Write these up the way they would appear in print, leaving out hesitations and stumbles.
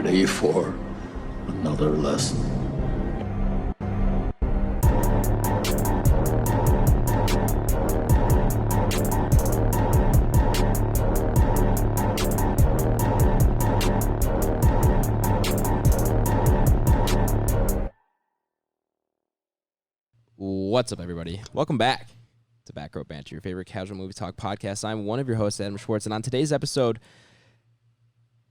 ready for another lesson? What's up, everybody? Welcome back to Back Row Banter, your favorite casual movie talk podcast. I'm one of your hosts, Adam Schwartz, and on today's episode,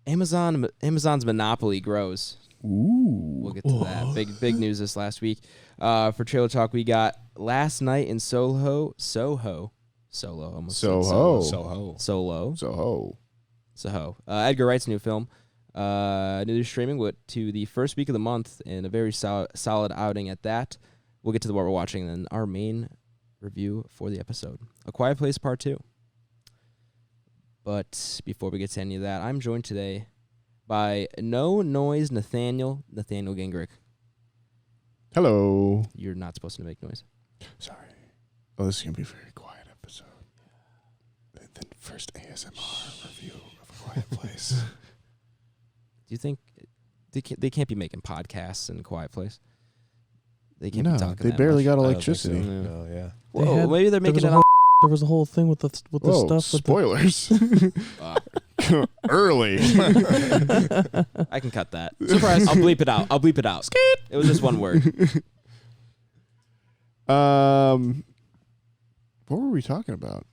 Amazon's monopoly grows. Ooh. We'll get to that. Big news this last week. For trailer talk, we got Last Night in Soho. Edgar Wright's new film. New streaming to the first week of the month, and a very solid outing at that. We'll get to what we're watching, and then our main review for the episode, A Quiet Place Part 2. But before we get to any of that, I'm joined today by No Noise Nathaniel Gingrich. Hello. You're not supposed to make noise. Sorry. Oh, this is going to be a very quiet episode. Then first ASMR review of A Quiet Place. Do you think they can't be making podcasts in A Quiet Place? They can't No, be talking they that barely much. got electricity. No, yeah. Whoa, maybe they're making it on. There was a whole thing with the Whoa, stuff. Spoilers. Early. I can cut that. Surprise. I'll bleep it out. It was just one word. What were we talking about?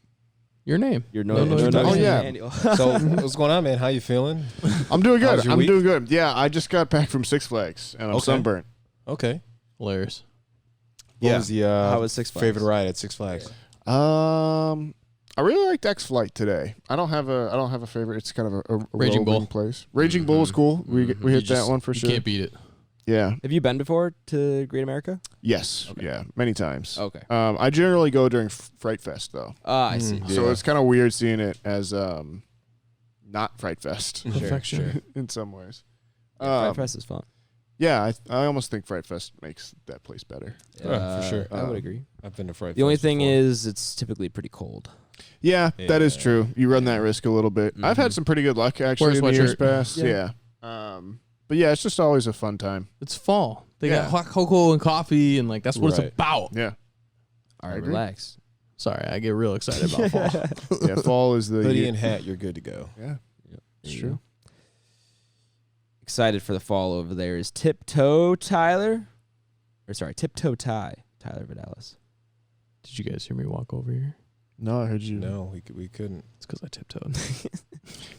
Your name. Your No Noise Oh, yeah. Nathaniel. So, what's going on, man? How you feeling? I'm doing How was good. your I'm week? doing good. Yeah, I just got back from Six Flags, and I'm Okay. sunburnt. Okay. Hilarious. What Yeah. was the How was Six Flags? favorite ride at Six Flags? I really liked X Flight today. I don't have a favorite. It's kind of a Raging roving Bull. place. Raging Bull was cool. We hit that one for You sure. can't beat it. Yeah. Have you been before to Great America? Yes. Okay. Yeah. Many times. Okay. I generally go during Fright Fest though, I see. so it's kind of weird seeing it as not Fright Fest Perfection. in some ways. Fright Fest is fun. Yeah, I almost think Fright Fest makes that place better. Yeah, for sure. I would agree. I've been to Fright The only Fest thing before. is, it's typically pretty cold. Yeah, that is Yeah. true. You run that risk a little bit. I've had some pretty good luck actually Wear a in the years sweatshirt. past. Yeah. Yeah. But yeah, it's just always a fun time. It's fall. They Yeah. got hot cocoa and coffee, and that's what Right. it's about. Yeah. All I right, agree. relax. Sorry, I get real excited about fall. Yeah, fall is the hoodie and hat, you're good to go. Yeah. It's true. Excited for the fall over there is Tiptoe Tyler Vidalis. Did you guys hear me walk over here? No, I heard you. No, we couldn't. It's because I tiptoed.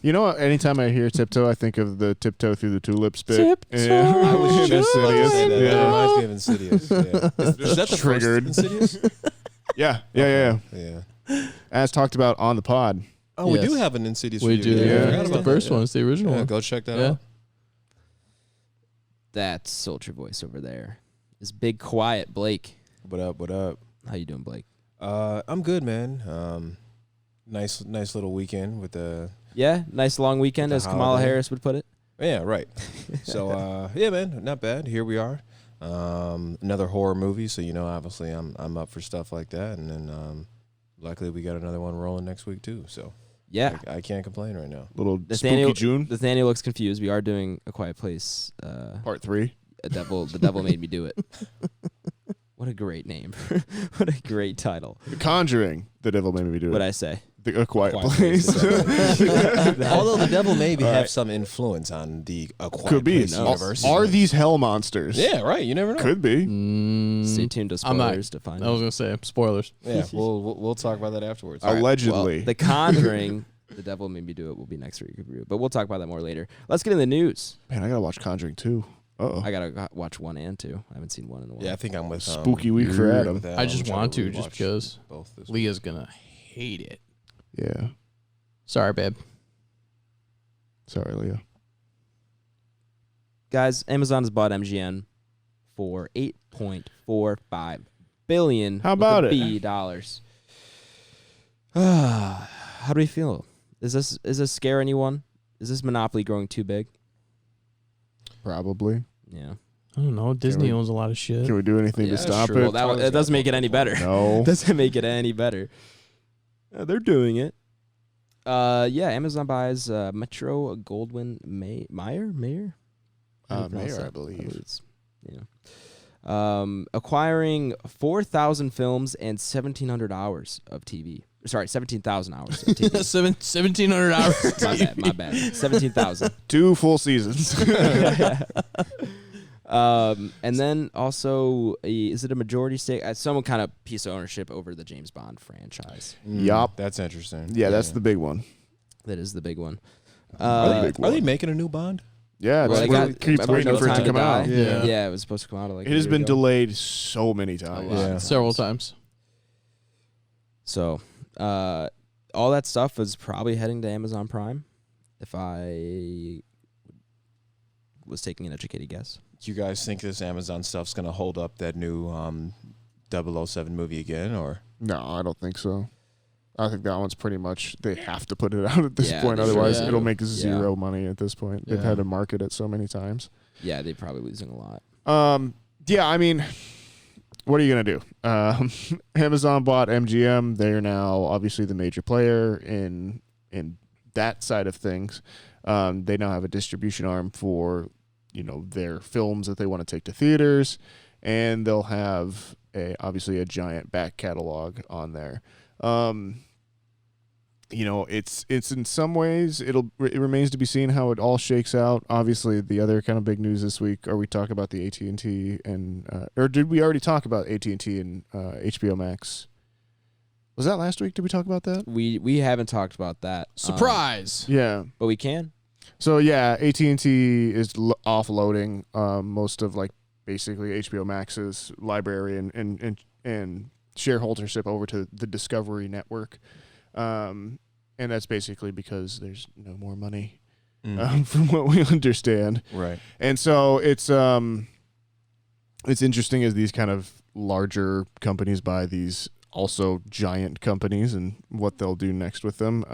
You know what? Anytime I hear Tiptoe, I think of the Tiptoe Through the Tulips bit. Tiptoe. Yeah. I was just about to say that. Yeah. That reminds me of Insidious. Yeah. Is that the Triggered. first Insidious? Yeah. Yeah. As talked about on the pod. Oh, we Yes. do have an Insidious We review. do. Yeah. I forgot It's the about first that, one. It's the original Yeah, one. go check that Yeah. out. That sultry voice over there is Big Quiet Blake. What up? What up? How you doing, Blake? I'm good, man. Nice little weekend with the. Yeah, nice long weekend, The as Kamala holiday. Harris would put it. Yeah, right. So yeah, man, not bad. Here we are. Another horror movie, so obviously I'm up for stuff like that, and then luckily we got another one rolling next week too. So Yeah. I can't complain right now. Little Nathaniel, spooky June. Nathaniel looks confused. We are doing A Quiet Place. Part 3. The devil made me do it. What a great name. What a great title. The Conjuring. The Devil Made Me Do It. What'd I say? A Quiet Quiet Place. Although the devil maybe All have right. some influence on the Quiet Could be. Place universe. Are these hell monsters? Yeah, right. You never know. Could be. Stay tuned to I'm not- spoilers to find I was out. going to say, spoilers. Yeah, we'll talk about that afterwards. Allegedly. Well, The Conjuring, The Devil Made Me Do It will be next week review, but we'll talk about that more later. Let's get in the news. Man, I gotta watch Conjuring 2. Uh-oh. I gotta watch 1 and 2. I haven't seen 1 in a while. Yeah, I think I'm with Spooky week for you're Adam. with I just I'm want trying to, just rewatch because both this week. Leah's going to hate it. Yeah. Sorry, babe. Sorry, Leo. Guys, Amazon has bought MGM for $8.45 billion. How about with a it? B dollars. How do we feel? Is this scare anyone? Is this monopoly growing too big? Probably. Yeah. I don't know. Disney we- owns a lot of shit. Can we do anything to that's stop true. it? Well, that doesn't make it any better. No. Doesn't make it any better. They're doing it. Yeah, Amazon buys Metro Goldwyn Mayer. Mayor, I believe. It's, acquiring 4,000 films and 1,700 hours of TV. Sorry, 17,000 hours of TV. 1,700 hours. my bad. 17,000. 2 full seasons. And then also, is it a majority stake? Some kind of piece of ownership over the James Bond franchise. Yup. That's interesting. Yeah, that's the big one. That is the big one. Are they making a new Bond? Yeah, Well, it keeps waiting for it to come out. Yeah, it was supposed to come out like It has been delayed so many times. Yeah. Several times. So, all that stuff is probably heading to Amazon Prime, if I was taking an educated guess. Do you guys think this Amazon stuff's going to hold up that new 007 movie again, or? No, I don't think so. I think that one's pretty much, they have to put it out at this point. they Otherwise, should. it'll make zero money at this point. They've Yeah. had to market it so many times. Yeah, they're probably losing a lot. Yeah, I mean, what are you going to do? Amazon bought MGM. They are now obviously the major player in that side of things. They now have a distribution arm for, their films that they want to take to theaters, and they'll have obviously a giant back catalog on there. It's in some ways it remains to be seen how it all shakes out. Obviously, the other kind of big news this week, are we talking about the AT&T and or did we already talk about AT&T and HBO Max? Was that last week? Did we talk about that? We haven't talked about that. Surprise. Yeah. But we can. So yeah, AT&T is offloading most of basically HBO Max's library and shareholdership over to the Discovery Network. And that's basically because there's no more money, from what we understand. Right. And so it's interesting as these kind of larger companies buy these also giant companies and what they'll do next with them.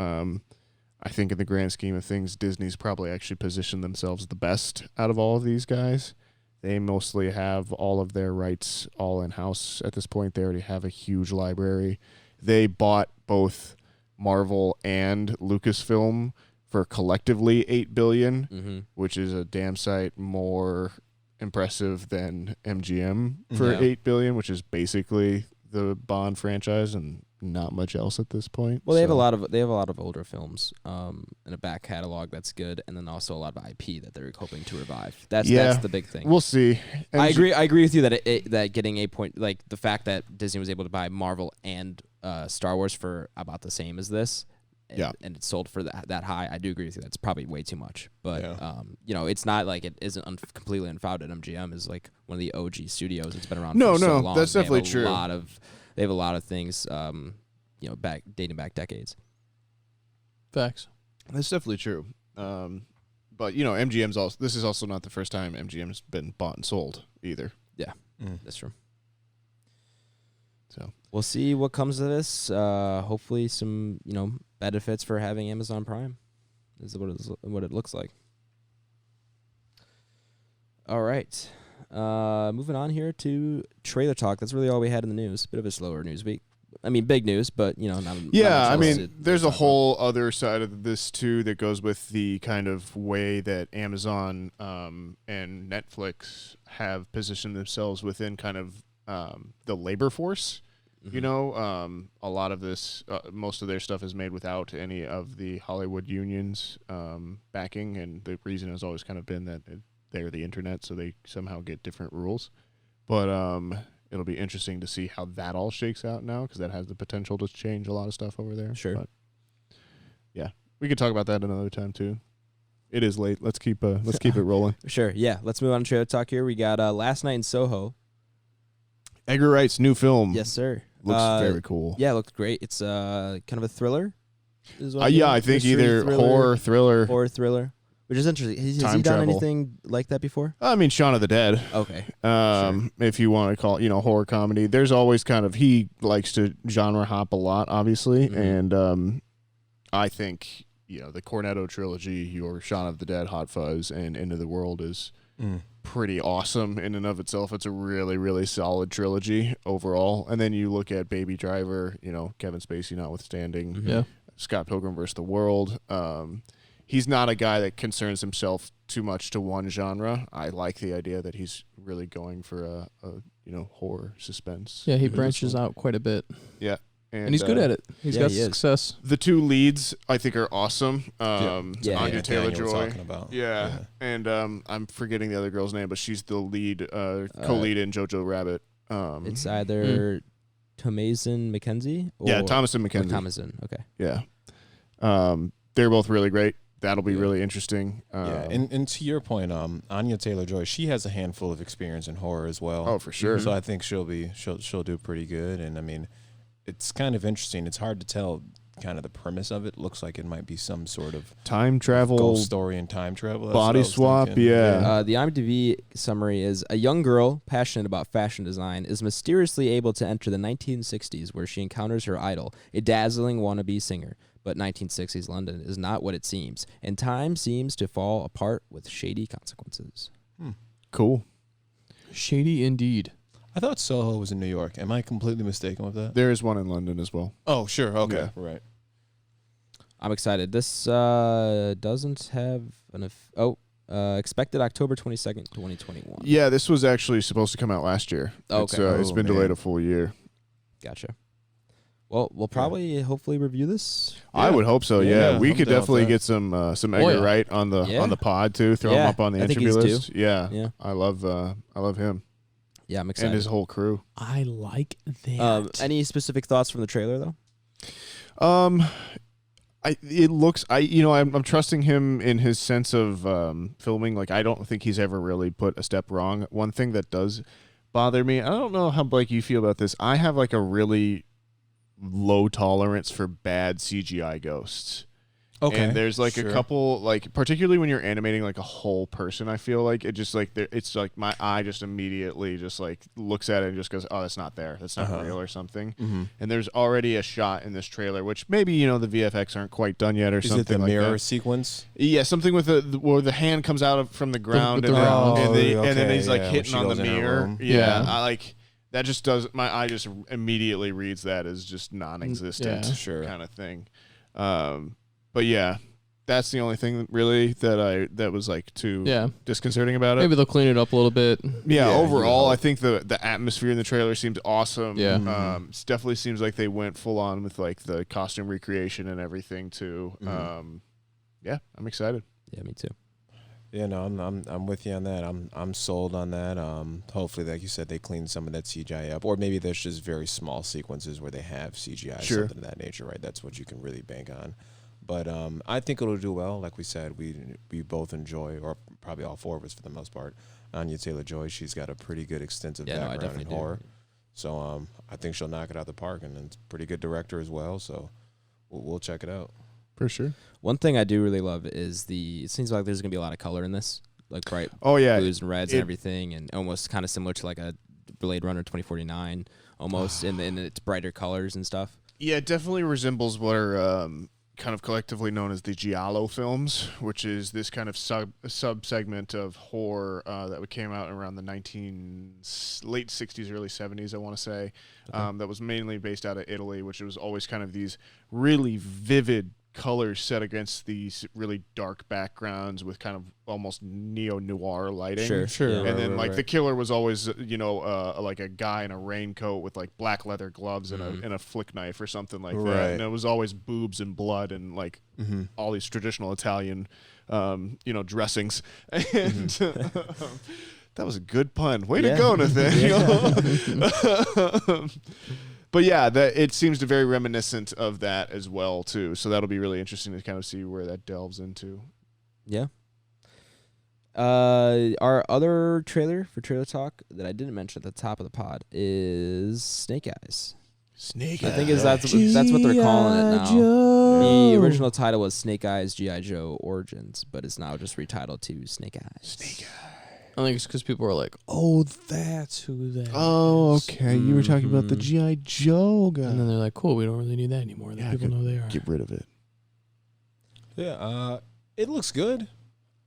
I think in the grand scheme of things, Disney's probably actually positioned themselves the best out of all of these guys. They mostly have all of their rights all in-house at this point. They already have a huge library. They bought both Marvel and Lucasfilm for collectively $8 billion, which is a damn sight more impressive than MGM for $8 billion, which is basically the Bond franchise and not much else at this point. Well, they have a lot of older films and a back catalog that's good, and then also a lot of IP that they're hoping to revive. That's the big thing. We'll see. I agree with you that that getting the fact that Disney was able to buy Marvel and Star Wars for about the same as this, and it's sold for that high. I do agree with you. That's probably way too much. But it's not like it isn't completely unfounded. MGM is like one of the OG studios. It's been around for so long. That's definitely true. They have a lot of things, dating back decades. Facts. That's definitely true. But MGM's also. This is also not the first time MGM's been bought and sold either. Yeah, that's true. So we'll see what comes of this. Hopefully, some benefits for having Amazon Prime is what it looks like. All right. Moving on here to trailer talk. That's really all we had in the news. Bit of a slower news week. I mean, big news, but not much else there's a whole other side of this too that goes with the kind of way that Amazon and Netflix have positioned themselves within kind of the labor force. A lot of this, most of their stuff is made without any of the Hollywood unions backing, and the reason has always kind of been that they're the internet, so they somehow get different rules. But it'll be interesting to see how that all shakes out now, because that has the potential to change a lot of stuff over there. Sure. But yeah, we could talk about that another time too. It is late. Let's keep it rolling. Sure. Yeah. Let's move on to trailer talk here. We got Last Night in Soho. Edgar Wright's new film. Yes, sir. Looks very cool. Yeah, it looked great. It's kind of a thriller. I think either horror, thriller. Horror, thriller. Which is interesting. Has he done travel. anything like that before? I mean, Shaun of the Dead. Okay. If you want to call it, horror comedy, there's always kind of, he likes to genre hop a lot, obviously. And I think, the Cornetto trilogy, your Shaun of the Dead, Hot Fuzz, and Into the World is pretty awesome in and of itself. It's a really, really solid trilogy overall. And then you look at Baby Driver, Kevin Spacey notwithstanding, Yeah. Scott Pilgrim vs. the World. He's not a guy that concerns himself too much to one genre. I like the idea that he's really going for a horror suspense. Yeah, he in this branches one. out quite a bit. Yeah. And he's good at it. He's got he is. success. The two leads, I think, are awesome. Yeah, Anya yeah. Taylor-Joy. Nathaniel was talking about. Yeah. And I'm forgetting the other girl's name, but she's the lead, co-lead in Jojo Rabbit. It's either Thomasin McKenzie or Thomasin McKenzie. Thomasin. Okay. Yeah. They're both really great. That'll be really interesting. Yeah, and to your point, Anya Taylor-Joy, she has a handful of experience in horror as well. Oh, for sure. So I think she'll do pretty good. And I mean, it's kind of interesting. It's hard to tell kind of the premise of it. Looks like it might be some sort of time travel ghost story and time travel. That's body what I was swap. thinking. Yeah. The IMDb summary is a young girl passionate about fashion design is mysteriously able to enter the 1960s where she encounters her idol, a dazzling wannabe singer. But 1960s London is not what it seems, and time seems to fall apart with shady consequences. Cool. Shady indeed. I thought Soho was in New York. Am I completely mistaken with that? There is one in London as well. Oh, sure. Okay. Yeah. Right. I'm excited. This doesn't have expected October 22nd, 2021. Yeah, this was actually supposed to come out last year. Okay. It's been delayed a full year. Gotcha. Well, we'll probably hopefully review this. I would hope so. Yeah, we I'm could down with definitely that. get some Edgar Wright on the pod too. Throw him up on the I think interview he's list. Yeah, I love him Yeah, I'm excited. and his whole crew. I like that. Any specific thoughts from the trailer though? I'm trusting him in his sense of filming. Like, I don't think he's ever really put a step wrong. One thing that does bother me, I don't know how, Blake, you feel about this. I have like a really low tolerance for bad CGI ghosts. Okay. And there's like Sure. a couple, like particularly when you're animating like a whole person, I feel like it just like it's like my eye just immediately just like looks at it and just goes, oh, that's not there, that's not real or something. Mm-hmm. And there's already a shot in this trailer, which maybe the VFX aren't quite done yet or Is something it the like mirror that. sequence? Yeah, something with where the hand comes out from the ground and, ground. then, Oh, and then okay, he's like yeah, when hitting she on the goes in her mirror. room. Yeah, Yeah. I like that. Just does my eye just immediately reads that as just non-existent Yeah. Sure. kind of thing. But yeah. That's the only thing really that was like too disconcerting about it. Maybe they'll clean it up a little bit. Yeah, Yeah, overall, you I think the atmosphere in the trailer seems awesome. Yeah. It definitely seems like they went full on with like the costume recreation and everything too. Yeah, I'm excited. Yeah, me too. Yeah, no, I'm with you on that. I'm sold on that. Hopefully, like you said, they clean some of that CGI up, or maybe there's just very small sequences where they have CGI, Sure. something of that nature, right? That's what you can really bank on. But I think it'll do well. Like we said, we both enjoy, or probably all four of us for the most part, Anya Taylor-Joy. She's got a pretty good extensive Yeah, no, I background in definitely do. horror. So I think she'll knock it out the park, and it's a pretty good director as well. So we'll check it out. For sure. One thing I do really love is it seems like there's gonna be a lot of color in this, like bright Oh yeah. blues and reds and everything, and almost kind of similar to like a Blade Runner 2049, almost in its brighter colors and stuff. Yeah, it definitely resembles what are kind of collectively known as the Giallo films, which is this kind of sub-segment of horror that came out around the late 60s, early 70s, I want to say, that was mainly based out of Italy, which was always kind of these really vivid colors set against these really dark backgrounds with kind of almost neo-noir lighting. Sure. Yeah. And then like the killer was always like a guy in a raincoat with like black leather gloves and a flick knife or something like that. Right. And it was always boobs and blood and like all these traditional Italian dressings. And that was a good pun. Way to go, Nathaniel. But yeah, it seems to very reminiscent of that as well too. So that'll be really interesting to kind of see where that delves into. Yeah. Our other trailer for Trailer Talk that I didn't mention at the top of the pod is Snake Eyes. Snake I think that's what they're calling it now. The original title was Snake Eyes G.I. Joe Origins, but it's now just retitled to Snake Eyes. Snake Eyes. I think it's because people are like, oh, that's who that Oh, is. okay. You were talking about the G.I. Joe guy. And then they're like, cool, we don't really need that anymore. Yeah, People know they are. Get rid of it. Yeah, it looks good.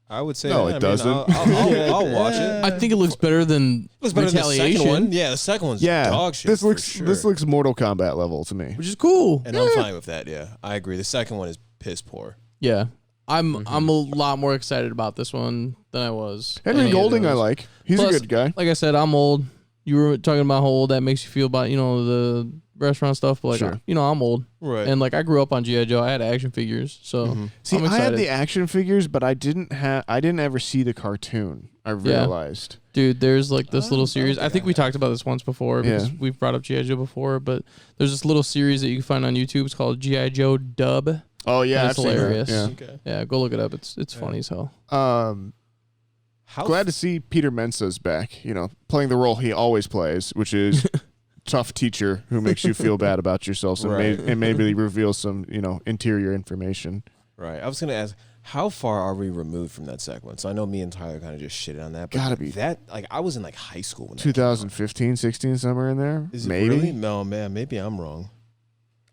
I would say No, that. it doesn't. I'll watch it. I think it looks better than Looks better than the Retaliation, second one. Yeah, the second one's dog shit. This for looks sure. this looks Mortal Kombat level to me. which is cool. and I'm fine with that. Yeah, I agree. The second one is piss poor. Yeah. I'm a lot more excited about this one than I was. Henry Golding, I like. He's Plus, a good guy. Like I said, I'm old. You were talking about how old that makes you feel about, the restaurant stuff. But, like, Sure. I'm old. Right. And, like, I grew up on G.I. Joe. I had action figures. So, See, I'm I excited. had the action figures, but I didn't ever see the cartoon. I realized. Dude, there's, like, this little series. think I think we talked about this once before because we've brought up G.I. Joe before. But there's this little series that you can find on YouTube. It's called G.I. Joe Dub. Oh yeah, It's I've seen that. hilarious. Yeah. Okay. Yeah, go look it up. It's funny as hell. Glad to see Peter Mensa's back. Playing the role he always plays, which is tough teacher who makes you feel bad about yourself and maybe reveals some interior information. Right. I was gonna ask, how far are we removed from that sequence? I know me and Tyler kind of just shitted on that. But Gotta be. that. Like, I was in like high school when that 2015, 16, somewhere in there. Is it maybe. really? No, man. Maybe I'm wrong.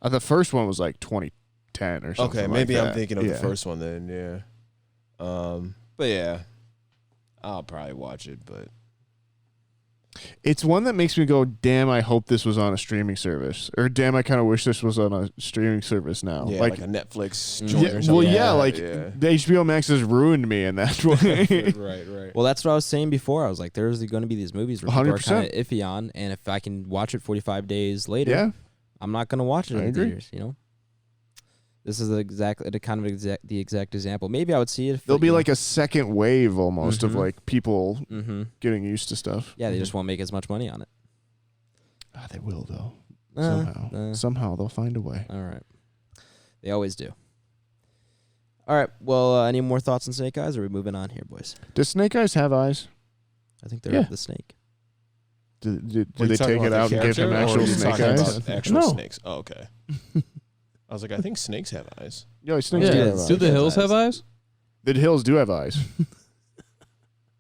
The first one was like 2010 or something. Okay, maybe like I'm that. thinking of Yeah. the first one then. Yeah. But yeah, I'll probably watch it. But It's one that makes me go, damn, I hope this was on a streaming service. Or damn, I kind of wish this was on a streaming service now. yeah, like a Netflix joint yeah, or something. well, Yeah. the HBO Max has ruined me in that way. Right. Well, that's what I was saying before. I was like, there's going to be these movies where people are 100%. kind of iffy on, and if I can watch it 45 days later, Yeah. I'm not going to watch it I in agree. theaters. This is the exact example. Maybe I would see it. If There'll be like a second wave almost of Mhm. like people Mm-hmm. getting used to stuff. Yeah, they just won't make as much money on it. They will though. Somehow they'll find a way. All right. They always do. All right. Well, any more thoughts on Snake Eyes, or are we moving on here, boys? Does Snake Eyes have eyes? I think they're Yeah. the snake. Do Were they you talking take it about out the and give him character, or actual were you snake talking eyes? about actual No. snakes. Oh, okay. I was like, I think snakes have eyes. Yeah, snakes do Yeah. have eyes. Do the hills have eyes? The hills do have eyes.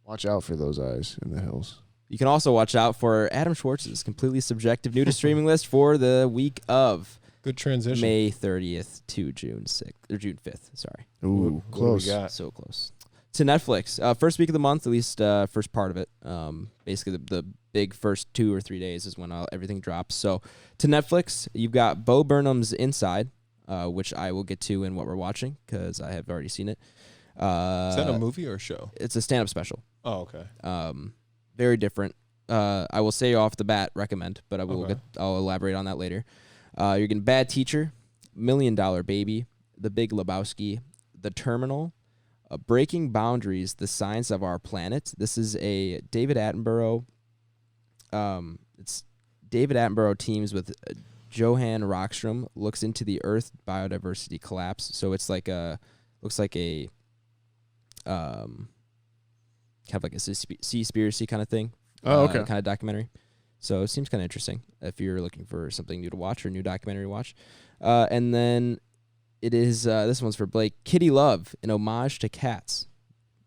Watch out for those eyes in the hills. You can also watch out for Adam Schwartz's completely subjective new to streaming list for the week of Good transition. May 30th to June 6th or June 5th. Sorry. Ooh, What do close. we got? So close. To Netflix. First week of the month, at least first part of it. Basically, the big first 2 or 3 days is when everything drops. So to Netflix, you've got Bo Burnham's Inside, which I will get to in what we're watching because I have already seen it. Is that a movie or a show? It's a stand-up special. Oh, okay. Very different. I will say off the bat, recommend, but Okay. I'll elaborate on that later. You're getting Bad Teacher, $1 Million Baby, The Big Lebowski, The Terminal, Breaking Boundaries, The Science of Our Planet. This is a David Attenborough. It's David Attenborough teams with Johan Rockstrom, looks into the Earth biodiversity collapse. So it's like looks like a kind of like a seaspiracy kind of thing. Oh, okay. Kind of documentary. So it seems kind of interesting if you're looking for something new to watch or new documentary to watch. And then it is, this one's for Blake, Kitty Love, an homage to cats.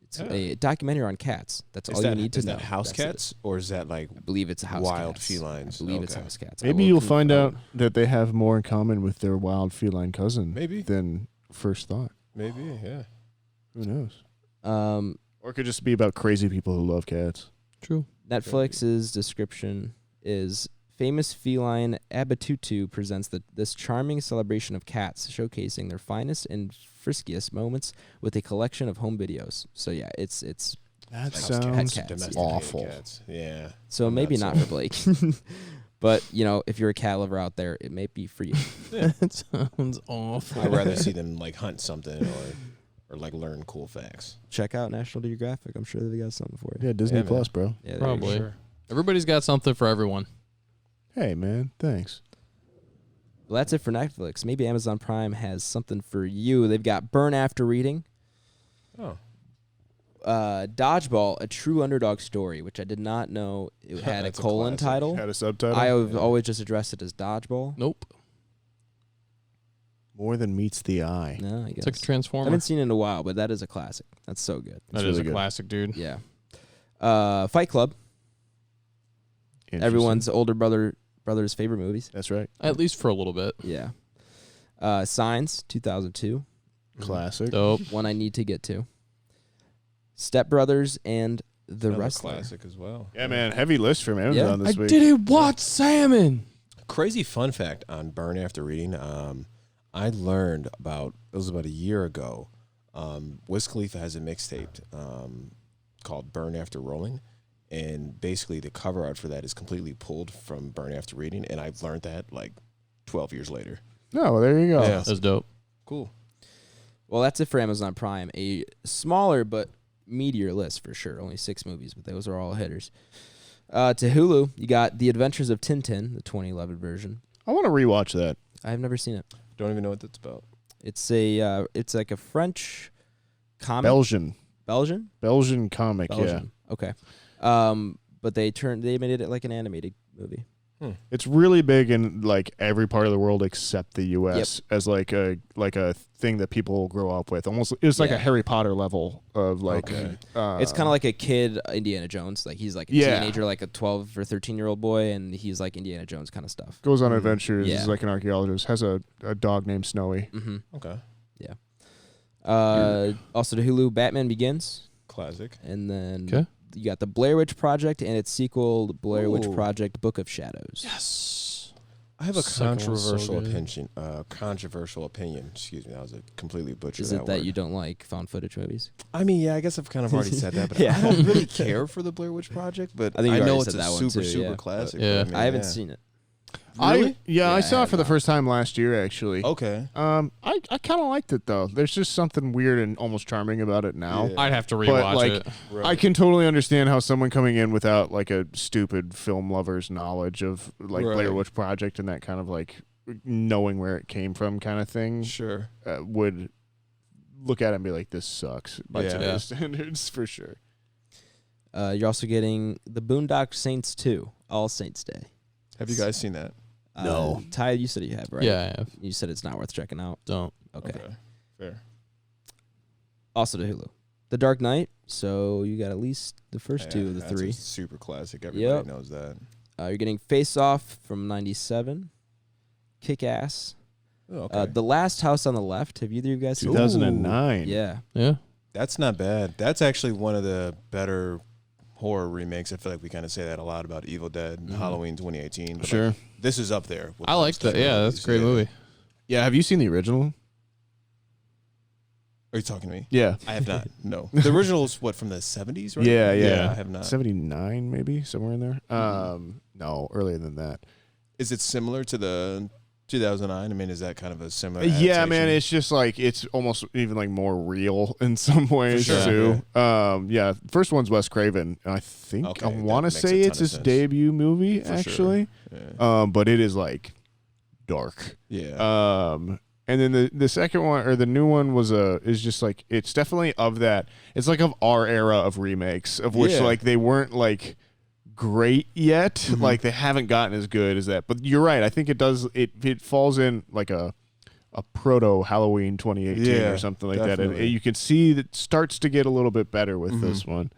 It's a documentary on cats. That's all you need to Is know. that house That's it. cats or is that like I believe it's house wild cats. felines? I believe it's Okay. house cats. I Maybe will you'll find out confirm. that they have more in common with their wild feline cousin Maybe. than first thought. Maybe, yeah. Who knows? Um, Or it could just be about crazy people who love cats. True. Netflix's description is famous feline Abatutu presents this charming celebration of cats, showcasing their finest and friskiest moments with a collection of home videos. So yeah, it's That Like sounds cats, Domesticated awful. Cats. Yeah. so I'm maybe not not for Blake. But, if you're a cat lover out there, it may be for you. That sounds awful. I'd rather see them like hunt something or like learn cool facts. Check out National Geographic. I'm sure they got something for you. Yeah, Disney Yeah, man. Plus, bro. Yeah, Probably. Sure. Everybody's got something for everyone. Hey, man, thanks. Well, that's it for Netflix. Maybe Amazon Prime has something for you. They've got Burn After Reading, Oh. Dodgeball, a true underdog story, which I did not know it had a That's a colon classic. title. Had a subtitle? I have always just addressed it as Dodgeball. Nope. More than meets the eye. No, I It's guess. like a I Transformer. haven't seen it in a while, but that is a classic. That's so good. That really is a good. classic, dude. Yeah. Fight Club, Interesting. everyone's older brother's favorite movies. That's right. At least for a little bit. Yeah. Signs, 2002. Classic. Dope. One I need to get to. Step Brothers and The Another Wrestler. classic as well. Yeah, man. Heavy list from Amazon I this week. didn't watch Salmon. Crazy fun fact on Burn After Reading. I learned it was about a year ago. Wiz Khalifa has a mixtape called Burn After Rolling. And basically the cover art for that is completely pulled from Burn After Reading. And I've learned that like 12 years later. Oh, well, there you go. Yeah. That's dope. Cool. Well, that's it for Amazon Prime. A smaller but meatier list for sure. Only 6 movies, but those are all hitters. To Hulu, you got The Adventures of Tintin, the 2011 version. I want to rewatch that. I've never seen it. Don't even know what that's about. It's like a French comic. Belgian comic, Belgian. Okay. But they made it like an animated movie. yeah. It's really big in like every part of the world except the US as like a thing that people will grow up with. Almost it's like a Harry Potter level of like It's kind of like a kid Indiana Jones. Like he's like a teenager, like a 12 or 13-year-old boy, and he's like Indiana Jones kind of stuff. goes on adventures, Yeah. is like an archaeologist, has a dog named Snowy. Mm-hmm. Okay. Also to Hulu, Batman Begins, Classic. and then Okay. you got the Blair Witch Project and its sequel, the Blair Witch Ooh. Project: Book of Shadows. Yes. I have a Second one's so controversial good. opinion. Controversial opinion. Excuse me, that was a completely butchered. Is it that word. you don't like found footage movies? I mean, yeah, I guess I've kind of already said that, but Yeah. I don't really care for the Blair Witch Project. But I think you know already it's said a that one super too, yeah. classic. Yeah. but I haven't seen it. Really? Yeah, I I saw it have for the not. first time last year actually. Okay. I kind of liked it though. There's just something weird and almost charming about it now. Yeah. I'd have to But, rewatch like, it. Right. I can totally understand how someone coming in without like a stupid film lover's knowledge of like Blair Right. Witch Project and that kind of like knowing where it came from kind of thing Sure. would look at it and be like, this sucks by Yeah. today's standards for sure. You're also getting the Boondock Saints 2, All Saints Day. Have you guys seen that? No. Ty, you said you have, right? Yeah, I have. You said it's not worth checking out. Don't. Okay. Fair. Also to Hulu, The Dark Knight. So you got at least the first 2 of the that's 3. a super classic. Everybody Yep. knows that. You're getting Face Off from '97, Kick Ass, Oh, okay. The Last House on the Left. Have either of you guys seen that? 2009. Yeah. Yeah. That's not bad. That's actually one of the better horror remakes. I feel like we kind of say that a lot about Evil Dead and Halloween 2018. But Sure. like, this is up there. with I liked that. Yeah, that's a great movie. Yeah. Have you seen the original? Are you talking to me? Yeah. I have not. No. The original is what, from the 70s, right? Yeah, yeah. I have not. 79 maybe, somewhere in there. No, earlier than that. Is it similar to the 2009? I mean, is that kind of a similar Yeah, man, adaptation? it's just like it's almost even like more real in some ways sure. too. Yeah, first one's Wes Craven. I think Okay, I that want to makes a say ton it's of his sense. debut movie For sure. actually. Yeah. But it is like dark. Yeah. And then the second one or the new one is just like it's definitely of that. It's like of our era of remakes of which Yeah. like they weren't like great yet. Like they haven't gotten as good as that. But you're right. I think it does. It falls in like a proto Halloween 2018 Yeah, or something like that. definitely. And you can see that it starts to get a little bit better with this one.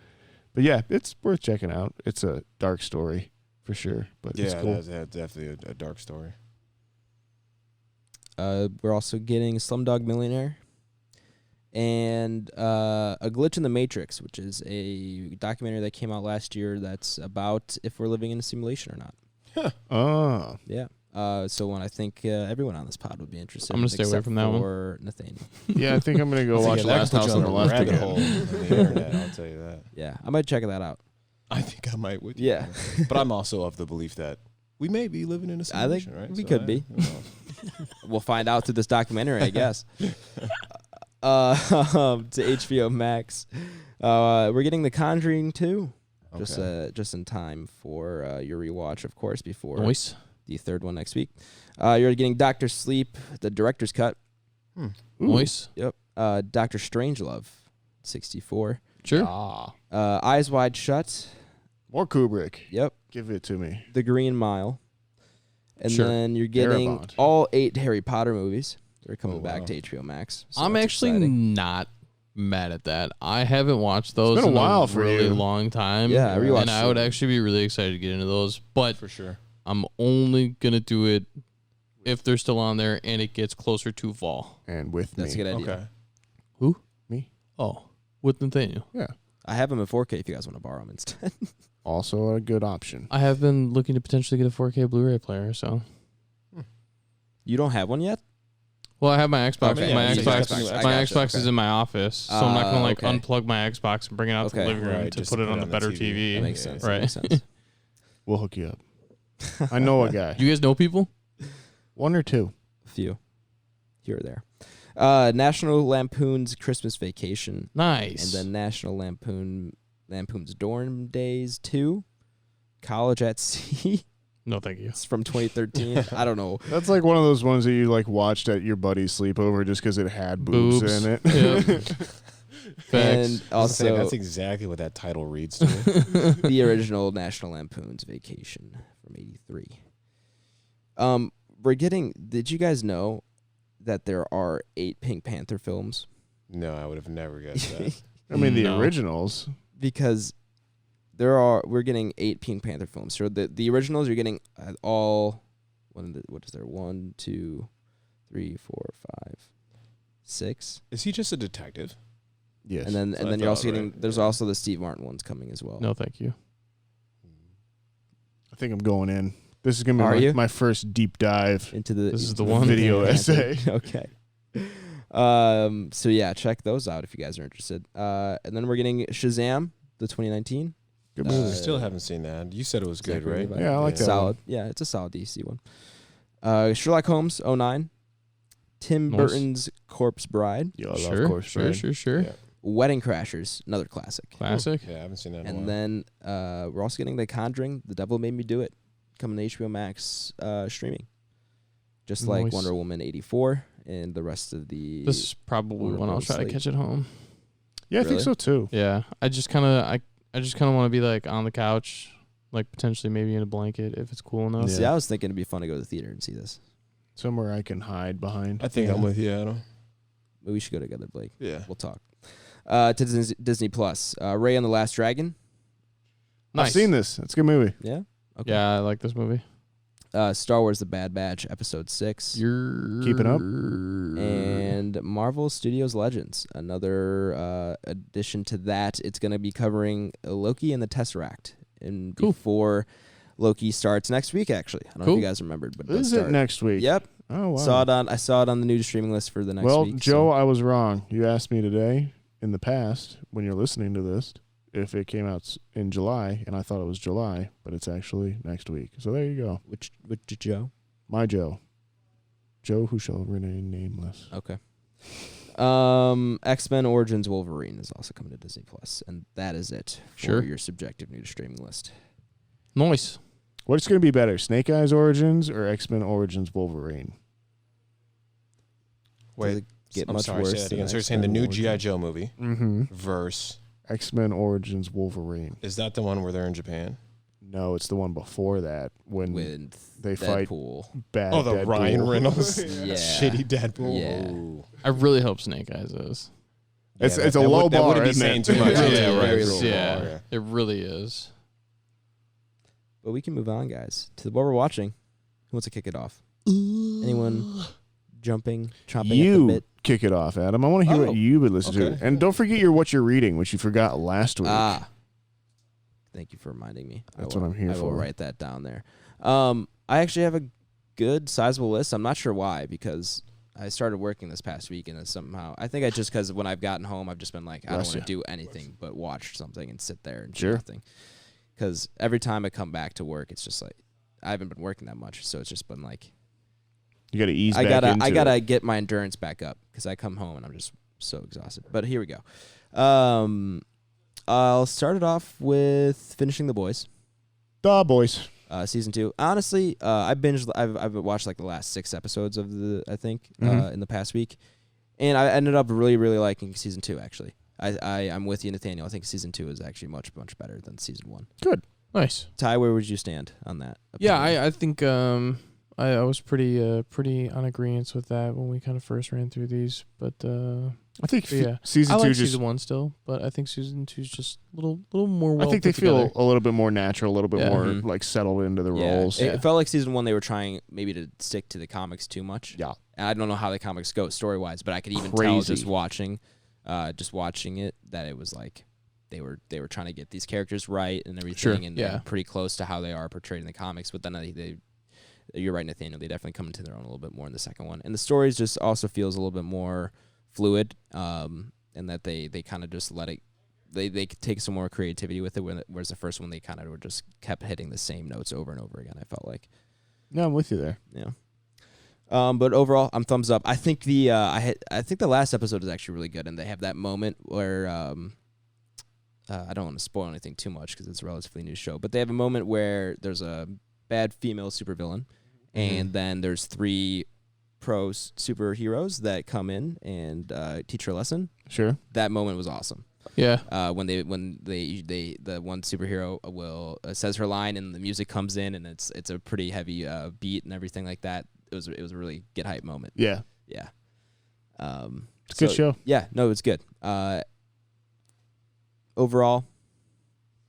But yeah, it's worth checking out. It's a dark story for sure. But it's Yeah, cool. that's definitely a dark story. We're also getting Slumdog Millionaire and A Glitch in the Matrix, which is a documentary that came out last year that's about if we're living in a simulation or not. Oh. Yeah. So when I think everyone on this pod would be interested. I'm gonna stay away except from that one. for Nathaniel. Yeah, I think I'm gonna go watch Yeah, that Last can put House you on the Left rabbit again. hole on the internet, I'll tell you that. Yeah, I might check that out. I think I might with you. Yeah. But I'm also of the belief that we may be living in a I think simulation, right? we could be. who knows? We'll find out through this documentary, I guess. To HBO Max, we're getting The Conjuring 2. Okay. Just in time for your rewatch, of course, before Nice. the third one next week. You're getting Doctor Sleep, the director's cut. Nice. Yep. Doctor Strangelove, 64. Sure. Ah. Eyes Wide Shut. More Kubrick. Yep. Give it to me. The Green Mile. And Sure. then you're getting Darabont. all 8 Harry Potter movies. They're coming Oh, back wow. to HBO Max. So I'm that's actually exciting. not mad at that. I haven't watched those been a in while a for really you. long time. Yeah, I rewatched and I would them. actually be really excited to get into those. But For sure. I'm only gonna do it if they're still on there and it gets closer to fall. And with That's a me. good idea. Okay. Who? Me. Oh, with Nathaniel. Yeah. I have them in 4K if you guys want to borrow them instead. Also a good option. I have been looking to potentially get a 4K Blu-ray player. So You don't have one yet? Well, I have my Xbox. yeah, my you Xbox, got my Xbox, Xbox is in my office, so I'm not gonna okay. unplug my Xbox and bring it out to the Okay. living room Right, to just put it on the better TV. That makes sense. Right. That makes sense. We'll hook you up. I know a guy. Do you guys know people? One or two. A few here or there. National Lampoon's Christmas Vacation, Nice. and then National Lampoon's Dorm Days 2, College at Sea. No, thank you. It's from 2013. I don't know. That's like one of those ones that you like watched at your buddy's sleepover just because it had boobs in it. Yep. Facts. And also that's exactly what that title reads to me. the original National Lampoon's Vacation from '83. We're getting. Did you guys know that there are 8 Pink Panther films? No, I would have never guessed that. I mean, the No. originals. Because we're getting 8 Pink Panther films. So the originals you're getting all. What is there? 1, 2, 3, 4, 5, 6. Is he just a detective? Yes. And then That's what I you're also thought, getting. right? There's also the Steve Martin ones coming as well. No, thank you. I think I'm going in. This is going Are to you? be my first deep dive Into the This is into the one. video Pink essay. Panther. Okay. So yeah, check those out if you guys are interested. And then we're getting Shazam, the 2019. Good Uh, movie. I still haven't seen that. You said it was good, right? Exactly. Yeah, I like that Solid. Yeah, it's a solid DC one. Sherlock Holmes 09. Tim Nice. Burton's Corpse Bride. Yeah, I Sure, love Course sure, Bride. sure. Yeah. Wedding Crashers, another classic. Classic. Yeah, I haven't seen that in a And while. then we're also getting The Conjuring, The Devil Made Me Do It, coming to HBO Max streaming. Just like Nice. Wonder Woman 84 and the rest of the... This is probably Warner one I'll Bros. try to slate. catch at home. Yeah, I think Really? so too. Yeah, I just kind of want to be like on the couch, like potentially maybe in a blanket if it's cool enough. See, Yeah. I was thinking it'd be fun to go to the theater and see this. Somewhere I can hide behind. I think I'm with you, Adam. But we should go together, Blake. Yeah. We'll talk. To Disney Plus. Ray and the Last Dragon. Nice. I've seen this. It's a good movie. Yeah? Okay. Yeah, I like this movie. Star Wars The Bad Batch, Episode 6. You're Keeping up? And Marvel Studios Legends. Another addition to that. It's going to be covering Loki and the Tesseract. And Cool. before Loki starts next week, actually. I don't know Cool. if you guys remembered, but it does Is it start. next week? Yep. Oh, wow. I saw it on the new streaming list for the next well, week. Joe, I was wrong. You asked me today in the past when you're listening to this if it came out in July, and I thought it was July, but it's actually next week. So there you go. Which Joe? My Joe. Joe who shall remain nameless. Okay. X-Men Origins Wolverine is also coming to Disney Plus, and that is it for Sure. your subjective new streaming list. Nice. What's going to be better, Snake Eyes Origins or X-Men Origins Wolverine? Does it get I'm much sorry, worse say that than again. So you're saying the X-Men new Origins? G.I. Joe movie Mm-hmm. verse, X-Men Origins Wolverine. is that the one where they're in Japan? No, it's the one before that when with they fight Deadpool. bad Oh, the Deadpool. Ryan Reynolds Yeah. shitty Deadpool. Yeah. Ooh. I really hope Snake Eyes is. It's Yeah, a that low would- that bar, wouldn't be isn't saying it? too much. It really Yeah, right, is. low Yeah. bar, yeah. It really is. But we can move on, guys, to what we're watching. Who wants to kick it off? Anyone chomping at the You bit? kick it off, Adam. I want to hear Oh, what you would listen okay. to. And don't forget your what you're reading, which you forgot last week. Thank you for reminding me. That's what I'm here I will for. write that down there. I actually have a good sizable list. I'm not sure why, because I started working this past week, and it's somehow I think because when I've gotten home, I've just been like, I don't Bless want to ya. do anything but watch something and sit there and do Sure. nothing. Because every time I come back to work, it's just like I haven't been working that much, so it's just been like You got to ease I back into I gotta it. get my endurance back up because I come home and I'm just so exhausted. But here we go. I'll start it off with finishing The Boys, Duh, boys. season 2. Honestly, I've watched like the last 6 episodes of Mhm. in the past week, and I ended up really liking season 2. Actually, I'm with you, Nathaniel. I think season 2 is actually much better than season 1. Good. Nice. Ty, where would you stand on that? Yeah, opinion? I think I was pretty on agreement with that when we kind of first ran through these, but I think yeah, season I 2 like just. season 1 still, but I think season 2 is just a little more. Well I think they put feel together. a little bit more natural, a little bit Yeah. more Mhm. like settled into the Yeah, roles. It felt like season 1 they were trying maybe to stick to the comics too much. Yeah. And I don't know how the comics go story wise, but I could even tell Crazy. just watching it that it was like they were trying to get these characters right and everything, Sure, and yeah. pretty close to how they are portrayed in the comics. But then you're right, Nathaniel. They definitely come into their own a little bit more in the second one, and the stories just also feels a little bit more fluid, and that they kind of just let it. They take some more creativity with it, whereas the first one they kind of just kept hitting the same notes over and over again. I felt like. No, I'm with you there. Yeah. But overall, I'm thumbs up. I think I think the last episode is actually really good, and they have that moment where I don't want to spoil anything too much because it's a relatively new show, but they have a moment where there's a bad female supervillain, and then there's 3 pro superheroes that come in and teach her a lesson. Sure. That moment was awesome. Yeah. When the one superhero says her line and the music comes in and it's a pretty heavy beat and everything like that. It was a really get hype moment. Yeah. Yeah. It's a good show. Yeah. No, it's good. Overall,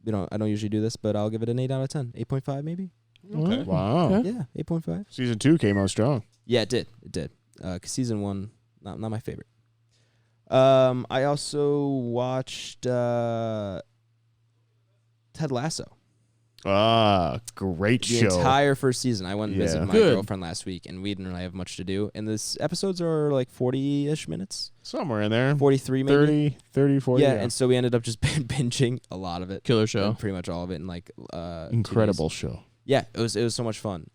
I don't usually do this, but I'll give it an 8 out of 10. 8.5 maybe. Okay. Wow. Okay. Yeah, 8.5. Season 2 came out strong. Yeah, it did. 'Cause season 1, not my favorite. I also watched Ted Lasso. Great The show. entire first season. I went and visited my Good. girlfriend last week, and we didn't really have much to do. And this episodes are like 40-ish minutes, Somewhere in there. 43 maybe. 30, 40. Yeah, and so we ended up just binging a lot of it. Killer show. Pretty much all of it in like 2 Incredible days. show. Yeah, it was so much fun.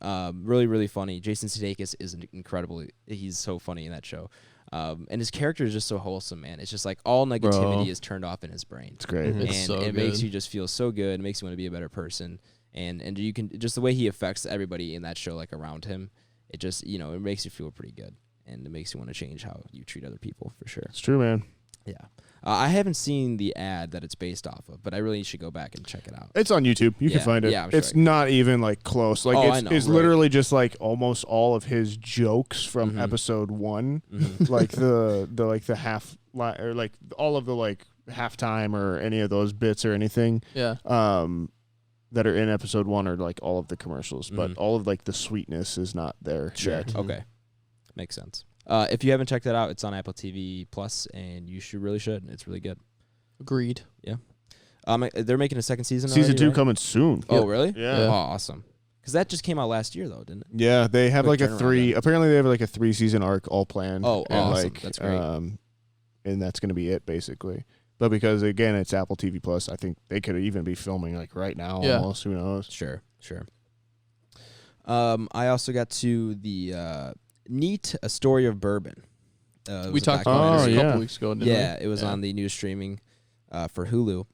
Really, really funny. Jason Sudeikis is incredible. He's so funny in that show. And his character is just so wholesome, man. It's just like all negativity is turned off in his brain. It's great. And It's so it makes good. you just feel so good. It makes you want to be a better person. And you can just the way he affects everybody in that show, like around him, it just it makes you feel pretty good, and it makes you want to change how you treat other people for sure. It's true, man. Yeah, I haven't seen the ad that it's based off of, but I really should go back and check it out. It's on YouTube. You can find it. Yeah, I'm sure it's not even like close. Like I it's, know, it's right. literally just like almost all of his jokes from Mhm. episode 1, Mhm. like the half or like all of the like halftime or any of those bits or anything. Yeah. That are in episode 1 are like all of the commercials, but Mhm. all of like the sweetness is not there yet. Okay, makes sense. If you haven't checked that out, it's on Apple TV Plus, and you really should. It's really good. Agreed. They're making a second season. Season already, 2 right? coming soon. Oh, really? Yeah. Oh, awesome. Because that just came out last year, though, didn't it? Yeah, they have Quick like a turnaround 3. then. Apparently, they have like a 3-season arc all planned. Oh, and awesome. Like, That's great. And that's going to be it, basically. But because again, it's Apple TV Plus, I think they could even be filming like right now. Yeah. Almost. Who knows? Sure. I also got to the Neat: A Story of Bourbon. It We was a talked about documentary. this a yeah. couple weeks ago, didn't Yeah, we? it was on the new streaming for Hulu.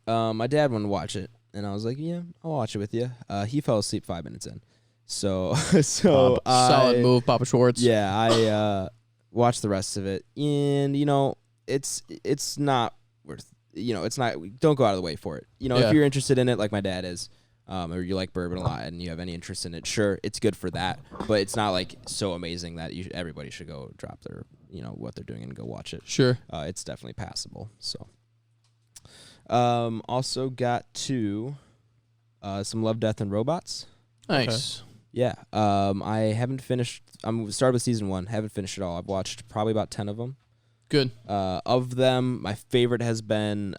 My dad wanted to watch it, and I was like, "Yeah, I'll watch it with you." He fell asleep 5 minutes in, so Solid move, Papa Schwartz. Yeah, I watched the rest of it, and it's not worth. It's not. Don't go out of the way for it. Yeah. If you're interested in it, like my dad is, or you like bourbon a lot, and you have any interest in it, sure, it's good for that. But it's not like so amazing that everybody should go drop their what they're doing and go watch it. Sure. It's definitely passable. So, also got to some Love, Death, and Robots. Nice. Yeah. I haven't finished. I'm started with season 1. Haven't finished it all. I've watched probably about 10 of them. Good. Of them, my favorite has been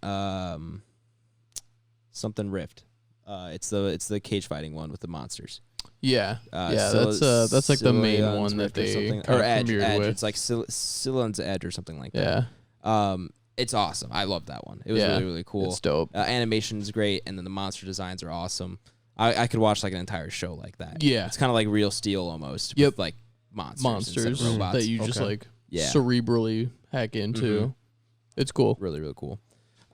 something Rift. It's the cage fighting one with the monsters. Yeah. Yeah, Scylla- that's like the main Scylla one that Rift or they something. kind or of Edge. premiered with. It's like Scylla's Edge or something like Yeah. that. It's awesome. I love that one. It was Yeah. really, really cool. It's dope. Animation is great, and then the monster designs are awesome. I could watch like an entire show like that. Yeah. It's kind of like Real Steel almost. Yep. With like monsters Monsters instead of robots. that you just like Yeah. cerebrally hack into. Mhm. It's cool. Really, really cool.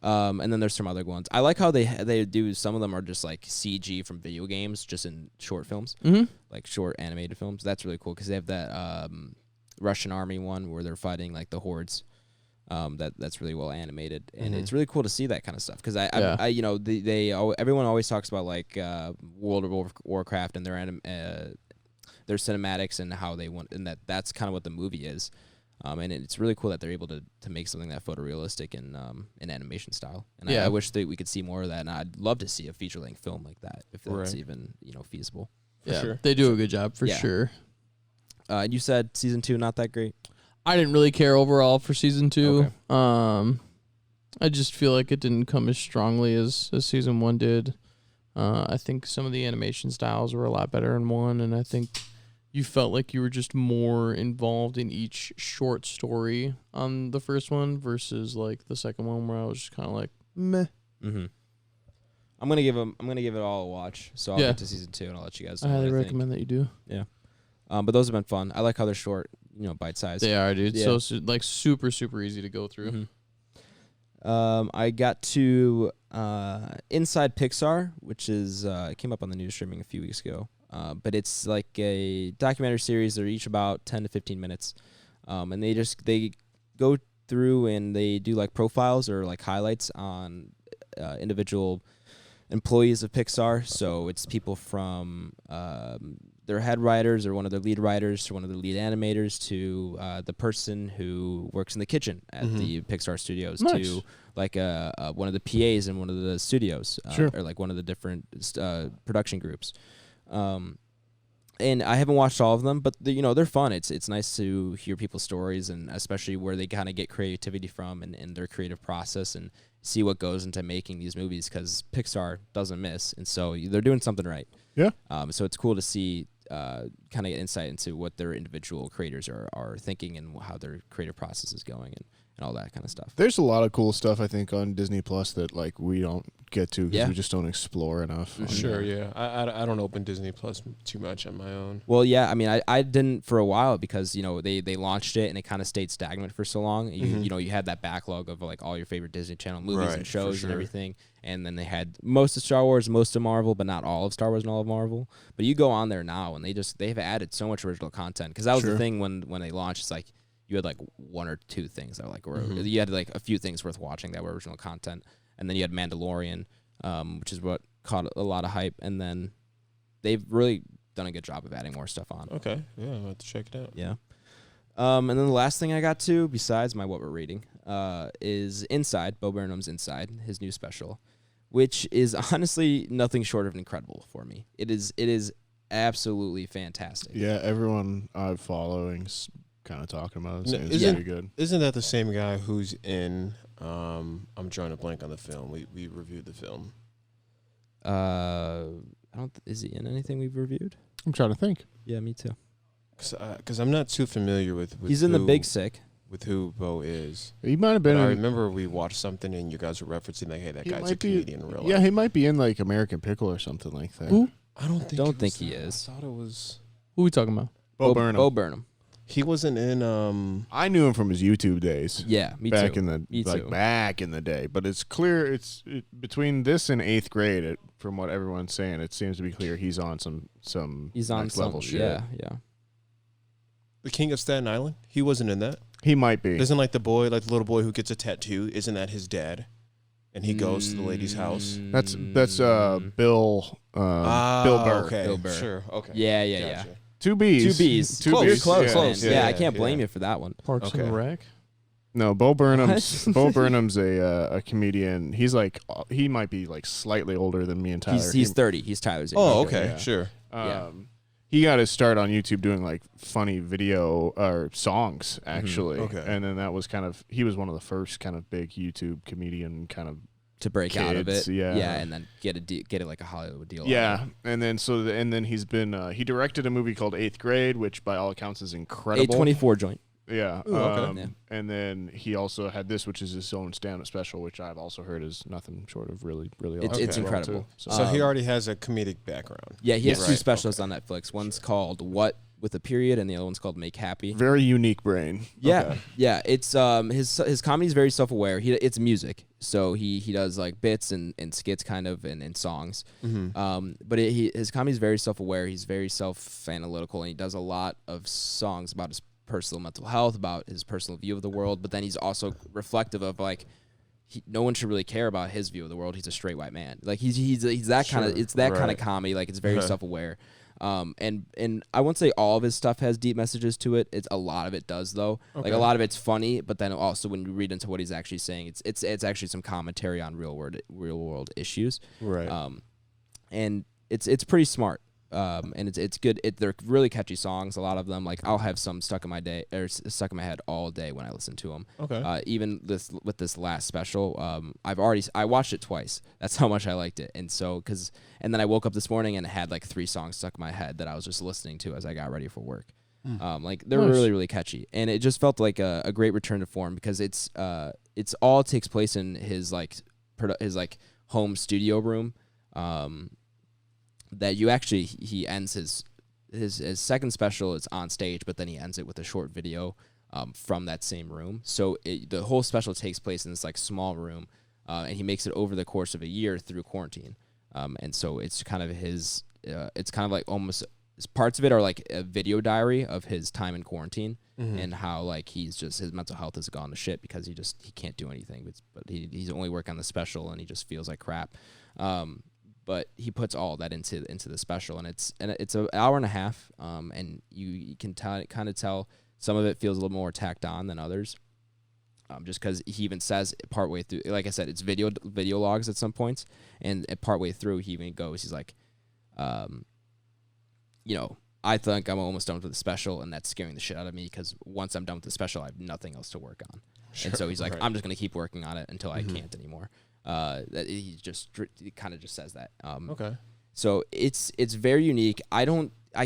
And then there's some other ones. I like how they do. Some of them are just like CG from video games, just in short films, Mm-hmm. like short animated films. That's really cool because they have that Russian army one where they're fighting like the hordes. That's really well animated, and it's really cool to see that kind of stuff because everyone always talks about like World of Warcraft and their cinematics and how they want, and that's kind of what the movie is. And it's really cool that they're able to make something that photorealistic in animation style. And Yeah. I wish that we could see more of that. And I'd love to see a feature length film like that if that's Right. even feasible. Yeah, sure. they do a good job for Yeah. sure. And you said season 2 not that great. I didn't really care overall for season 2. Okay. I just feel like it didn't come as strongly as season 1 did. I think some of the animation styles were a lot better in one, and I think you felt like you were just more involved in each short story on the first one versus like the second one where I was just kind of like meh. Mm-hmm. I'm gonna give it all a watch. So I'll get to season 2 and I'll let you guys know. I highly what I recommend that you do. Yeah. But those have been fun. I like how they're short, bite sized. They are, dude. Yeah. So like super easy to go through. Mm-hmm. I got to Inside Pixar, which is it came up on the news streaming a few weeks ago. But it's like a documentary series. They're each about 10 to 15 minutes, and they go through and they do like profiles or like highlights on individual employees of Pixar. So it's people from their head writers or one of their lead writers to one of their lead animators to the person who works in the kitchen at the Pixar studios to like one of the PAs in one of the studios or like one of the different production groups. And I haven't watched all of them, but they're fun. It's nice to hear people's stories, and especially where they kind of get creativity from and their creative process, and see what goes into making these movies, because Pixar doesn't miss, and so they're doing something right. Yeah. So it's cool to see kind of insight into what their individual creators are thinking and how their creative process is going and all that kind of stuff. There's a lot of cool stuff, I think, on Disney Plus that like we don't get to because we just don't explore enough. Sure, yeah. I don't open Disney Plus too much on my own. Well, yeah, I mean, I didn't for a while because, they launched it and it kind of stayed stagnant for so long. You had that backlog of like all your favorite Disney Channel movies and shows and everything. And then they had most of Star Wars, most of Marvel, but not all of Star Wars and all of Marvel. But you go on there now and they've added so much original content, because that was the thing when they launched. It's like you had like one or two things that were like, you had like a few things worth watching that were original content. And then you had Mandalorian, which is what caught a lot of hype. And then they've really done a good job of adding more stuff on. Okay. Yeah, I'll have to check it out. Yeah. And then the last thing I got to, besides my what we're reading, is Inside, Bo Burnham's Inside, his new special, which is honestly nothing short of incredible for me. It is absolutely fantastic. Yeah, everyone I'm following's kind of talking about it. It's pretty good. Isn't that the same guy who's in? I'm drawing a blank on the film. We reviewed the film. Is he in anything we've reviewed? I'm trying to think. Yeah, me too. Because I'm not too familiar with he's in The Big Sick. With who Bo is. He might have been. I remember we watched something and you guys were referencing like, hey, that guy's a comedian in real life. Yeah, he might be in like American Pickle or something like that. Who? I don't think he is. I thought it was Who are we talking about? Bo Burnham. Bo Burnham. He wasn't in. I knew him from his YouTube days. Yeah, me back too. Back in the day. But it's clear between this and 8th grade. From what everyone's saying, it seems to be clear he's on some next level shit. Yeah. The King of Staten Island. He wasn't in that. He might be. Isn't like the little boy who gets a tattoo? Isn't that his dad? And he goes to the lady's house. That's Bill Bill Burr. Okay. Bill Burr. Sure. Okay. Yeah. Gotcha. Two B's. Close. Yeah, I can't blame you for that one. Parks and Rec. No, Bo Burnham's a comedian. He's like he might be like slightly older than me and Tyler. He's 30. He's Tyler's age. Oh, okay. Yeah. Sure. He got his start on YouTube doing like funny video or songs actually. Okay. And then that was he was one of the first kind of big YouTube comedian kind of to break out of it. Yeah, and then get it like a Hollywood deal. Yeah, and then he's been he directed a movie called 8th Grade, which by all accounts is incredible. 824 joint. Yeah. Ooh, okay. Yeah. And then he also had this, which is his own stand-up special, which I've also heard is nothing short of really awesome. It's incredible. So he already has a comedic background. Yeah, he has two specials on Netflix. One's called What with a period, and the other one's called Make Happy. Very unique brain. Yeah, yeah. It's his comedy is very self-aware. It's music, so he does like bits and skits kind of and songs. But his comedy is very self-aware. He's very self-analytical, and he does a lot of songs about his personal mental health, about his personal view of the world. But then he's also reflective of like no one should really care about his view of the world. He's a straight white man. Like he's that kind of kind of comedy. Like it's very self-aware. And I won't say all of his stuff has deep messages to it. It's a lot of it does though. Okay. Like a lot of it's funny, but then also when you read into what he's actually saying, it's actually some commentary on real world issues. Right. And it's pretty smart. and it's good. They're really catchy songs. A lot of them, like I'll have some stuck in my stuck in my head all day when I listen to them. Okay. Even with this last special, I watched it twice. That's how much I liked it. And so and then I woke up this morning and had like 3 songs stuck in my head that I was just listening to as I got ready for work. Like they're Nice. really, really catchy, and it just felt like a great return to form because it's all takes place in his home studio room. That you actually he ends his second special is on stage, but then he ends it with a short video from that same room. So the whole special takes place in this like small room, and he makes it over the course of a year through quarantine. And so it's kind of it's kind of like almost parts of it are like a video diary of his time in quarantine and how like his mental health has gone to shit because he can't do anything. But he's only working on the special and he just feels like crap. But he puts all that into the special, and it's an hour and a half, and you can kind of tell some of it feels a little more tacked on than others, just because he even says partway through, like I said, it's video logs at some points, and partway through he even goes, he's like, I think I'm almost done with the special, and that's scaring the shit out of me because once I'm done with the special, I have nothing else to work on, and so he's like, I'm just gonna keep working on it until I can't anymore. That he kind of just says that. Okay. So it's very unique. I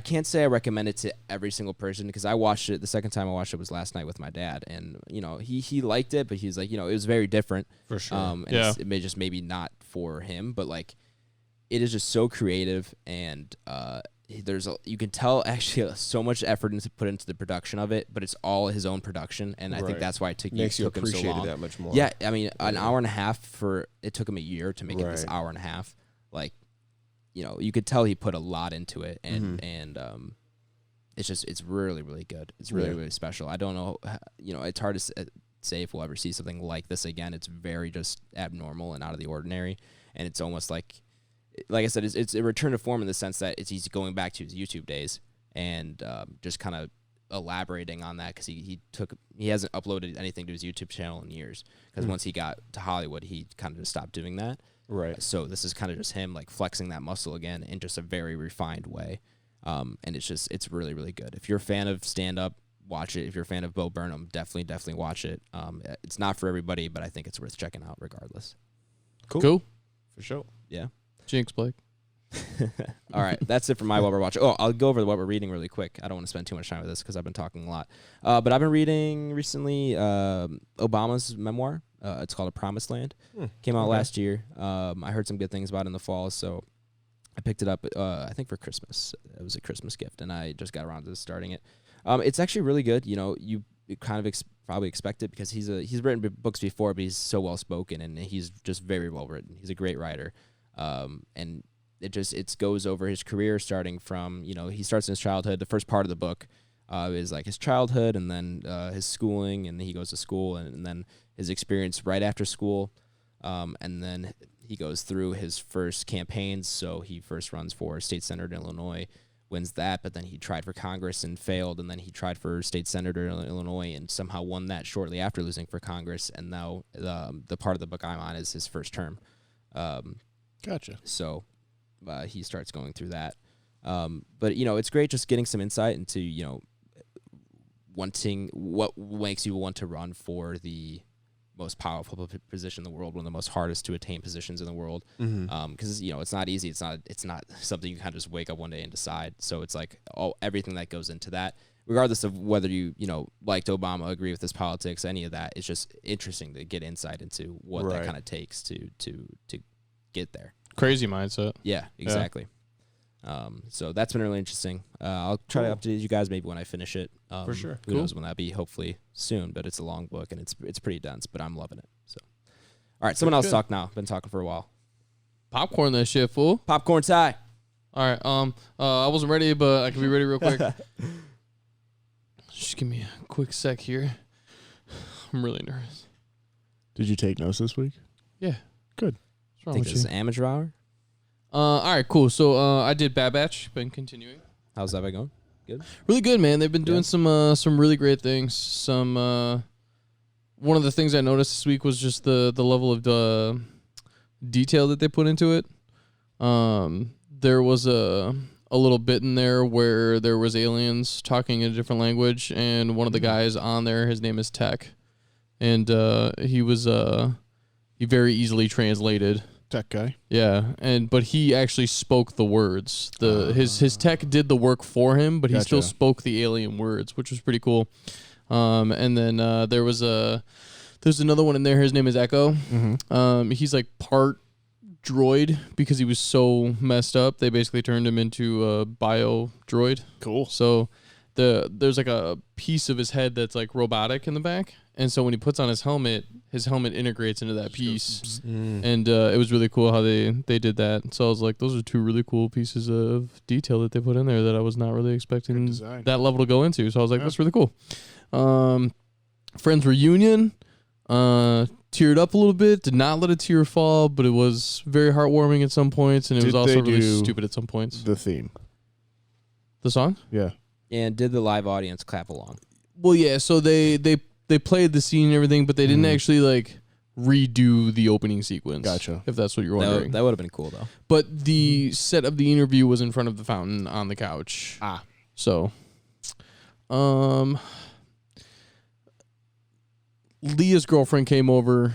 can't say I recommend it to every single person because I watched it. The second time I watched it was last night with my dad, and he liked it, but he's like, it was very different For sure. And it may just maybe not for him, but like it is just so creative, and you can tell actually so much effort put into the production of it, but it's all his own production, and I think that's why it took Makes you him so appreciate long. it that much more. Yeah, I mean, an hour and a half it took him a year to make it this hour and a half. Like, you could tell he put a lot into it, and it's really, really good. It's really, really special. I don't know, it's hard to say if we'll ever see something like this again. It's very just abnormal and out of the ordinary, and it's almost like I said, it's a return to form in the sense that he's going back to his YouTube days and just kind of elaborating on that because he hasn't uploaded anything to his YouTube channel in years because once he got to Hollywood, he kind of just stopped doing that. Right. So this is kind of just him like flexing that muscle again in just a very refined way, and it's really, really good. If you're a fan of stand up, watch it. If you're a fan of Bo Burnham, definitely watch it. It's not for everybody, but I think it's worth checking out regardless. Cool. For sure. Yeah. Jinx, Blake. All right, that's it for my what we're watching. Oh, I'll go over what we're reading really quick. I don't want to spend too much time with this because I've been talking a lot. But I've been reading recently Obama's memoir. It's called A Promised Land. Came out last year. I heard some good things about it in the fall, so I picked it up, I think for Christmas. It was a Christmas gift, and I just got around to starting it. It's actually really good. You kind of probably expect it because he's written books before, but he's so well-spoken, and he's just very well-written. He's a great writer. And it goes over his career starting from, he starts in his childhood. The first part of the book is like his childhood and then his schooling, and then he goes to school and then his experience right after school. And then he goes through his first campaigns. So he first runs for state senator in Illinois, wins that, but then he tried for Congress and failed, and then he tried for state senator in Illinois and somehow won that shortly after losing for Congress. And now the part of the book I'm on is his first term. Gotcha. So he starts going through that. But, it's great just getting some insight into, wanting what makes you want to run for the most powerful position in the world, one of the most hardest to attain positions in the world. Because, it's not easy. It's not something you kind of just wake up one day and decide. So it's like everything that goes into that, regardless of whether you liked Obama, agree with his politics, any of that. It's just interesting to get insight into what that kind of takes to get there. Crazy mindset. Yeah, exactly. So that's been really interesting. I'll try to update you guys maybe when I finish it. For sure. Who knows when that'll be? Hopefully soon. But it's a long book and it's pretty dense. But I'm loving it. So, all right, someone else talk now. Been talking for a while. Popcorn that shit, fool. Popcorn tie. All right. I wasn't ready, but I can be ready real quick. Just give me a quick sec here. I'm really nervous. Did you take notes this week? Yeah. Good. I What's wrong think with this you? is amateur hour. All right, cool. So I did Bad Batch. Been continuing. How's that been going? Good. Really good, man. They've been doing some really great things. One of the things I noticed this week was just the level of detail that they put into it. There was a a little bit in there where there was aliens talking in a different language, and one of the guys on there, his name is Tech, and he was he very easily translated. Tech guy. Yeah, but he actually spoke the words. His tech did the work for him, but he still spoke the alien words, which was pretty cool. And then there's another one in there. His name is Echo. Mm-hmm. He's like part droid because he was so messed up. They basically turned him into a bio droid. Cool. So there's like a piece of his head that's like robotic in the back. And so when he puts on his helmet integrates into that piece. And it was really cool how they did that. So I was like, those are two really cool pieces of detail that they put in there that I was not really expecting that level to go into. So I was like, that's really cool. Friends reunion, teared up a little bit, did not let a tear fall, but it was very heartwarming at some points, and it was also really stupid at some points. The theme. The song? Yeah. And did the live audience clap along? Well, yeah, so they played the scene and everything, but they didn't actually like redo the opening sequence. Gotcha. If that's what you're wondering. That would have been cool though. But the set of the interview was in front of the fountain on the couch. So Leah's girlfriend came over,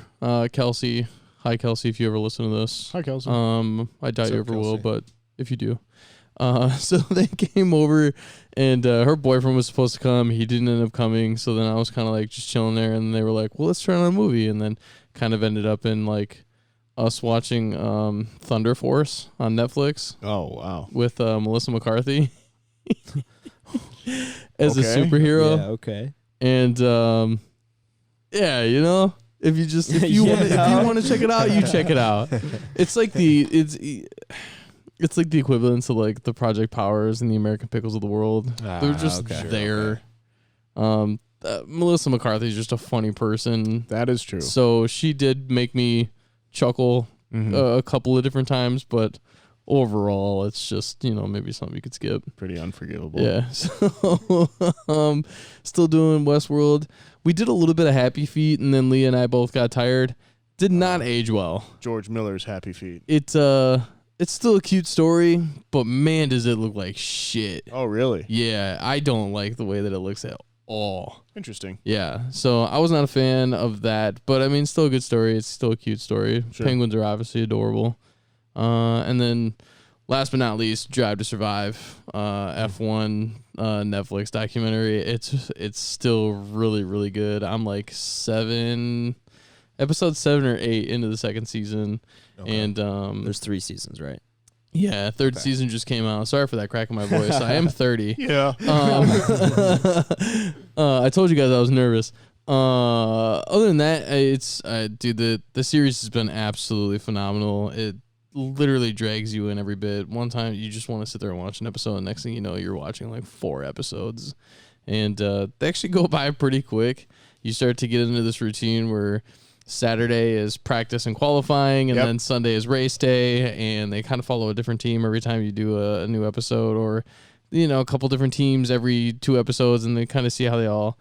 Kelsey. Hi Kelsey, if you ever listen to this. Hi Kelsey. I doubt you ever will, but if you do. So they came over, and her boyfriend was supposed to come. He didn't end up coming, so then I was kind of like just chilling there, and they were like, well, let's turn on a movie, and then kind of ended up in like us watching Thunder Force on Netflix. Oh, wow. With Melissa McCarthy as a superhero. Yeah, okay. And yeah, you know, if you want to check it out, you check it out. It's like it's like the equivalent to like the Project Powers and the American Pickles of the world. They're just there. Okay. Melissa McCarthy is just a funny person. That is true. So she did make me chuckle a couple of different times, but overall, it's just, you know, maybe something you could skip. Pretty unforgivable. Yeah. So, still doing Westworld. We did a little bit of Happy Feet, and then Leah and I both got tired. Did not age well. George Miller's Happy Feet. It's still a cute story, but man, does it look like shit. Oh, really? Yeah, I don't like the way that it looks at all. Interesting. Yeah, so I was not a fan of that, but I mean, still a good story. It's still a cute story. Sure. Penguins are obviously adorable. And then last but not least, Drive to Survive, F1 Netflix documentary. It's still really, really good. I'm like episode 7 or 8 into the second season. Okay. And there's 3 seasons, right? Yeah, third season just came out. Sorry for that crack in my voice. I am 30. Yeah. I told you guys I was nervous. Other than that, dude, the series has been absolutely phenomenal. It literally drags you in every bit. One time you just want to sit there and watch an episode, and next thing you know, you're watching like 4 episodes. And they actually go by pretty quick. You start to get into this routine where Saturday is practice and qualifying, and then Sunday is race day, and they kind of follow a different team every time you do a new episode, or, you know, a couple different teams every 2 episodes, and they kind of see how they all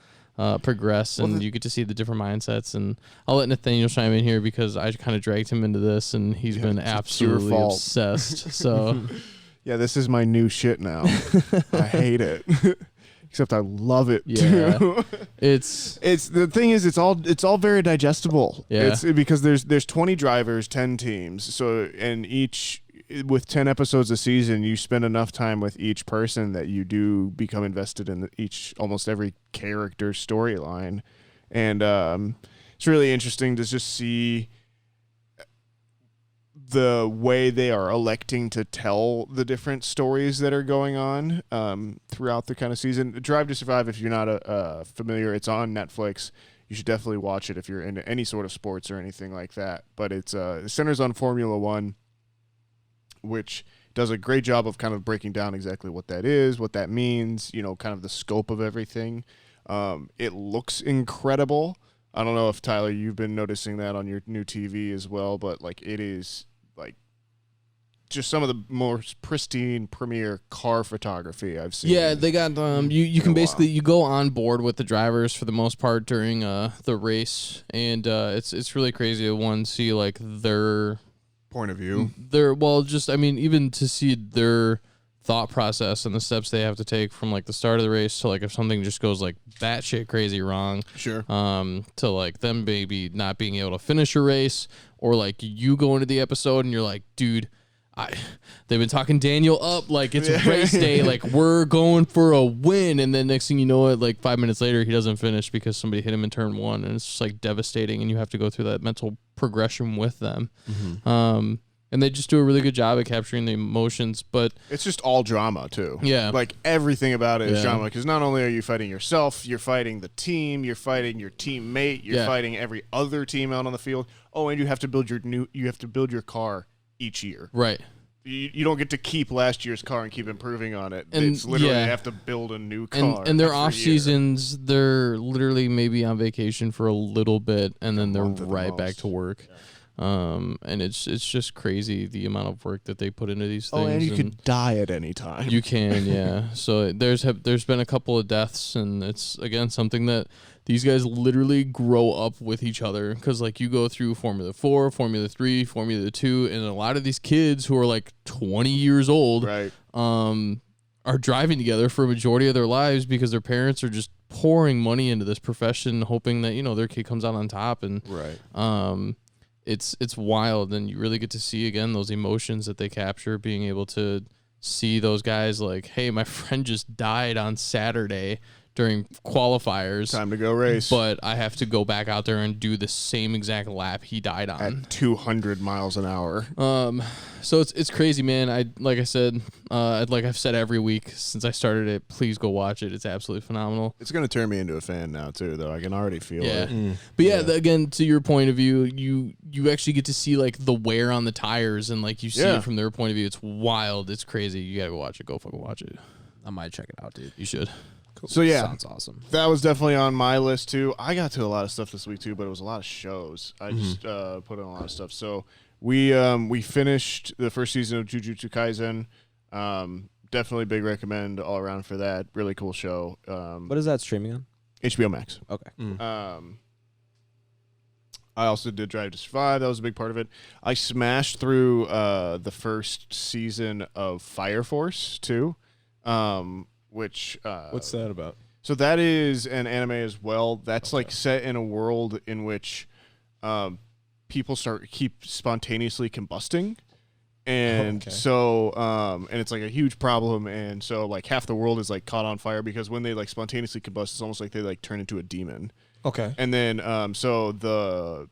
progress, and you get to see the different mindsets. And I'll let Nathaniel chime in here because I kind of dragged him into this, and he's been absolutely obsessed. So, yeah, this is my new shit now. I hate it. Except I love it too. It's the thing is it's all very digestible. Yeah. It's because there's 20 drivers, 10 teams. So and each with 10 episodes a season, you spend enough time with each person that you do become invested in almost every character storyline. And it's really interesting to just see the way they are electing to tell the different stories that are going on throughout the kind of season. Drive to Survive, if you're not familiar, it's on Netflix. You should definitely watch it if you're into any sort of sports or anything like that. But it centers on Formula One, which does a great job of kind of breaking down exactly what that is, what that means, you know, kind of the scope of everything. It looks incredible. I don't know if, Tyler, you've been noticing that on your new TV as well, but like it is like just some of the more pristine premier car photography I've seen. Yeah, they got you can basically you go on board with the drivers for the most part during the race, and it's really crazy to see like their point of view. Even to see their thought process and the steps they have to take from like the start of the race to like if something just goes like batshit crazy wrong, Sure. to like them maybe not being able to finish a race, or like you go into the episode and you're like, dude, they've been talking Daniel up like it's race day, like we're going for a win, and then next thing you know it, like 5 minutes later he doesn't finish because somebody hit him in turn 1, and it's just like devastating, and you have to go through that mental progression with them. And they just do a really good job at capturing the emotions, but it's just all drama too. Yeah. Like everything about it is drama, because not only are you fighting yourself, you're fighting the team, you're fighting your teammate, you're fighting every other team out on the field. Oh, and you have to build your car each year. Right. You don't get to keep last year's car and keep improving on it. And it's literally you have to build a new car. And their off seasons, they're literally maybe on vacation for a little bit, and then they're right back to work. Yeah. And it's just crazy the amount of work that they put into these things. Oh, and you could die at any time. You can, yeah. So there's been a couple of deaths, and it's again something that these guys literally grow up with each other, because like you go through Formula 4, Formula 3, Formula 2, and a lot of these kids who are like 20 years old, right, are driving together for a majority of their lives because their parents are just pouring money into this profession, hoping that their kid comes out on top, and It's wild, and you really get to see again those emotions that they capture, being able to see those guys like, hey, my friend just died on Saturday during qualifiers. Time to go race. But I have to go back out there and do the same exact lap he died on. At 200 miles an hour. So it's crazy, man. Like I've said every week since I started it, please go watch it. It's absolutely phenomenal. It's going to turn me into a fan now, too, though. I can already feel it. But again, to your point of view, you actually get to see like the wear on the tires, and like you see it from their point of view. It's wild. It's crazy. You got to go watch it. Go fucking watch it. I might check it out, dude. You should. Cool. So yeah, sounds awesome. That was definitely on my list too. I got to a lot of stuff this week too, but it was a lot of shows. I just put on a lot of stuff. So we finished the first season of Jujutsu Kaisen. Definitely big recommend all around for that. Really cool show. What is that streaming on? HBO Max. Okay. I also did Drive to Survive. That was a big part of it. I smashed through the first season of Fire Force too. Which what's that about? So that is an anime as well. That's like set in a world in which people keep spontaneously combusting, and so and it's like a huge problem, and so like half the world is like caught on fire because when they like spontaneously combust, it's almost like they like turn into a demon. Okay. And then so the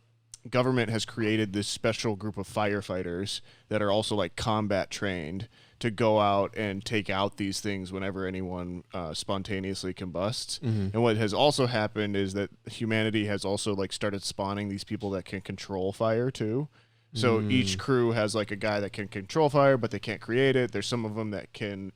government has created this special group of firefighters that are also like combat trained to go out and take out these things whenever anyone spontaneously combusts. And what has also happened is that humanity has also like started spawning these people that can control fire too. So each crew has like a guy that can control fire, but they can't create it. There's some of them that can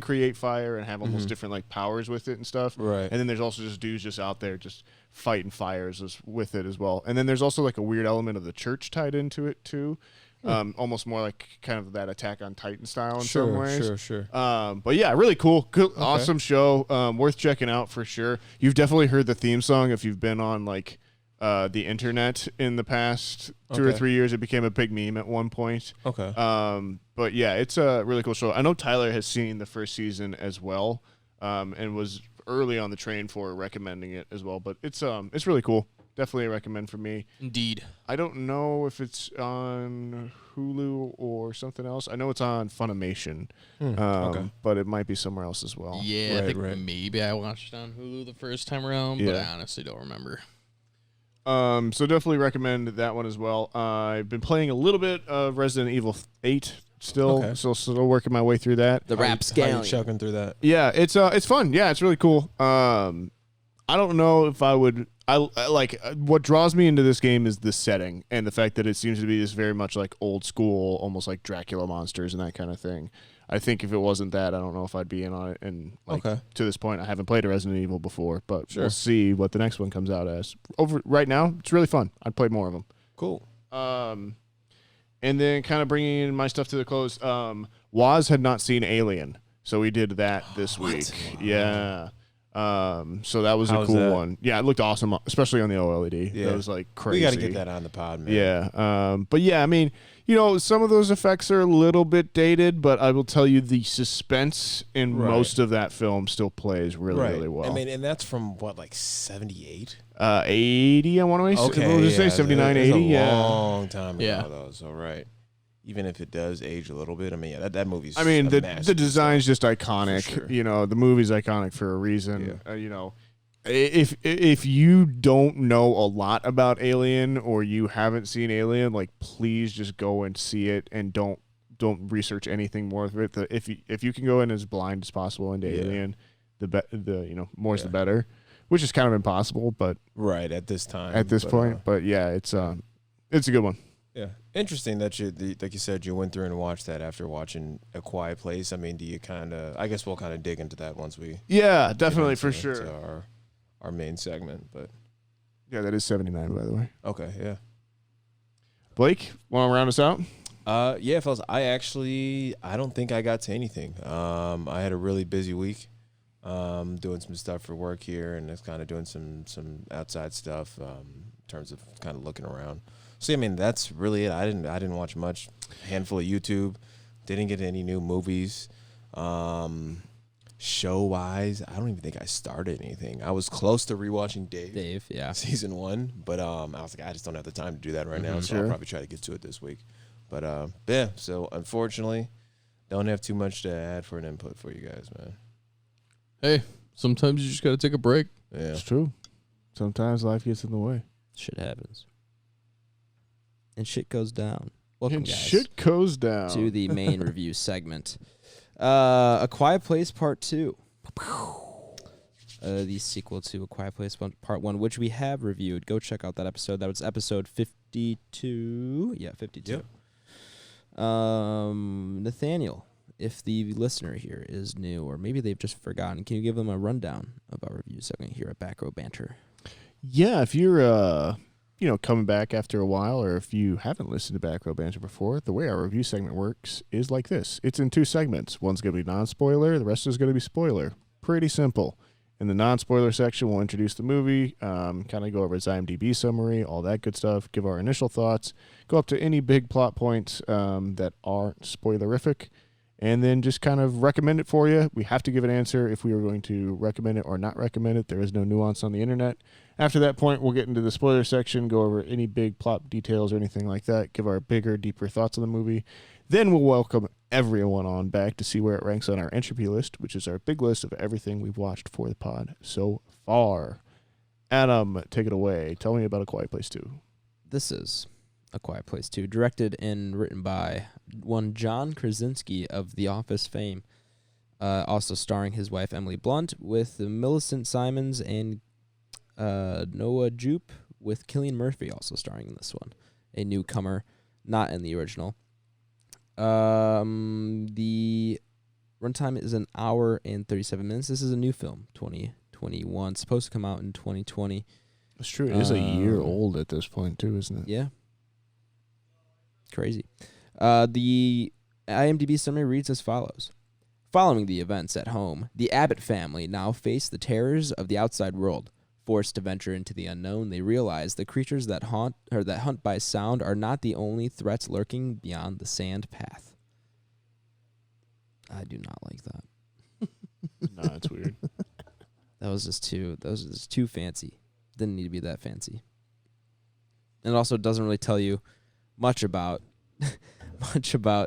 create fire and have almost different like powers with it and stuff. Right. And then there's also just dudes just out there just fighting fires with it as well. And then there's also like a weird element of the church tied into it too. Almost more like kind of that Attack on Titan style in some ways. Sure. But yeah, really cool. Awesome show. Worth checking out for sure. You've definitely heard the theme song if you've been on like the internet in the past 2 or 3 years. It became a big meme at one point. Okay. But yeah, it's a really cool show. I know Tyler has seen the first season as well, and was early on the train for recommending it as well. But it's really cool. Definitely a recommend for me. Indeed. I don't know if it's on Hulu or something else. I know it's on Funimation, but it might be somewhere else as well. Yeah, I think maybe I watched it on Hulu the first time around, but I honestly don't remember. So definitely recommend that one as well. I've been playing a little bit of Resident Evil 8 still, still working my way through that. The rapscallion. How you chugging through that? Yeah, it's fun. Yeah, it's really cool. I don't know if I would. I like what draws me into this game is the setting and the fact that it seems to be this very much like old school, almost like Dracula monsters and that kind of thing. I think if it wasn't that, I don't know if I'd be in on it. And like to this point, I haven't played a Resident Evil before, but we'll see what the next one comes out as. Right now, it's really fun. I'd play more of them. Cool. And then kind of bringing my stuff to the close. Waz had not seen Alien, so we did that this week. Yeah. So that was a How's cool that? one. Yeah, it looked awesome, especially on the OLED. Yeah. That was like crazy. We got to get that on the pod, man. Yeah. But yeah, I mean, some of those effects are a little bit dated, but I will tell you the suspense in Right. most of that film still plays really, Right. really well. I mean, and that's from what, like 78? 80, I want to say. What did you say? 79, 80? A Yeah. long time ago, Yeah. though. So, right. Even if it does age a little bit, I mean, yeah, that movie's I mean, a the masterpiece, design's just for iconic. sure. The movie's iconic for a reason. If you don't know a lot about Alien or you haven't seen Alien, like please just go and see it and don't research anything more of it. If you can go in as blind as possible into Yeah. Alien, more's the better, which is kind of impossible, but Right, at this time. at this point. But yeah, it's a good one. Yeah. Interesting that like you said, you went through and watched that after watching A Quiet Place. I mean, do you I guess we'll kind of dig into that once we Yeah, get definitely into for sure. to our main segment. But Yeah, that is 79, by the way. okay, yeah. Blake, want to round us out? Yeah, fellas. I don't think I got to anything. I had a really busy week, doing some stuff for work here, and it's kind of doing some outside stuff, in terms of kind of looking around. So I mean, that's really it. I didn't watch much. Handful of YouTube. Didn't get any new movies. Show wise, I don't even think I started anything. I was close to rewatching Dave, yeah. season 1, but I was like, I just don't have the time to do that right now, so Sure. I'll probably try to get to it this week. But yeah, so unfortunately, don't have too much to add for an input for you guys, man. Hey, sometimes you just got to take a break. Yeah, It's true. Sometimes life gets in the way. Shit happens. And shit goes down. Welcome, And guys, shit goes down. to the main review segment. A Quiet Place Part 2. The sequel to A Quiet Place Part 1, which we have reviewed. Go check out that episode. That was episode 52. Yeah, 52. Yep. Nathaniel, if the listener here is new or maybe they've just forgotten, can you give them a rundown of our review segment here at Back Row Banter? Yeah, if you're coming back after a while, or if you haven't listened to Back Row Banter before, the way our review segment works is like this. It's in 2 segments. One's going to be non-spoiler. The rest is going to be spoiler. Pretty simple. In the non-spoiler section, we'll introduce the movie, kind of go over its IMDb summary, all that good stuff, give our initial thoughts, go up to any big plot points that aren't spoilerific, and then just kind of recommend it for you. We have to give an answer if we are going to recommend it or not recommend it. There is no nuance on the internet. After that point, we'll get into the spoiler section, go over any big plot details or anything like that, give our bigger, deeper thoughts on the movie. Then we'll welcome everyone on back to see where it ranks on our Entropy list, which is our big list of everything we've watched for the pod so far. Adam, take it away. Tell me about A Quiet Place 2. This is A Quiet Place 2, directed and written by one John Krasinski of The Office fame, also starring his wife Emily Blunt, with Millicent Simons and Noah Jupe, with Cillian Murphy also starring in this one, a newcomer, not in the original. The runtime is an hour and 37 minutes. This is a new film, 2021, supposed to come out in 2020. It's true. It is a year old at this point, too, isn't it? Yeah. Crazy. The IMDb summary reads as follows. Following the events at home, the Abbott family now face the terrors of the outside world. Forced to venture into the unknown, they realize the creatures that hunt by sound are not the only threats lurking beyond the sand path. I do not like that. No, it's weird. That was just too fancy. Didn't need to be that fancy. And it also doesn't really tell you much about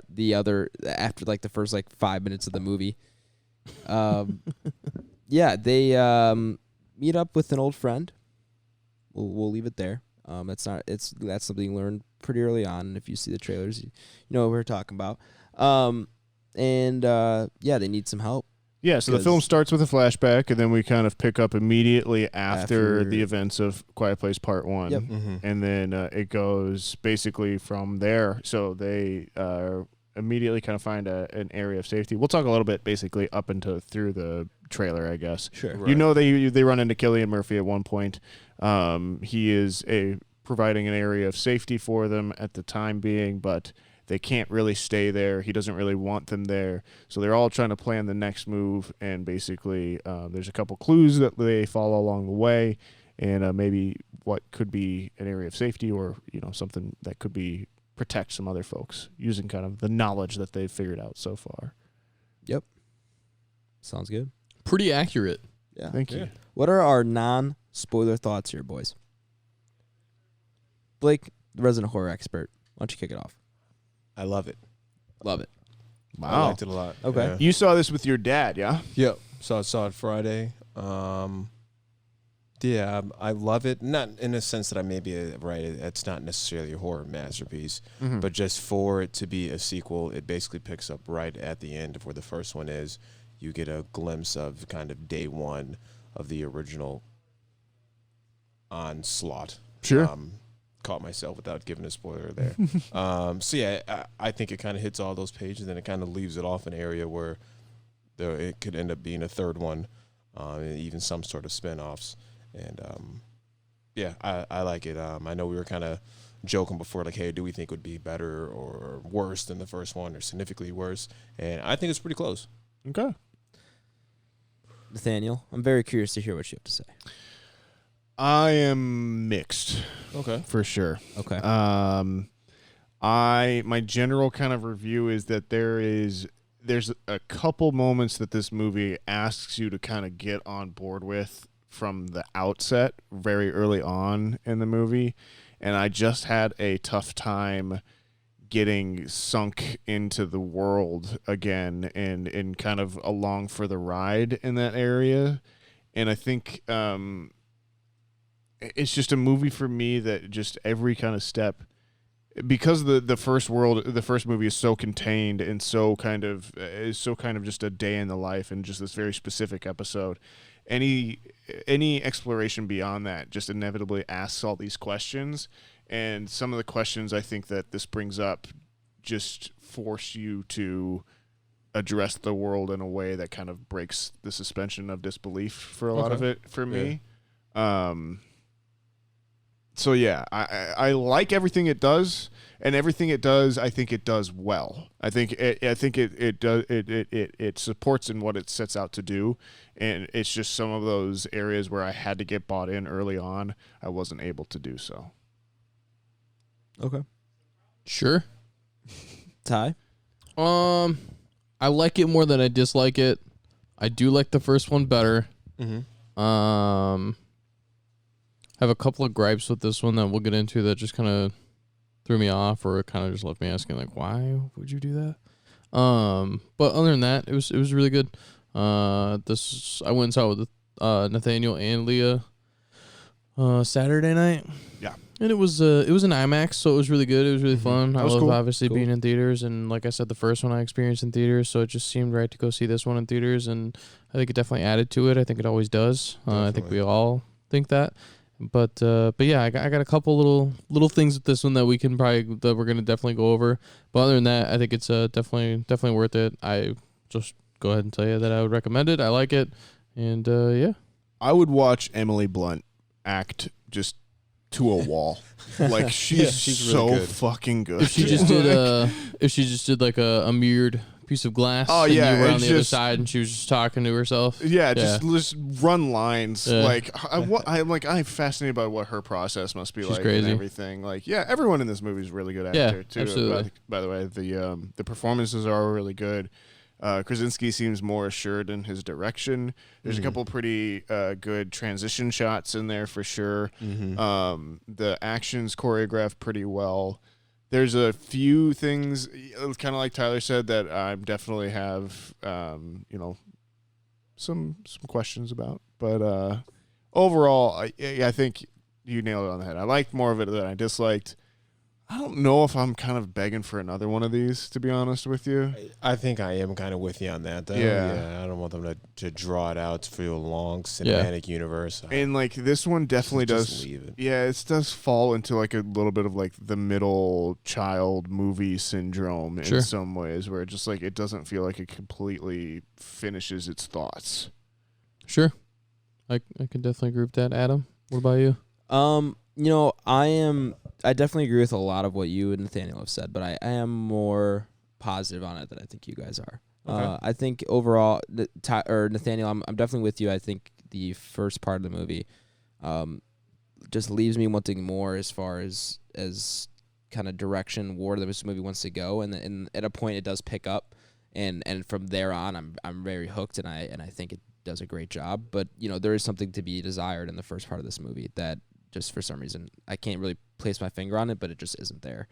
the other after like the first 5 minutes of the movie. Yeah, they meet up with an old friend. We'll leave it there. That's something you learn pretty early on. And if you see the trailers, you know what we're talking about. They need some help. Yeah, so the film starts with a flashback, and then we kind of pick up immediately after the events of Quiet Place Part 1. Yep. Mm-hmm. And then it goes basically from there. So they immediately kind of find an area of safety. We'll talk a little bit basically up into through the trailer, I guess. Sure. Right. You know, they run into Cillian Murphy at one point. He is providing an area of safety for them at the time being, but they can't really stay there. He doesn't really want them there. So they're all trying to plan the next move, and basically there's a couple clues that they follow along the way, and maybe what could be an area of safety, or something that could be protect some other folks using kind of the knowledge that they've figured out so far. Yep. Sounds good. Pretty accurate. Yeah. Thank you. What are our non-spoiler thoughts here, boys? Blake, the resident horror expert, why don't you kick it off? I love it. Love it. I Wow. liked it a lot. Okay. Yeah. You saw this with your dad, yeah? Yep. So I saw it Friday. Yeah, I love it. Not in a sense that I may be right. It's not necessarily a horror masterpiece, but just for it to be a sequel, it basically picks up right at the end of where the first one is. You get a glimpse of kind of day one of the original onslaught. Sure. Caught myself without giving a spoiler there. So yeah, I think it kind of hits all those pages, and it kind of leaves it off an area where it could end up being a third one, and even some sort of spinoffs. And yeah, I like it. I know we were kind of joking before, like, hey, do we think it would be better or worse than the first one, or significantly worse? And I think it's pretty close. Okay. Nathaniel, I'm very curious to hear what you have to say. I am mixed. Okay. For sure. Okay. My general kind of review is that there's a couple moments that this movie asks you to kind of get on board with from the outset, very early on in the movie, and I just had a tough time getting sunk into the world again and kind of along for the ride in that area. And I think it's just a movie for me that just every kind of step, because the first movie is so contained and so kind of just a day in the life and just this very specific episode. Any exploration beyond that just inevitably asks all these questions, and some of the questions I think that this brings up just force you to address the world in a way that kind of breaks the suspension of disbelief for a lot of it for me. So yeah, I like everything it does, and everything it does, I think it does well. I think it supports in what it sets out to do, and it's just some of those areas where I had to get bought in early on, I wasn't able to do so. Okay. Sure. Ty? I like it more than I dislike it. I do like the first one better. I have a couple of gripes with this one that we'll get into that just kind of threw me off, or kind of just left me asking, like, why would you do that? But other than that, it was really good. I went and saw it with Nathaniel and Leah Saturday night. Yeah. And it was an IMAX, so it was really good. It was really fun. I love cool. obviously being in theaters, and like I said, the first one I experienced in theaters, so it just seemed right to go see this one in theaters, and I think it definitely added to it. I think it always does. I think we all think that. But yeah, I got a couple little things with this one that we're gonna definitely go over. But other than that, I think it's definitely worth it. I just go ahead and tell you that I would recommend it. I like it, and yeah. I would watch Emily Blunt act just to a wall. Like she's so really good. fucking good. If she just did like a mirrored piece of glass, Oh, and yeah, you were on it's the other just- side, and she was just talking to herself. Yeah, just run lines. Yeah. Like I'm fascinated by what her process must be She's like crazy. and everything. Like, yeah, everyone in this movie is really good Yeah, actor too. absolutely. By the way, the performances are really good. Krasinski seems more assured in his direction. There's a couple pretty good transition shots in there for sure. The action's choreographed pretty well. There's a few things, kind of like Tyler said, that I definitely have, some questions about. But overall, I think you nailed it on the head. I liked more of it than I disliked. I don't know if I'm kind of begging for another one of these, to be honest with you. I think I am kind of with you on that, though. Yeah. I don't want them to draw it out for a long cinematic universe. And like this one definitely Just does. leave it. Yeah, it does fall into like a little bit of like the middle child movie syndrome Sure. in some ways, where it just like it doesn't feel like it completely finishes its thoughts. Sure, I can definitely agree with that. Adam, what about you? I am I definitely agree with a lot of what you and Nathaniel have said, but I am more positive on it than I think you guys are. Okay. I think overall, Nathaniel, I'm definitely with you. I think the first part of the movie just leaves me wanting more as far as kind of direction where this movie wants to go, and at a point it does pick up, and from there on I'm very hooked, and I think it does a great job. But there is something to be desired in the first part of this movie that just for some reason I can't really place my finger on it, but it just isn't there.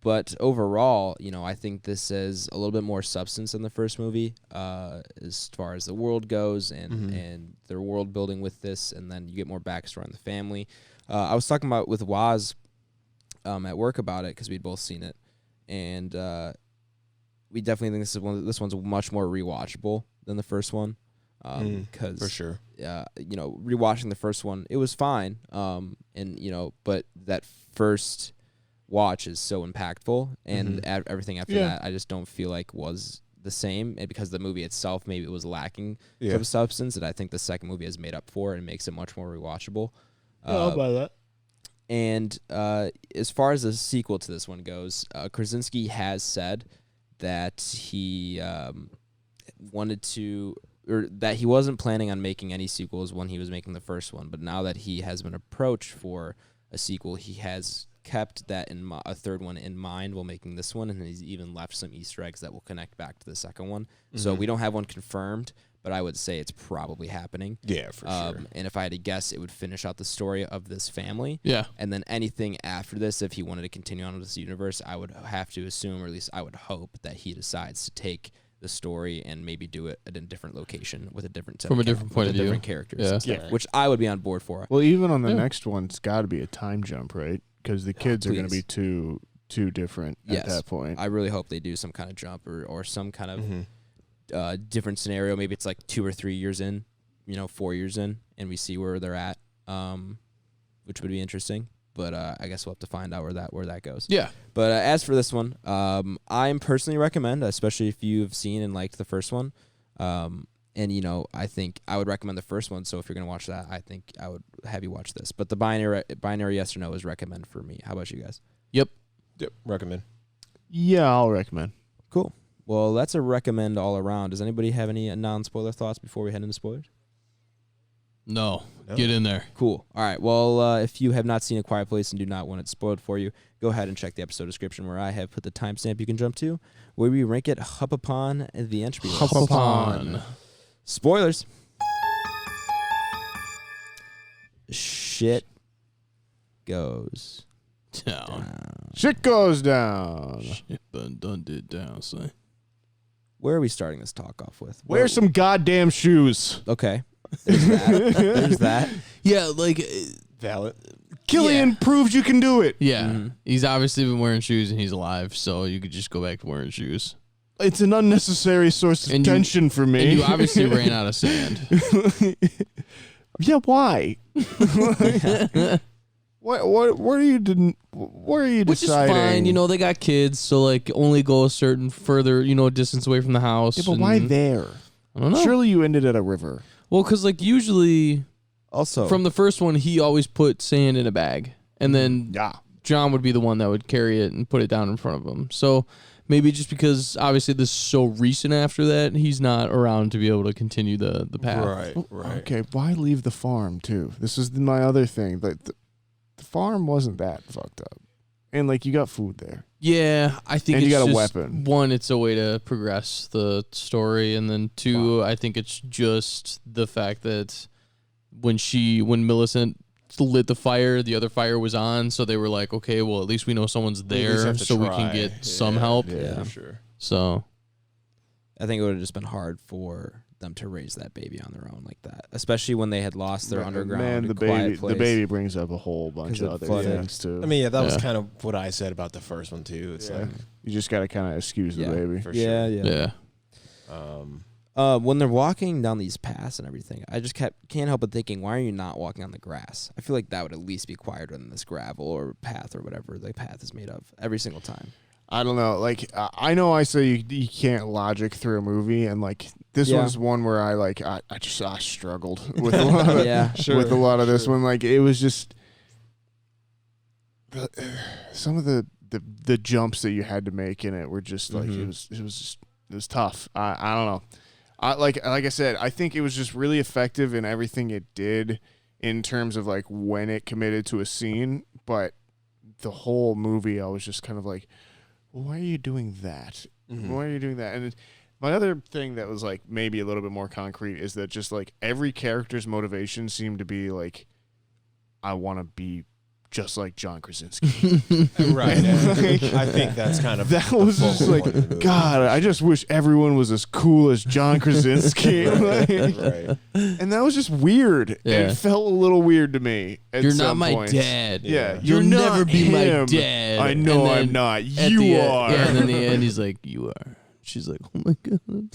But overall, I think this is a little bit more substance than the first movie, as far as the world goes and their world building with this, and then you get more backstory on the family. I was talking about with Waz at work about it because we'd both seen it, and we definitely think this one's much more rewatchable than the first one. Cause, for sure. Rewatching the first one, it was fine. But that first watch is so impactful, and everything after that, I just don't feel like was the same. And because the movie itself, maybe it was lacking some substance that I think the second movie has made up for and makes it much more rewatchable. I'll buy that. And as far as the sequel to this one goes, Krasinski has said that he wanted to, or that he wasn't planning on making any sequels when he was making the first one, but now that he has been approached for a sequel, he has kept that a third one in mind while making this one, and he's even left some Easter eggs that will connect back to the second one. So we don't have one confirmed, but I would say it's probably happening. Yeah, for sure. And if I had to guess, it would finish out the story of this family. Yeah. And then anything after this, if he wanted to continue on with this universe, I would have to assume, or at least I would hope, that he decides to take the story and maybe do it at a different location with a different set From of a different point of view. different characters. Yeah. Which I would be on board for. Well, even on the next one, it's got to be a time jump, right? Because the kids are going to please. be too different at that point. I really hope they do some kind of jump or some kind of different scenario. Maybe it's like 2 or 3 years in, 4 years in, and we see where they're at, which would be interesting. But I guess we'll have to find out where that goes. Yeah. But as for this one, I personally recommend, especially if you've seen and liked the first one, and I think I would recommend the first one. So if you're gonna watch that, I think I would have you watch this. But the binary yes or no is recommend for me. How about you guys? Yep. Recommend. Yeah, I'll recommend. Cool. Well, that's a recommend all around. Does anybody have any non-spoiler thoughts before we head into spoilers? No. Get in there. Cool. All right. Well, if you have not seen A Quiet Place and do not want it spoiled for you, go ahead and check the episode description where I have put the timestamp you can jump to, where we rank it up upon the entropy list. Hop upon. Spoilers. Shit goes Down. Shit goes down. Shit done did down, son. Where are we starting this talk off with? Wear some goddamn shoes. Okay. There's that. There's that. Yeah, like, Valid. Killian proves you can do it. yeah. He's obviously been wearing shoes and he's alive, so you could just go back to wearing shoes. It's an unnecessary source of And you- tension for me. And you obviously ran out of sand. Yeah, why? What are you Which is deciding? fine. They got kids, so, like, only go a certain further, distance away from the house. Yeah, but why and- there? I don't know. Surely you ended at a river. Well, because, like, usually Also, from the first one, he always put sand in a bag. And then Yeah. John would be the one that would carry it and put it down in front of him. So maybe just because, obviously, this is so recent after that, he's not around to be able to continue the path. Right. Okay, why leave the farm too? This is my other thing. Like the farm wasn't that fucked up, and like you got food there. Yeah, I think And it's you got a just, weapon. one, it's a way to progress the story, and then two, I think it's just the fact that when Millicent lit the fire, the other fire was on, so they were like, okay, well, at least we know someone's We at least there, have to so we try. can get some help. Yeah. For sure. So I think it would have just been hard for them to raise that baby on their own like that, especially when they had lost their underground Man, the quiet baby, place. the baby brings up a whole bunch 'Cause of it other flooded. things too. I mean, yeah, that was Yeah. kind of what I said about the first one too. It's Yeah. like You just gotta kind of excuse Yeah. the baby. for Yeah, sure. yeah. yeah. When they're walking down these paths and everything, I just can't help but thinking, why are you not walking on the grass? I feel like that would at least be quieter than this gravel or path or whatever the path is made of every single time. I don't know. Like I know I say you can't logic through a movie, and like this Yeah. one's one where I struggled with a lot of, Yeah, with a lot of this one. Like it was just some of the jumps that you had to make in it were just like it was tough. I don't know. Like I said, I think it was just really effective in everything it did in terms of like when it committed to a scene, but the whole movie I was just kind of like, well, why are you doing that? Why are you doing that? And my other thing that was like maybe a little bit more concrete is that just like every character's motivation seemed to be like, I want to be just like John Krasinski. Right. I think that's kind of that was just like, God, I just wish everyone was as cool as John Krasinski. Like, right. And that was just weird. Yeah. It felt a little weird to me. You're not some my points. dad. Yeah. You'll You're never not be my him. dad. I know And then I'm not. at You the are. Yeah, and then the end, he's like, you are. She's like, oh my God.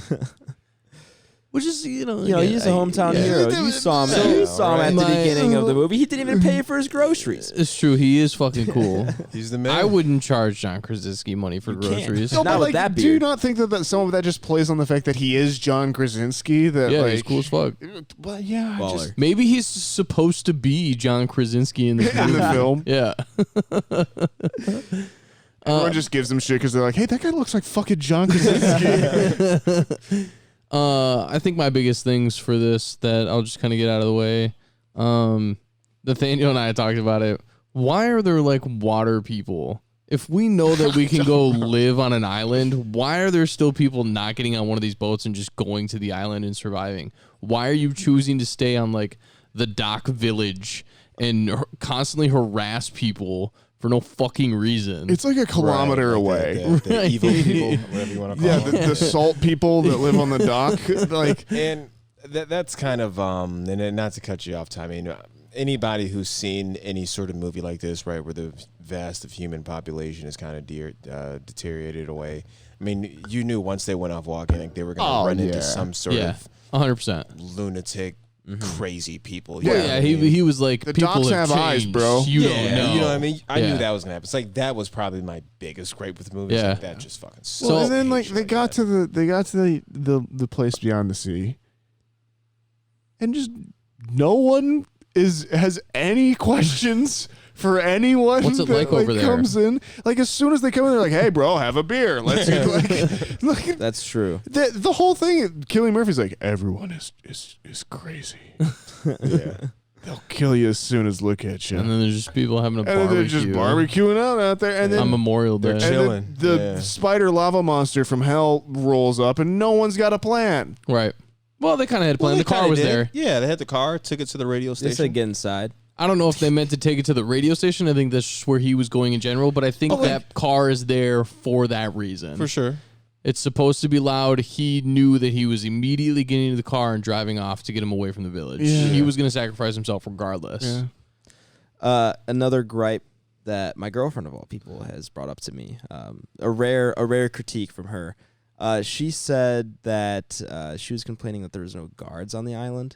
Which is, He's a hometown hero. You saw him. So- You saw him at the My- beginning of the movie. He didn't even pay for his groceries. It's true. He is fucking cool. He's the man. I wouldn't charge John Krasinski money for You can't. groceries. No, Not but with like, that do you beard. not think that some of that just plays on the fact that he is John Krasinski? That Yeah, like, he's cool as fuck. Well, yeah, I just, Maybe he's supposed to be John Krasinski in the in the film, Yeah. everyone just gives him shit because they're like, "Hey, that guy looks like fucking John Krasinski." I think my biggest things for this that I'll just kind of get out of the way. Nathaniel and I talked about it. Why are there like water people? If we know that we can go live on an island, why are there still people not getting on one of these boats and just going to the island and surviving? Why are you choosing to stay on like the dock village and constantly harass people for no fucking reason? It's like a kilometer Right, away. The evil people, whatever you want to call Yeah, them. the salt people that live on the dock, like And that's kind of and then not to cut you off, Tommy. I mean, anybody who's seen any sort of movie like this, right, where the vast of human population is kind of deteriorated away. I mean, you knew once they went off walking, like they were going to run into some sort of 100%. lunatic, crazy people. Yeah. You know Yeah, what I mean? he was like, The people docs have have eyes, changed. bro. You Yeah, don't know. you know what I mean? I Yeah. knew that was gonna happen. It's like that was probably my biggest gripe with the movie. Yeah. Like, that just fucking sucks. well, and then like they got to the place beyond the sea, and just no one has any questions for anyone. What's it that, like over there? Comes in like as soon as they come in, they're like, "Hey, bro, have a beer. Let's like That's true. the whole thing." Cillian Murphy's like, "Everyone is crazy. yeah. They'll kill you as soon as look at you." And then there's just people having a And barbecue. then they're just barbecuing out there, and then on Memorial Day. They're chill. and chilling. then the Yeah. spider lava monster from hell rolls up, and no one's got a plan. Right. Well, they kind of had a plan. The car was there. Yeah, they had the car, took it to the radio They station. said get inside. I don't know if they meant to take it to the radio station. I think that's just where he was going in general. But I think that car is there for that reason. For sure. It's supposed to be loud. He knew that he was immediately getting into the car and driving off to get him away from the village. Yeah. He was going to sacrifice himself regardless. Yeah. Another gripe that my girlfriend of all people has brought up to me, a rare critique from her. She said that she was complaining that there was no guards on the island,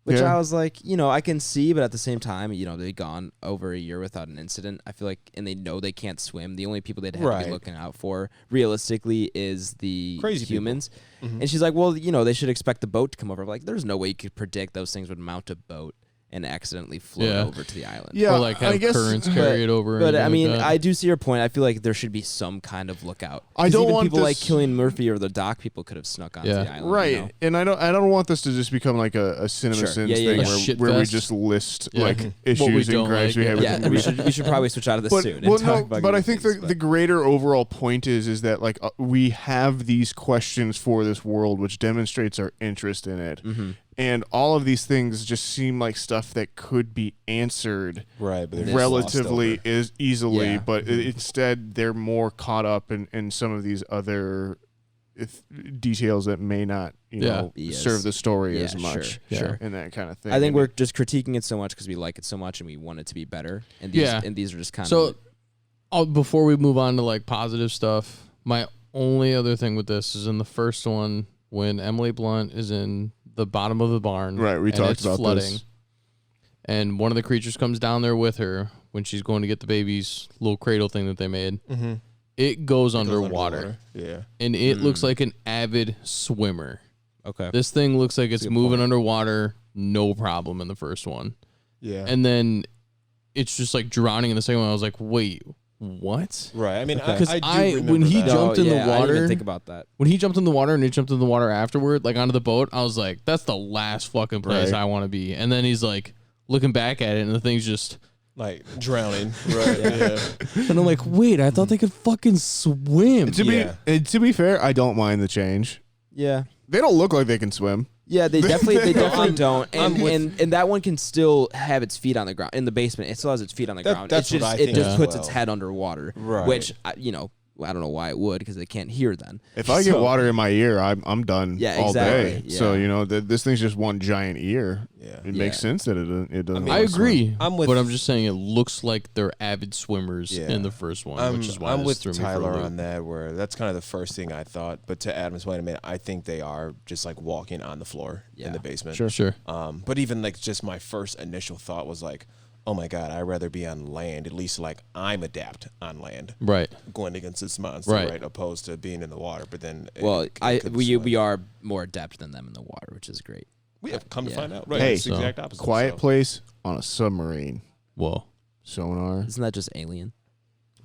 which Yeah. I was like, I can see, but at the same time, they've gone over a year without an incident. I feel like, and they know they can't swim. The only people they'd have to Right. be looking out for, realistically, is the Crazy people. humans. And she's like, well, they should expect the boat to come over. I'm like, there's no way you could predict those things would mount a boat and accidentally float Yeah. over to the island. Yeah, Or like I have guess, currents carry it over. or But I anything mean, like that. I do see your point. I feel like there should be some kind of lookout. I 'Cause don't even want people like this- Cillian Murphy or the dock people could have snuck onto Yeah. the island. Right, and I don't want this to just become like a cinema Sure. sins Yeah, yeah, thing yeah. A shit where we fest. just list Yeah. like What we issues and don't gripes like, we have. yeah. with Yeah, the we movie. should probably switch out of this But, soon. and well, talk no, about but I good think things, the greater overall point is that like we have these questions for this world, which demonstrates our interest in it, and all of these things just seem like stuff that could be answered Right, but they're just relatively lost over. easily, Yeah. but instead they're more caught up in some of these other details that may not, Yes. serve the story Yeah, as much, sure. and that kind of thing. I think And we're just critiquing it so much because we like it so much and we want it to be better. And these are just kind So, of before we move on to like positive stuff, my only other thing with this is in the first one when Emily Blunt is in the bottom of the barn. Right, we and talked it's about flooding, this. and one of the creatures comes down there with her when she's going to get the baby's little cradle thing that they made. Mm-hmm. It goes underwater, Yeah. and it looks like an avid swimmer. okay. This thing looks like it's good moving point. underwater, no problem in the first one. Yeah. And then it's just like drowning in the second one. I was like, wait, what? Right. I mean, Because I do remember when he that. jumped in the I didn't water, even think about that. when he jumped in the water and he jumped in the water afterward, like onto the boat, I was like, that's the last fucking place Right. I want to be. And then he's like looking back at it, and the thing's just. like drowning. Right. Yeah. And I'm like, wait, I thought they could fucking swim. To be fair, I don't mind the change. Yeah. They don't look like they can swim. Yeah, they definitely I'm- don't. I'm And, with- and that one can still have its feet on the ground in the basement. It still has its feet on the ground. that's it what just I it think just as puts well. its head underwater, Right. which I don't know why it would because they can't hear then. If I get So- water in my ear, I'm done Yeah, all day. exactly, So yeah. this thing's just one giant ear. Yeah. It makes sense that it doesn't. mean, I wanna swim. agree. I'm with- but I'm just saying it looks like they're avid swimmers Yeah. in the first one, I'm, which is why I'm this with threw me for a Tyler loop. on that, where that's kind of the first thing I thought. But to Adam's point, I mean, I think they are just like walking on the floor in Yeah. the basement. Sure. But even like just my first initial thought was like, oh my God, I'd rather be on land. At least like I'm adept on land, Right. going against this monster, Right. right? Opposed to being in the water. But then, Well, it could we swim. are more adept than them in the water, which is great. We have come to Yeah. find out, right? Hey, it's the exact opposite. Quiet so. place on a submarine. Whoa. Sonar. Isn't that just Alien?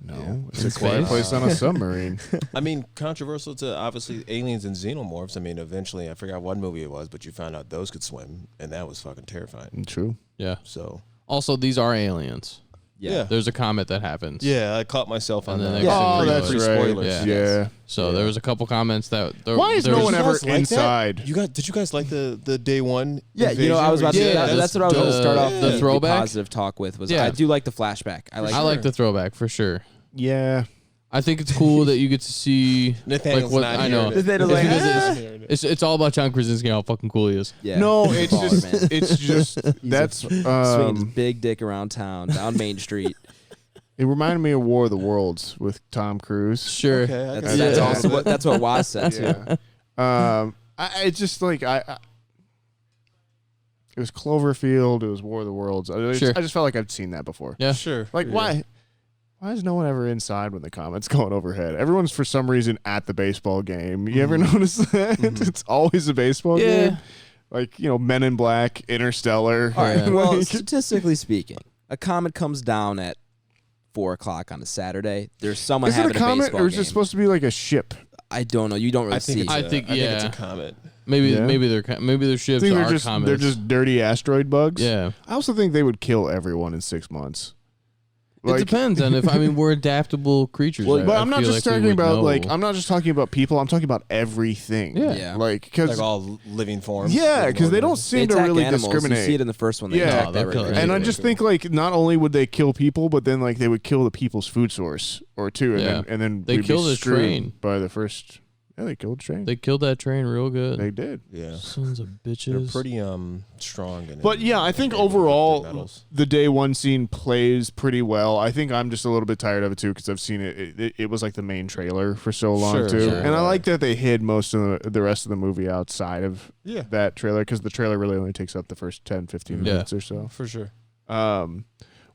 No, Yeah. it's In a quiet space? place on a submarine. I mean, controversial to obviously aliens and xenomorphs. I mean, eventually, I forgot what movie it was, but you found out those could swim, and that was fucking terrifying. True. Yeah. So, Also, these are aliens. yeah. There's a comet that happens. Yeah, I caught myself on And then that. they Oh, Free that's spoilers. right. Spoilers. Yeah. Yeah. So there was a couple comments that. Why is there no was- one ever guys like that? inside? Did you guys like the day one? Yeah, invasion I was where about to you say said that. That's what I was going to start off the throwback? positive talk with. Was Yeah. I do like the flashback. I like the throwback for sure. Yeah. I think it's cool that you get to see Nathaniel's like what not I know. hearing it. Nathaniel's It's like, because it's all about John Krasinski, how fucking cool he is. Yeah. No, it's Baller, just man. it's just that's swinging his um, big dick around town, down Main Street. it reminded me of War of the Worlds with Tom Cruise. Sure. Okay, I That's, got that's that. also what that's what Waz said too. Yeah. It's just like I it was Cloverfield. It was War of the Worlds. Sure. I just felt like I'd seen that before. Yeah. Sure. Like Yeah. why is no one ever inside when the comet's going overhead? Everyone's for some reason at the baseball game. You ever notice that? It's always a baseball Yeah. game. Like, Men in Black, Interstellar. All right. Yeah. Well, Like- statistically speaking, a comet comes down at 4:00 on a Saturday. There's someone is it having a comet baseball or is game. it supposed to be like a ship? I don't know. You don't really I think see. it's I a- think, I think it's yeah. a comet. Maybe Yeah. maybe their ships I think are they're comets. just dirty asteroid bugs. Yeah. I also think they would kill everyone in 6 months. It depends on if we're adaptable creatures. Well, But I I'm not feel just like we talking would about know. I'm not just talking about people. I'm talking about everything. Yeah. Yeah. Like because Like all living forms. yeah, because they don't They seem to attack really animals. discriminate. You see it in the first one. They Yeah. attack No, they'll kill everything. And I Anyway, just think like not only would they kill people, but then like they would kill the people's food source or two, and Yeah. then They we'd be killed the screwed train. by the first. Yeah, they killed the train. They killed that train real good. They did. Yeah. Sons of They're bitches. pretty strong. But yeah, I think They have overall big medals. the day one scene plays pretty well. I think I'm just a little bit tired of it too because I've seen it. It was like the main trailer for so long Sure, too, sure. and I like that they hid most of the rest of the movie outside of Yeah, that trailer because the trailer really only takes up the first 10, 15 Yeah. minutes or so. for sure.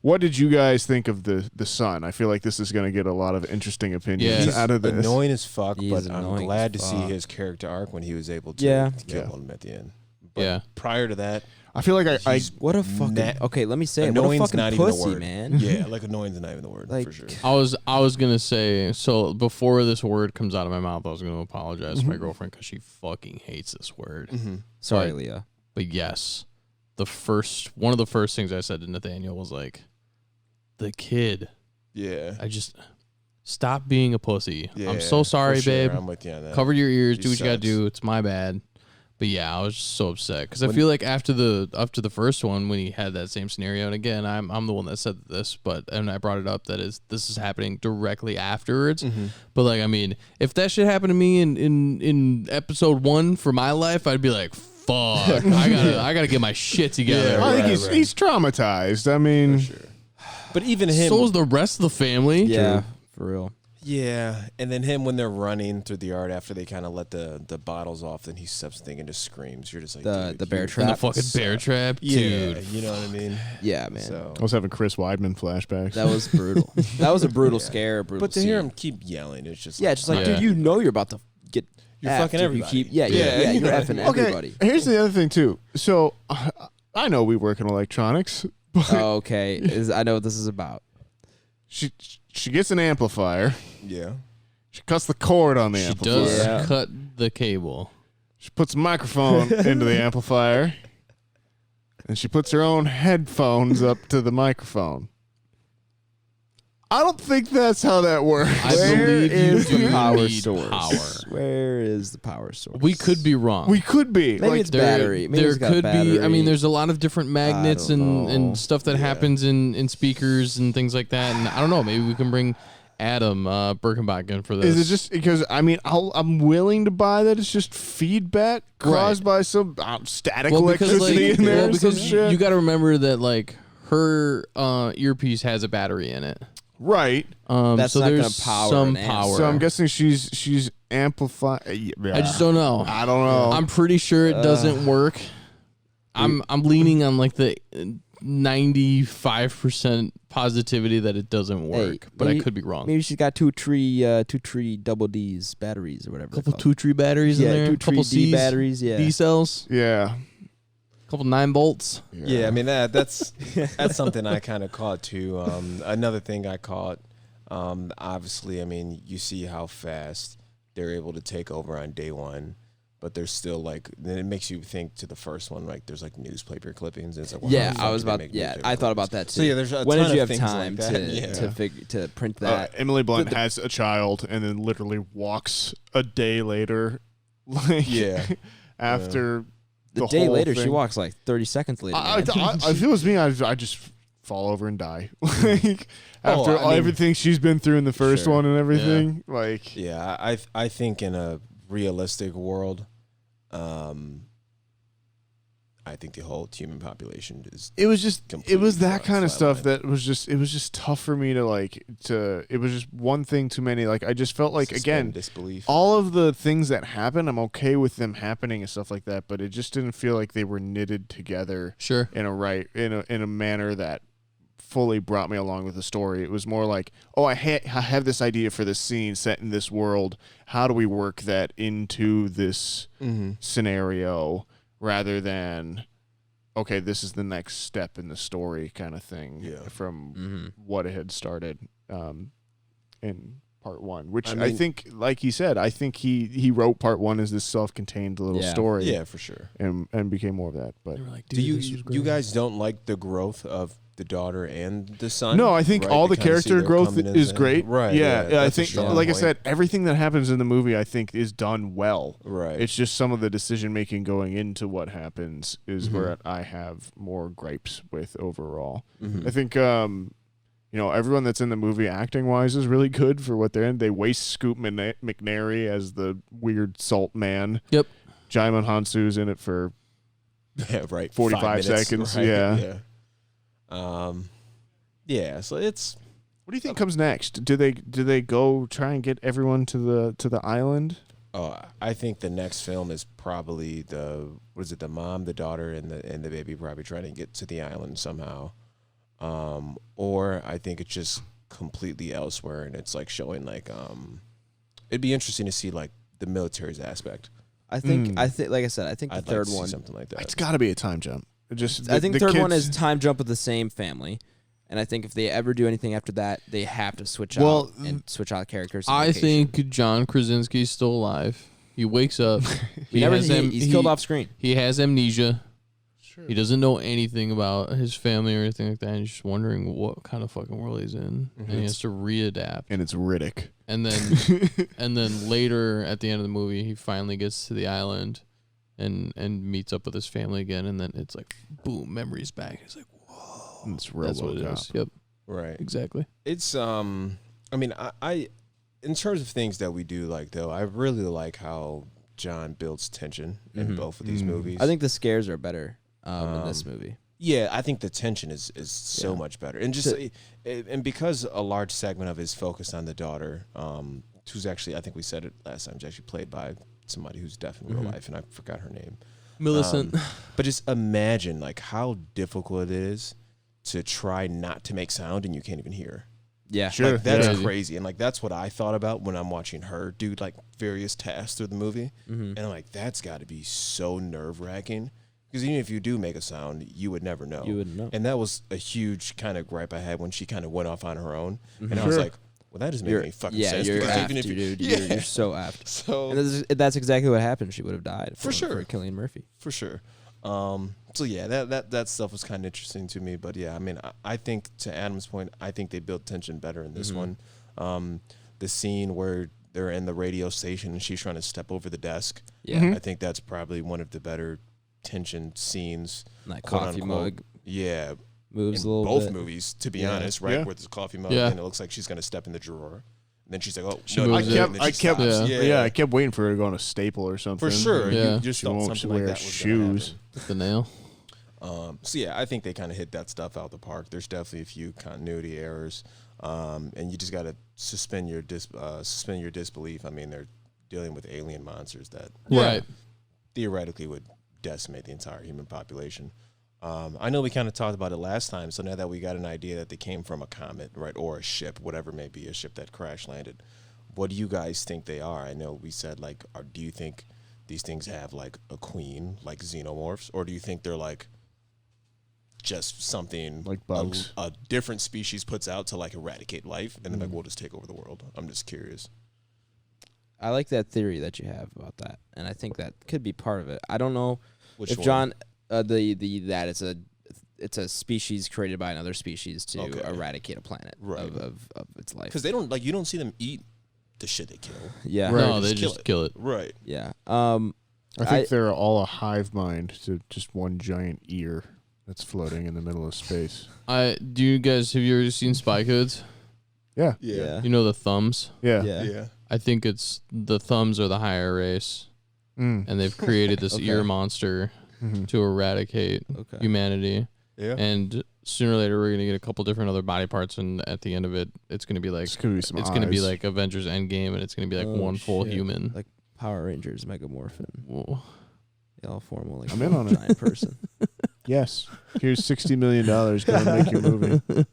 What did you guys think of the son? I feel like this is going to get a lot of interesting opinions Yeah. out of this. Annoying as fuck, He but is I'm annoying glad to as see fuck. his character arc when he was able to, Yeah. to kill Yeah. him at the end. But Yeah. prior to that, I feel like I he's What a fucking na- let me say it. What a annoying's fucking not even a pussy, word. man. yeah, like annoying's not even the word Like- for sure. I was gonna say, so before this word comes out of my mouth, I was gonna apologize to my girlfriend because she fucking hates this word. Mm-hmm. Sorry, But- Leah. But yes, one of the first things I said to Nathaniel was like, the kid. Yeah. I just stop being a pussy. Yeah, I'm so sorry, for sure. babe. I'm with you on that. Cover your ears. He Do what you gotta sucks. do. It's my bad. But yeah, I was just so upset because I When- feel like after the first one when he had that same scenario, and again I'm the one that said this, and I brought it up that this is happening directly afterwards. Mm-hmm. But like, I mean, if that shit happened to me in episode 1 for my life, I'd be like, fuck, I gotta get my shit together. Yeah, I think right. he's traumatized. I mean, For sure. But even him. So is the rest of the family. Yeah, for real. Yeah, and then him when they're running through the yard after they kind of let the bottles off, then he steps thing and just screams. You're just like The dude, bear you trap? And the fucking bear suck. trap, Yeah, dude. you know what I mean. Yeah, man. So, I was having Chris Weidman flashbacks. That was brutal. That was a brutal Yeah. scare. Brutal but to hear scene. him keep yelling, it's just Yeah, just like, Yeah. dude, you know you're about to get. You're effed fucking if everybody. You keep, yeah, Yeah. you're effing Okay, everybody. here's the other thing too. So I know we work in electronics. Oh, okay. I know what this is about. She gets an amplifier. Yeah. She cuts the cord on the She amplifier. does Yeah. cut the cable. She puts a microphone into the amplifier. And she puts her own headphones up to the microphone. I don't think that's how that works. I Where believe you is the do power need source? power. Where is the power source? We could be wrong. We could be. Maybe Like, it's battery. Maybe there it's got could be. I battery. mean, there's a lot of different magnets don't know. and stuff that happens in speakers and things like that. And I don't know. Maybe we can bring Adam Birkenbach in for this. is it just because, I mean, I'm willing to buy that it's just feedback caused by some static electricity in there or some because shit? you got to remember that like her earpiece has a battery in it. Right. That's so not gonna there's power some an amp. power. So I'm guessing she's amplifying. I just don't know. I don't know. I'm pretty sure it doesn't work. I'm leaning on like the 95% positivity that it doesn't work, but I maybe- could be wrong. Maybe she's got two tree double D's batteries or whatever. couple they're called. 2-tree batteries in Yeah, there, 2 couple tree D C's, batteries. Yeah. D cells, Yeah. couple 9 bolts. Yeah, I mean that's something I kind of caught too. Another thing I caught, obviously, I mean, you see how fast they're able to take over on day one, but there's still like, then it makes you think to the first one, like there's like newspaper clippings. And it's like, well, Yeah, how the I fuck was did they about. make Yeah, newspaper I thought about clippings? that too. So yeah, there's a when ton did you of have things time like that. Yeah. to print that? Emily Blunt has a child and then literally walks a day later. Like, Yeah. after the the day whole later, thing. she walks like 30 seconds later. I man. if it was me, I just fall over and die. Like Oh, after I mean- everything she's been through in the first Sure. one and everything. Like Yeah, I think in a realistic world, I think the whole human population is. it was just it was Completely that kind of stuff flatlined. that was just it was just tough for me to it was just one thing too many. Like I just felt like suspend again disbelief. all of the things that happen, I'm okay with them happening and stuff like that, but it just didn't feel like they were knitted together Sure. in a manner that fully brought me along with the story. It was more like, oh, I have this idea for this scene set in this world. How do we work that into this scenario rather than, okay, this is the next step in the story kind of thing from what it had started in part one, which I I mean- think, like he said, I think he wrote part one as this self-contained little Yeah. story Yeah, for sure. and became more of that. But They were like, Do "Dude, you this was you great." guys don't like the growth of the daughter and the son? no, I think right? all To the kinda see character their growth coming in is and- great. Right. Yeah, I that's a think, strong like I point. said, everything that happens in the movie, I think, is done well. Right. It's just some of the decision making going into what happens is Mm-hmm. where I have more gripes with overall. Mhm. I think, everyone that's in the movie acting wise is really good for what they're in. They waste Scoop McNairy as the weird salt man. Yep. Jaimin Hansu's in it for Yeah, right. 45 5 minutes, seconds, right, yeah. Yeah. So it's. What do you think comes next? Do they go try and get everyone to the island? Oh, I think the next film is probably the mom, the daughter, and the baby probably trying to get to the island somehow, or I think it's just completely elsewhere and it's like showing like it'd be interesting to see like the military's aspect. I think like I said, I think the I'd third like to see one. something like that. It's got to be a time jump. Just I think the third one kids- is time jump with the same family, and I think if they ever do anything after that, they have to switch Well, out and switch out characters. on I location. think John Krasinski's still alive. He wakes up. he's killed off screen. He has amnesia. He doesn't know anything about his family or anything like that. And he's just wondering what kind of fucking world he's in, and he has to readapt. and it's Riddick. And then later at the end of the movie, he finally gets to the island, and meets up with his family again. And then it's like, boom, memories back. He's like, whoa, It's that's what it RoboCop. is. Yep, Right. exactly. It's I mean I in terms of things that we do like though, I really like how John builds tension in both of these movies. I think the scares are better in this movie. Yeah, I think the tension is so much better, and just and because a large segment of it is focused on the daughter, who's actually, I think we said it last time, she's actually played by somebody who's deaf in real life, and I forgot her name. Millicent. But just imagine like how difficult it is to try not to make sound and you can't even hear. Yeah, Sure. Like, that's Yeah. crazy, and like that's what I thought about when I'm watching her do like various tasks through the movie, and I'm like, that's got to be so nerve wracking Because even if you do make a sound, you would never know. You wouldn't know. And that was a huge kind of gripe I had when she kind of went off on her own. And I Sure. was like, well, that doesn't make any fucking sense. You're because apt, even if dude. yeah. You're so apt. So And that's exactly what happened. She would have died For sure. for Cillian Murphy. for sure. So yeah, that stuff was kind of interesting to me. But yeah, I mean, I think to Adam's point, I think they built tension better in this one. The scene where they're in the radio station and she's trying to step over the desk. Yeah, I think that's probably one of the better tension scenes. and that quote coffee unquote. mug Yeah, moves in a little both bit. movies, to be Yeah. honest, right? Yeah. With this coffee mug, Yeah. and it looks like she's gonna step in the drawer. And then she's like, "Oh, She no, moves no, it. and then I she kept, stops. yeah, I kept waiting for her to go on a staple or something. for sure. Yeah. You just She thought won't something wear like that was gonna shoes. happen. With the nail. So yeah, I think they kind of hit that stuff out the park. There's definitely a few continuity errors, and you just got to suspend your disbelief. I mean, they're dealing with alien monsters that Right. theoretically would decimate the entire human population. I know we kind of talked about it last time, so now that we got an idea that they came from a comet, right, or a ship, whatever it may be, a ship that crash landed, what do you guys think they are? I know we said, like, do you think these things have, like, a queen, like xenomorphs, or do you think they're, like, just something Like bugs. a different species puts out to, like, eradicate life, and then, like, we'll just take over the world? I'm just curious. I like that theory that you have about that, and I think that could be part of it. I don't know Which if one? John, that it's a species created by another species to Okay. eradicate a planet Right. of its life. Because they don't, like, you don't see them eat the shit they kill. Yeah, Right. No, they Just kill just it. kill it. Right. yeah. I think they're all a hive mind to just one giant ear that's floating in the middle of space. Do you guys have you ever seen Spy Kids? Yeah. Yeah. You know the thumbs? Yeah. Yeah. I think it's the thumbs are the higher race, Mm. and they've created this Okay. ear monster Mhm. to eradicate Okay. humanity. Yeah. And sooner or later, we're gonna get a couple different other body parts, and at the end of it, it's gonna be like It's gonna be some it's gonna be eyes. like Avengers Endgame, and it's gonna be like Oh, one full shit. human. Like Power Rangers, Megamorphin. Whoa. They all form one, like I'm in on it. giant person. Yes. Here's $60 million. Go and make your movie.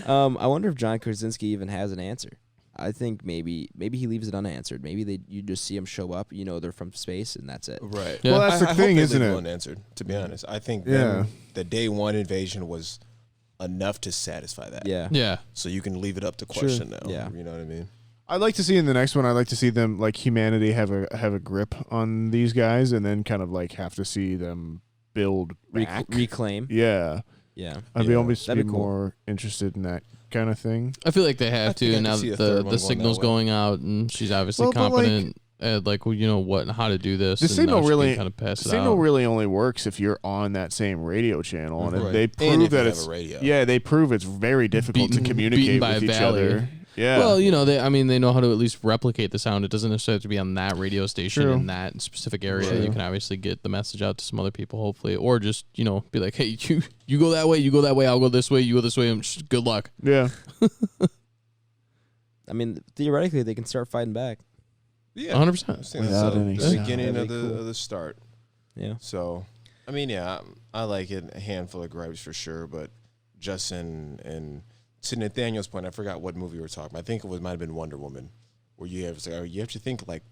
I wonder if John Krasinski even has an answer. I think maybe he leaves it unanswered. Maybe you just see them show up. You know they're from space, and that's it. Right. Yeah. Well, that's the I thing, hope they isn't leave it? unanswered, to be honest. I think Yeah. the day one invasion was enough to satisfy that. Yeah. Yeah. So you can leave it up to question now. Yeah. You know what I mean? I'd like to see in the next one. I'd like to see them, like, humanity have a grip on these guys, and then kind of like have to see them build back. Reclaim. Yeah, Yeah. I'd be Yeah. almost That'd be be cool. more interested in that kind of thing. I feel like they have I think I to can now see a that third one the going that signal's way. going out, and she's obviously Well, but, like, competent at like how to do this. The and signal now she can really, kind of pass it signal out. really only works if you're on that same radio channel, and if Right. they And prove if you that have it's a radio. yeah, they prove it's very difficult Beaten- to communicate beaten by with a each valley. other. Yeah, Well, you know, they know how to at least replicate the sound. It doesn't necessarily have to be on that radio station True. in that specific area. True. You can obviously get the message out to some other people, hopefully, or just be like, hey, you go that way, you go that way, I'll go this way, you go this way. Good luck. yeah. I mean, theoretically, they can start fighting back. Yeah. 100%. I think Without that's any the sound. beginning That'd of be the cool. of the start. Yeah. So, I mean, yeah, I like it. A handful of gripes for sure, but Justin and to Nathaniel's point, I forgot what movie we were talking about. I think it might have been Wonder Woman, where you have to think like,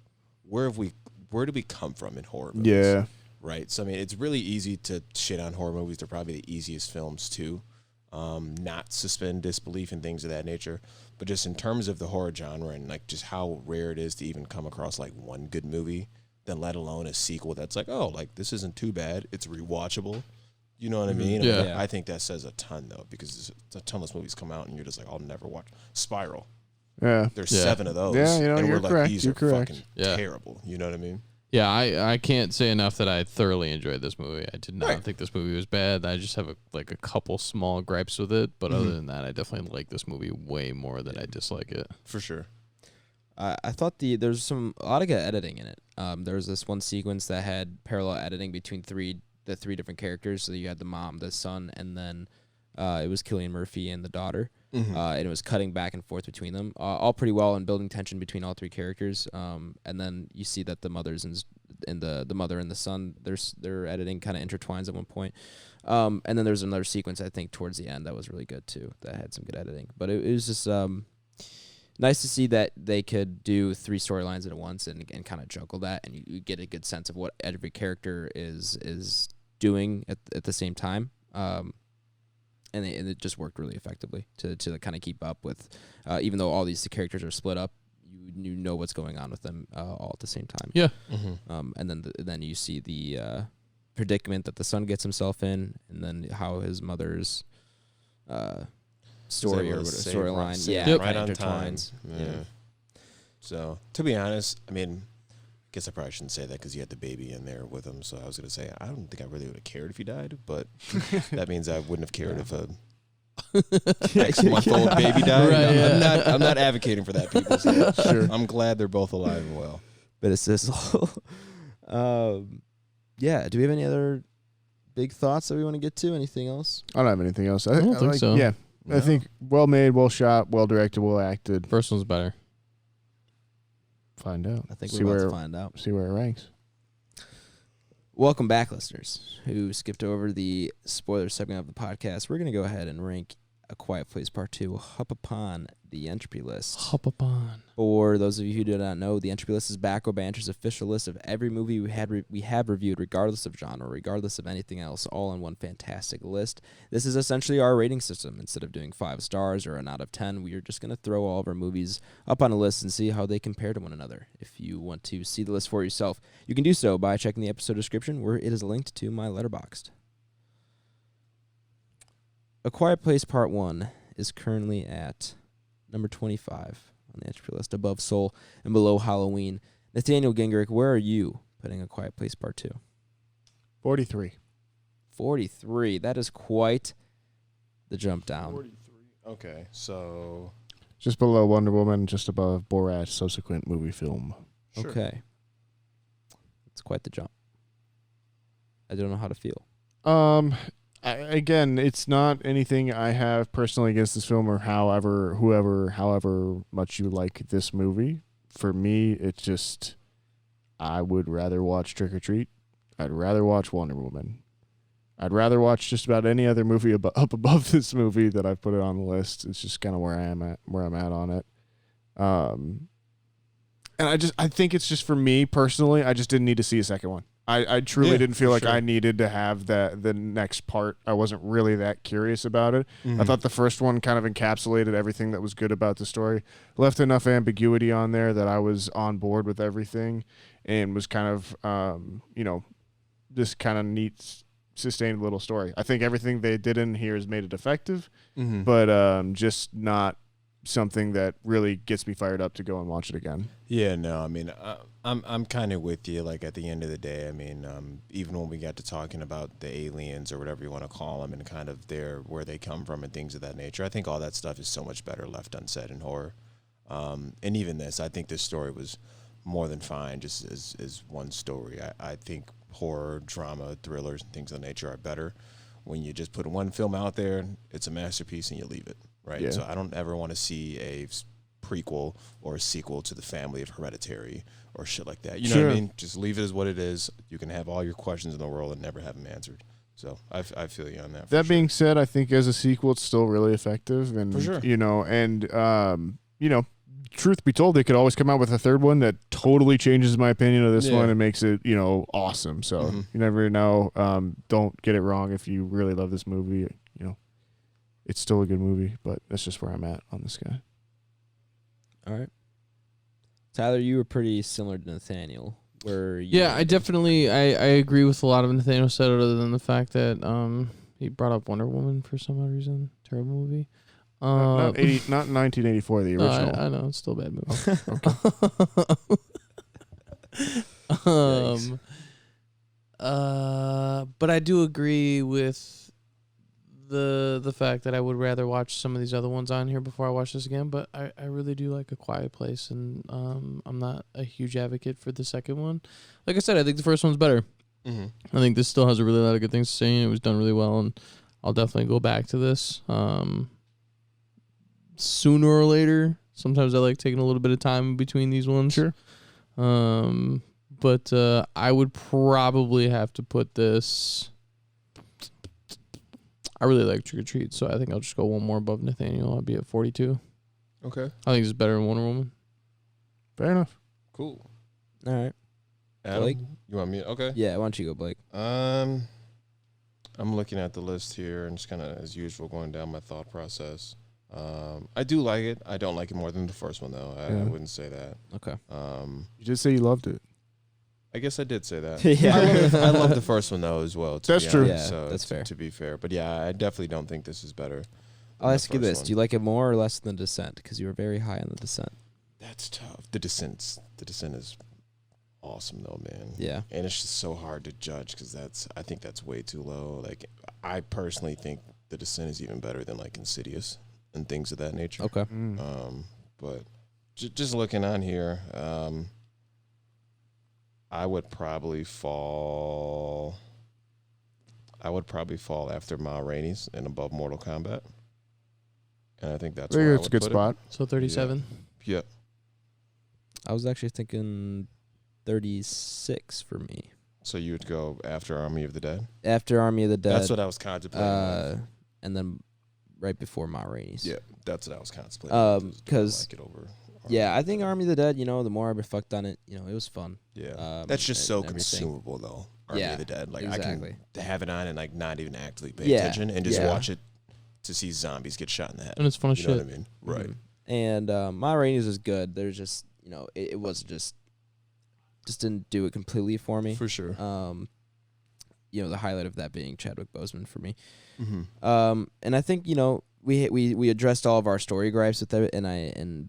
where do we come from in horror movies? Yeah. Right. So I mean, it's really easy to shit on horror movies. They're probably the easiest films to not suspend disbelief and things of that nature. But just in terms of the horror genre and like just how rare it is to even come across like one good movie, then let alone a sequel that's like, oh, like this isn't too bad. It's rewatchable. You know what I mean? Yeah. And I think that says a ton though, because a ton of those movies come out and you're just like, I'll never watch Spiral. Yeah. There's Yeah. 7 of those. Yeah, you know, and you're we're like, correct. these You're are correct. fucking Yeah. terrible. You know what I mean? Yeah, I can't say enough that I thoroughly enjoyed this movie. I did not Right. think this movie was bad. I just have a couple small gripes with it, but other than that, I definitely like this movie way more than I dislike it. For sure. I thought there's a lot of good editing in it. There was this one sequence that had parallel editing between the three different characters. So you had the mom, the son, and then it was Cillian Murphy and the daughter. And it was cutting back and forth between them, all pretty well, and building tension between all three characters. And then you see that the mother's and the mother and the son, their editing kind of intertwines at one point. And then there's another sequence I think towards the end that was really good too, that had some good editing. But it was just nice to see that they could do 3 storylines at once and kind of juggle that, and you get a good sense of what every character is doing at the same time. And it just worked really effectively to kind of keep up with, even though all these characters are split up, you know what's going on with them all at the same time. Yeah. And then you see the predicament that the son gets himself in, and then how his mother's story or storyline, right on time. Yeah. So to be honest, I mean, I guess I probably shouldn't say that because he had the baby in there with him. So I was gonna say I don't think I really would have cared if he died, but that means I wouldn't have cared if a X-month-old baby died. Right, No, I'm not advocating for that, people. So sure. I'm glad they're both alive and well. But it's this. Yeah. Do we have any other big thoughts that we want to get to? Anything else? I don't have anything else. I don't think so. Yeah. No. I think well made, well shot, well directed, well acted. First one's better. Find out. I think see we're about where, to find out. See where it ranks. Welcome back, listeners who skipped over the spoiler segment of the podcast. We're going to go ahead and rank A Quiet Place Part 2 up upon the Entropy list. Hop upon. For those of you who do not know, the Entropy list is Back Row Banter's official list of every movie we have reviewed, regardless of genre, regardless of anything else, all in one fantastic list. This is essentially our rating system. Instead of doing 5 stars or an out of 10, we are just going to throw all of our movies up on a list and see how they compare to one another. If you want to see the list for yourself, you can do so by checking the episode description, where it is linked to my Letterboxd. A Quiet Place Part 1 is currently at number 25 on the Entropy list, above Soul and below Halloween. Nathaniel Gingrich, where are you putting A Quiet Place Part 2? 43. 43. That is quite the jump down. 43. Okay, so Just below Wonder Woman, just above Borat's subsequent movie film. sure. Okay. It's quite the jump. I don't know how to feel. Again, it's not anything I have personally against this film or however much you like this movie. For me, it's just I would rather watch Trick or Treat. I'd rather watch Wonder Woman. I'd rather watch just about any other movie up above this movie that I've put it on the list. It's just kind of where I'm at on it. And I think it's just for me personally, I just didn't need to see a second one. I truly didn't feel like I needed to have the next part. I wasn't really that curious about it. I thought the first one kind of encapsulated everything that was good about the story. Left enough ambiguity on there that I was on board with everything and was kind of, this kind of neat, sustained little story. I think everything they did in here has made it effective, but just not something that really gets me fired up to go and watch it again. Yeah, no, I mean, I'm kind of with you. Like at the end of the day, I mean, even when we got to talking about the aliens or whatever you want to call them, and kind of where they come from and things of that nature, I think all that stuff is so much better left unsaid in horror. And even this, I think this story was more than fine, just as one story. I think horror, drama, thrillers, and things of that nature are better when you just put one film out there. It's a masterpiece, and you leave it. Right, Yeah. So I don't ever want to see a prequel or a sequel to the family of Hereditary or shit like that. You know what I mean? Just leave it as what it is. You can have all your questions in the world and never have them answered. So I feel you on that. That being said, I think as a sequel, it's still really effective, and For sure. Truth be told, they could always come out with a third one that totally changes my opinion of this one and makes it, awesome. So you never know. Don't get it wrong. If you really love this movie, it's still a good movie, but that's just where I'm at on this guy. All right. Tyler, you were pretty similar to Nathaniel. I definitely I agree with a lot of Nathaniel said, other than the fact that he brought up Wonder Woman for some odd reason. Terrible movie. Not 1984, the original. I know, it's still a bad movie. But I do agree with the fact that I would rather watch some of these other ones on here before I watch this again. But I really do like A Quiet Place, and I'm not a huge advocate for the second one. Like I said, I think the first one's better. I think this still has a really lot of good things to say, and it was done really well, and I'll definitely go back to this sooner or later. Sometimes I like taking a little bit of time between these ones. Sure. But I would probably have to put this. I really like Trick or Treat, so I think I'll just go one more above Nathaniel. I'll be at 42. Okay. I think it's better than Wonder Woman. Fair enough. Cool. All right. Adam, Blake? you want me? Okay. Yeah, why don't you go, Blake? I'm looking at the list here and just kind of, as usual, going down my thought process. I do like it. I don't like it more than the first one, though. I wouldn't say that. Okay. You just say you loved it. I guess I did say that. Yeah. I love the first one, though, as well. That's true. Yeah, So that's fair. To be fair. But yeah, I definitely don't think this is better. I'll ask you first this: one. do you like it more or less than Descent? Because you were very high on the Descent. That's tough. The Descent is awesome, though, man. Yeah. And it's just so hard to judge because I think that's way too low. Like, I personally think The Descent is even better than, like, Insidious and things of that nature. Okay. But just looking on here, I would probably fall after Ma Rainey's and above Mortal Kombat. And I think that's where I It's a would good put spot. So 37. It. Yep. I was actually thinking 36 for me. So you would go after Army of the Dead? After Army of the Dead. That's what I was contemplating. And then right before Ma Rainey's. Yeah, that's what I was contemplating. Because like it over. I think Army of the Dead. The more I reflect on it, it was fun. Yeah, that's just so and everything. consumable though. Army of the Dead, like exactly. I can have it on and like not even actively pay attention and just watch it to see zombies get shot in the head. And it's fun as You know shit. what I mean? Right. And Ma Rainey's was good. There's just it was just didn't do it completely for me. For sure. The highlight of that being Chadwick Boseman for me. Mm-hmm. And I think we addressed all of our story gripes with it, and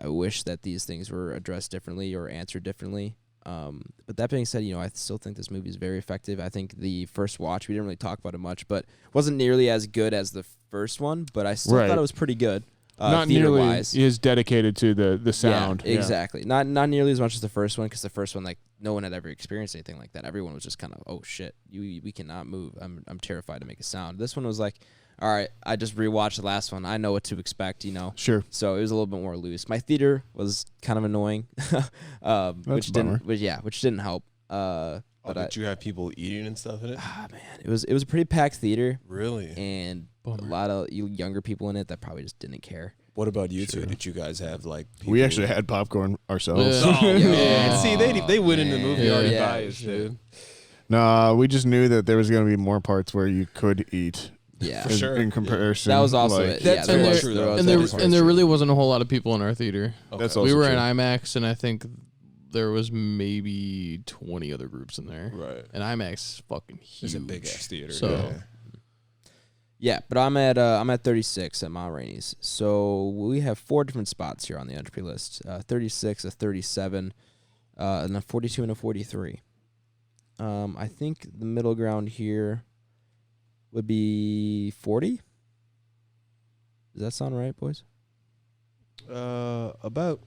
I wish that these things were addressed differently or answered differently. But that being said, I still think this movie is very effective. I think the first watch, we didn't really talk about it much, but wasn't nearly as good as the first one, but I still thought it was pretty good. Not nearly wise. is dedicated to the sound. Yeah, exactly. Not nearly as much as the first one, because the first one, like, no one had ever experienced anything like that. Everyone was just kind of, oh shit, we cannot move. I'm terrified to make a sound. This one was like, all right, I just rewatched the last one. I know what to expect, Sure. So it was a little bit more loose. My theater was kind of annoying, which didn't help. But you have people eating and stuff in it? Ah, man, it was a pretty packed theater. Really? And a lot of younger people in it that probably just didn't care. What about you two? Did you guys have like people? We actually had popcorn ourselves. Yeah. Oh, man. Yeah. See, they went into the movie already Yeah. biased, dude. No, we just knew that there was going to be more parts where you could eat. Yeah, For sure. In comparison, that was also like, it. That's there very was- true, there though. was And that there part. and there really wasn't a whole lot of people in our theater. That's Okay. also We were true. in IMAX, and I think there was maybe 20 other groups in there. Right. And IMAX is fucking huge. It's a big ass theater. So Yeah, but I'm at 36 at Ma Rainey's. So we have 4 different spots here on the Entropy list: 36, a 37, and a 42 and a 43. I think the middle ground here would be 40. Does that sound right, boys? About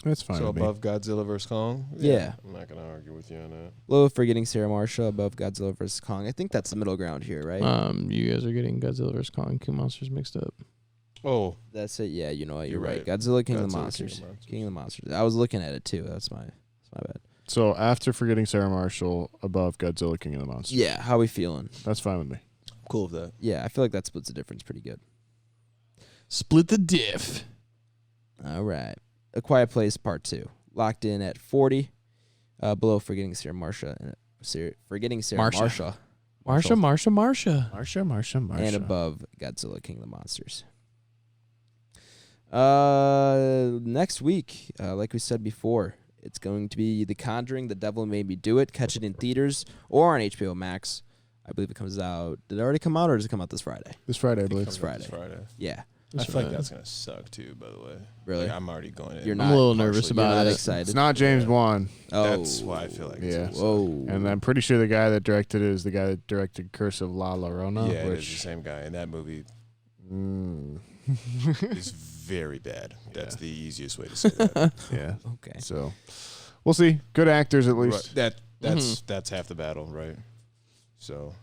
That's fine. so with me. above Godzilla vs Kong. Yeah. I'm not gonna argue with you on that. Low Forgetting Sarah Marsha, above Godzilla vs. Kong. I think that's the middle ground here, right? You guys are getting Godzilla vs. Kong and King Monsters mixed up. Oh, That's it. Yeah, you know what? You're You're right. right. Godzilla King of Godzilla, the King Monsters. of the Monsters. King of the Monsters. I was looking at it too. That's my bad. So after Forgetting Sarah Marshall, above Godzilla King of the Monsters. Yeah, how we feeling? That's fine with me. cool with that. Yeah, I feel like that splits the difference pretty good. Split the diff. All right. A Quiet Place Part 2. Locked in at 40. Below Forgetting Sarah Marsha. Forgetting Sarah Marsha. Marsha. Marsha. And above Godzilla King of the Monsters. Next week, like we said before, it's going to be The Conjuring, The Devil Made Me Do It. Catch it in theaters or on HBO Max. I believe it comes out. Did it already come out or does it come out this Friday? This Friday, I believe. Comes out this Friday. Yeah. I feel like that's gonna suck too. By the way, Really? Like, I'm already going. You're I'm not a little nervous You're about not it. excited. It's not James Wan. Oh. That's why I feel like it's Yeah. gonna suck. Whoa. And I'm pretty sure the guy that directed it is the guy that directed Curse of La Llorona. Yeah, it is the which same guy, and that movie mm, is very bad. That's the easiest way to say that. yeah. Okay. So we'll see. Good actors at least. Right. That's half the battle, right? So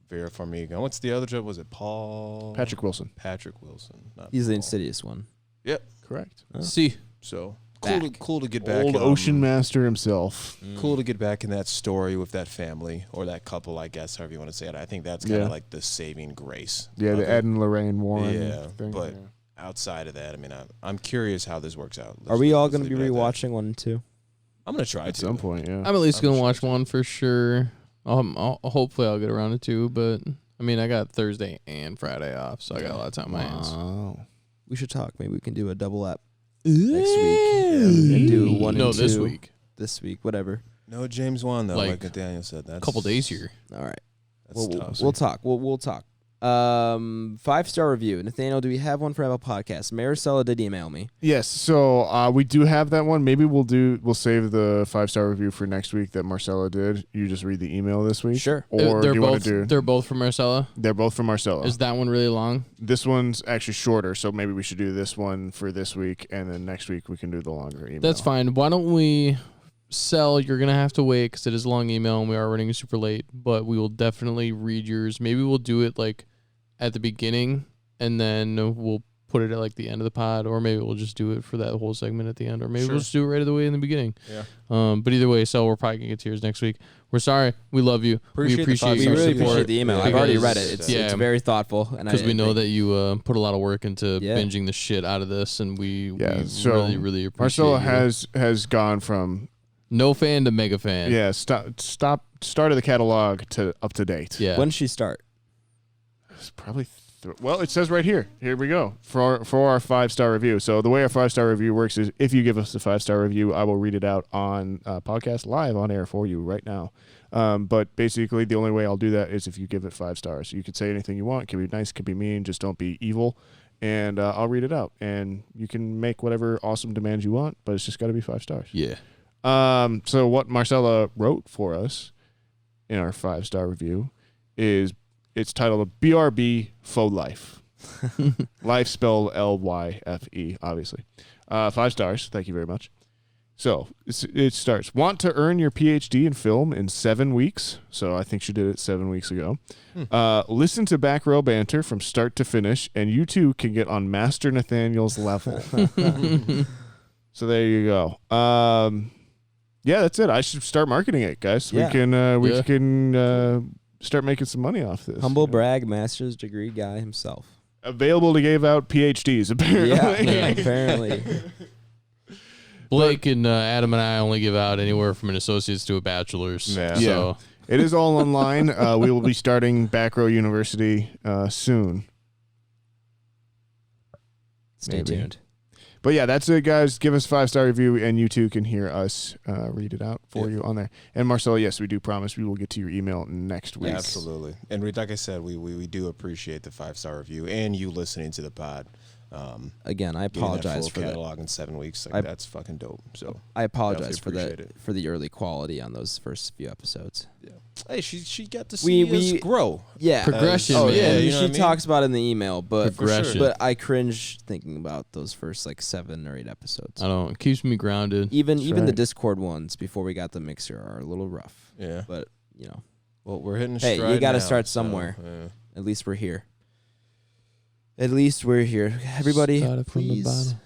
Vera Farmiga. What's the other job? Was it Paul? Patrick Wilson. Patrick Wilson. Not He's the Paul. Insidious one. Yep. Correct. Oh. See. So Cool to get back. Old Ocean Master himself. Cool to get back in that story with that family or that couple, I guess, however you want to say it. I think that's kind of like the saving grace. Yeah, the Ed and Lorraine Warren thing. But outside of that, I mean, I'm curious how this works out. Are we all going to be rewatching 1 and 2? I'm going to try at some point, yeah. I'm at least going to watch 1 for sure. Hopefully I'll get around to 2, but I mean, I got Thursday and Friday off, so I got a lot of time on my hands. We should talk. Maybe we can do a double up next week and do 1 and 2. No, this week. This week, whatever. No James Wan though, like Nathaniel said. That's a couple days here. All right. That's tough. We'll talk. We'll talk. 5-star review. Nathaniel, do we have one for Apple Podcasts? Maricela did email me. Yes, so we do have that one. Maybe we'll save the 5-star review for next week that Marcella did. You just read the email this week. Sure. Or they're do you want to do? They're both from Marcella. They're both from Marcella. Is that one really long? This one's actually shorter, so maybe we should do this one for this week, and then next week we can do the longer email. That's fine. Why don't we sell? You're gonna have to wait because it is a long email and we are running super late. But we will definitely read yours. Maybe we'll do it like at the beginning, and then we'll put it at like the end of the pod, or maybe we'll just do it for that whole segment at the end, or maybe we'll just do it right away in the beginning. Yeah. But either way, so we're probably gonna get to yours next week. We're sorry. We love you. We appreciate We your really support. appreciate the email. Yeah. I've already Because- read it. It's very thoughtful, and Because we know that you put a lot of work into Yeah. binging the shit out of this, and we so really, really appreciate Marcella you. has gone from No fan to mega fan. start of the catalog to up to date. Yeah. When did she start? It's probably well, it says right here. Here we go for our 5-star review. So the way our 5-star review works is if you give us a 5-star review, I will read it out on podcast live on air for you right now. But basically, the only way I'll do that is if you give it 5 stars. You can say anything you want. It can be nice, it can be mean. Just don't be evil. And I'll read it out. And you can make whatever awesome demands you want, but it's just got to be 5 stars. Yeah. So what Marcella wrote for us in our 5-star review is it's titled BRB Faux Life. Life spelled LYFE, obviously. 5 stars. Thank you very much. So it starts. Want to earn your PhD in film in 7 weeks? So I think she did it 7 weeks ago. Listen to Back Row Banter from start to finish, and you too can get on Master Nathaniel's level. So there you go. Yeah, that's it. I should start marketing it, guys. Yeah. We can start making some money off this. Humble brag, master's degree guy himself. Available to give out PhDs, apparently. Yeah, apparently. Blake and Adam and I only give out anywhere from an associate's to a bachelor's. Yeah. So It is all online. We will be starting Back Row University soon. Stay Maybe. tuned. But yeah, that's it, guys. Give us a 5-star review, and you too can hear us read it out for you on there. And Marcel, yes, we do promise we will get to your email next week. Absolutely. And like I said, we do appreciate the 5-star review and you listening to the pod. Again, I apologize for that. catalog in 7 weeks. Like, that's fucking dope. So I apologize for definitely that appreciate for the early quality on those first few episodes. yeah. Hey, she got to see us grow. Yeah, Progression, Oh man. yeah, You know she what I mean? talks about it in the email, but Progression. but I cringe thinking about those first like 7 or 8 episodes. I don't know. It keeps me grounded. Even the right. Discord ones before we got the mixer are a little rough. Yeah. But you know, Well, we're hitting Hey, stride you gotta now, start so, somewhere. yeah. at least we're here. At least we're here. Everybody, Started from the please bottom.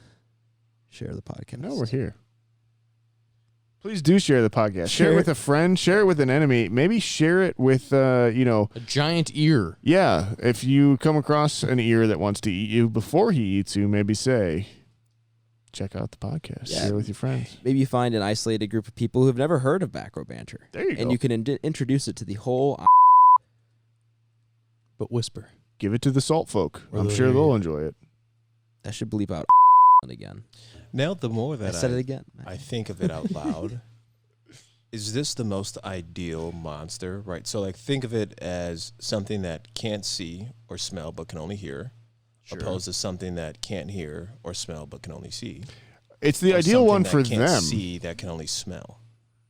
share the podcast. No, we're here. Please do share the podcast. Share it with a friend. Share it with an enemy. Maybe share it with, A giant ear. yeah, if you come across an ear that wants to eat you before he eats you, maybe say, check out the podcast. Yeah. Share it with your friends. Maybe you find an isolated group of people who've never heard of Back Row Banter. There you And go. you can introduce it to the whole. But whisper. Give it to the salt folk. Or I'm the- sure they'll enjoy it. I should bleep out again. Now, the more I that said it again. I think of it out loud, is this the most ideal monster? Right. So, like, think of it as something that can't see or smell but can only hear, opposed to something that can't hear or smell but can only see. It's the or ideal something one that for can't them. See that can only smell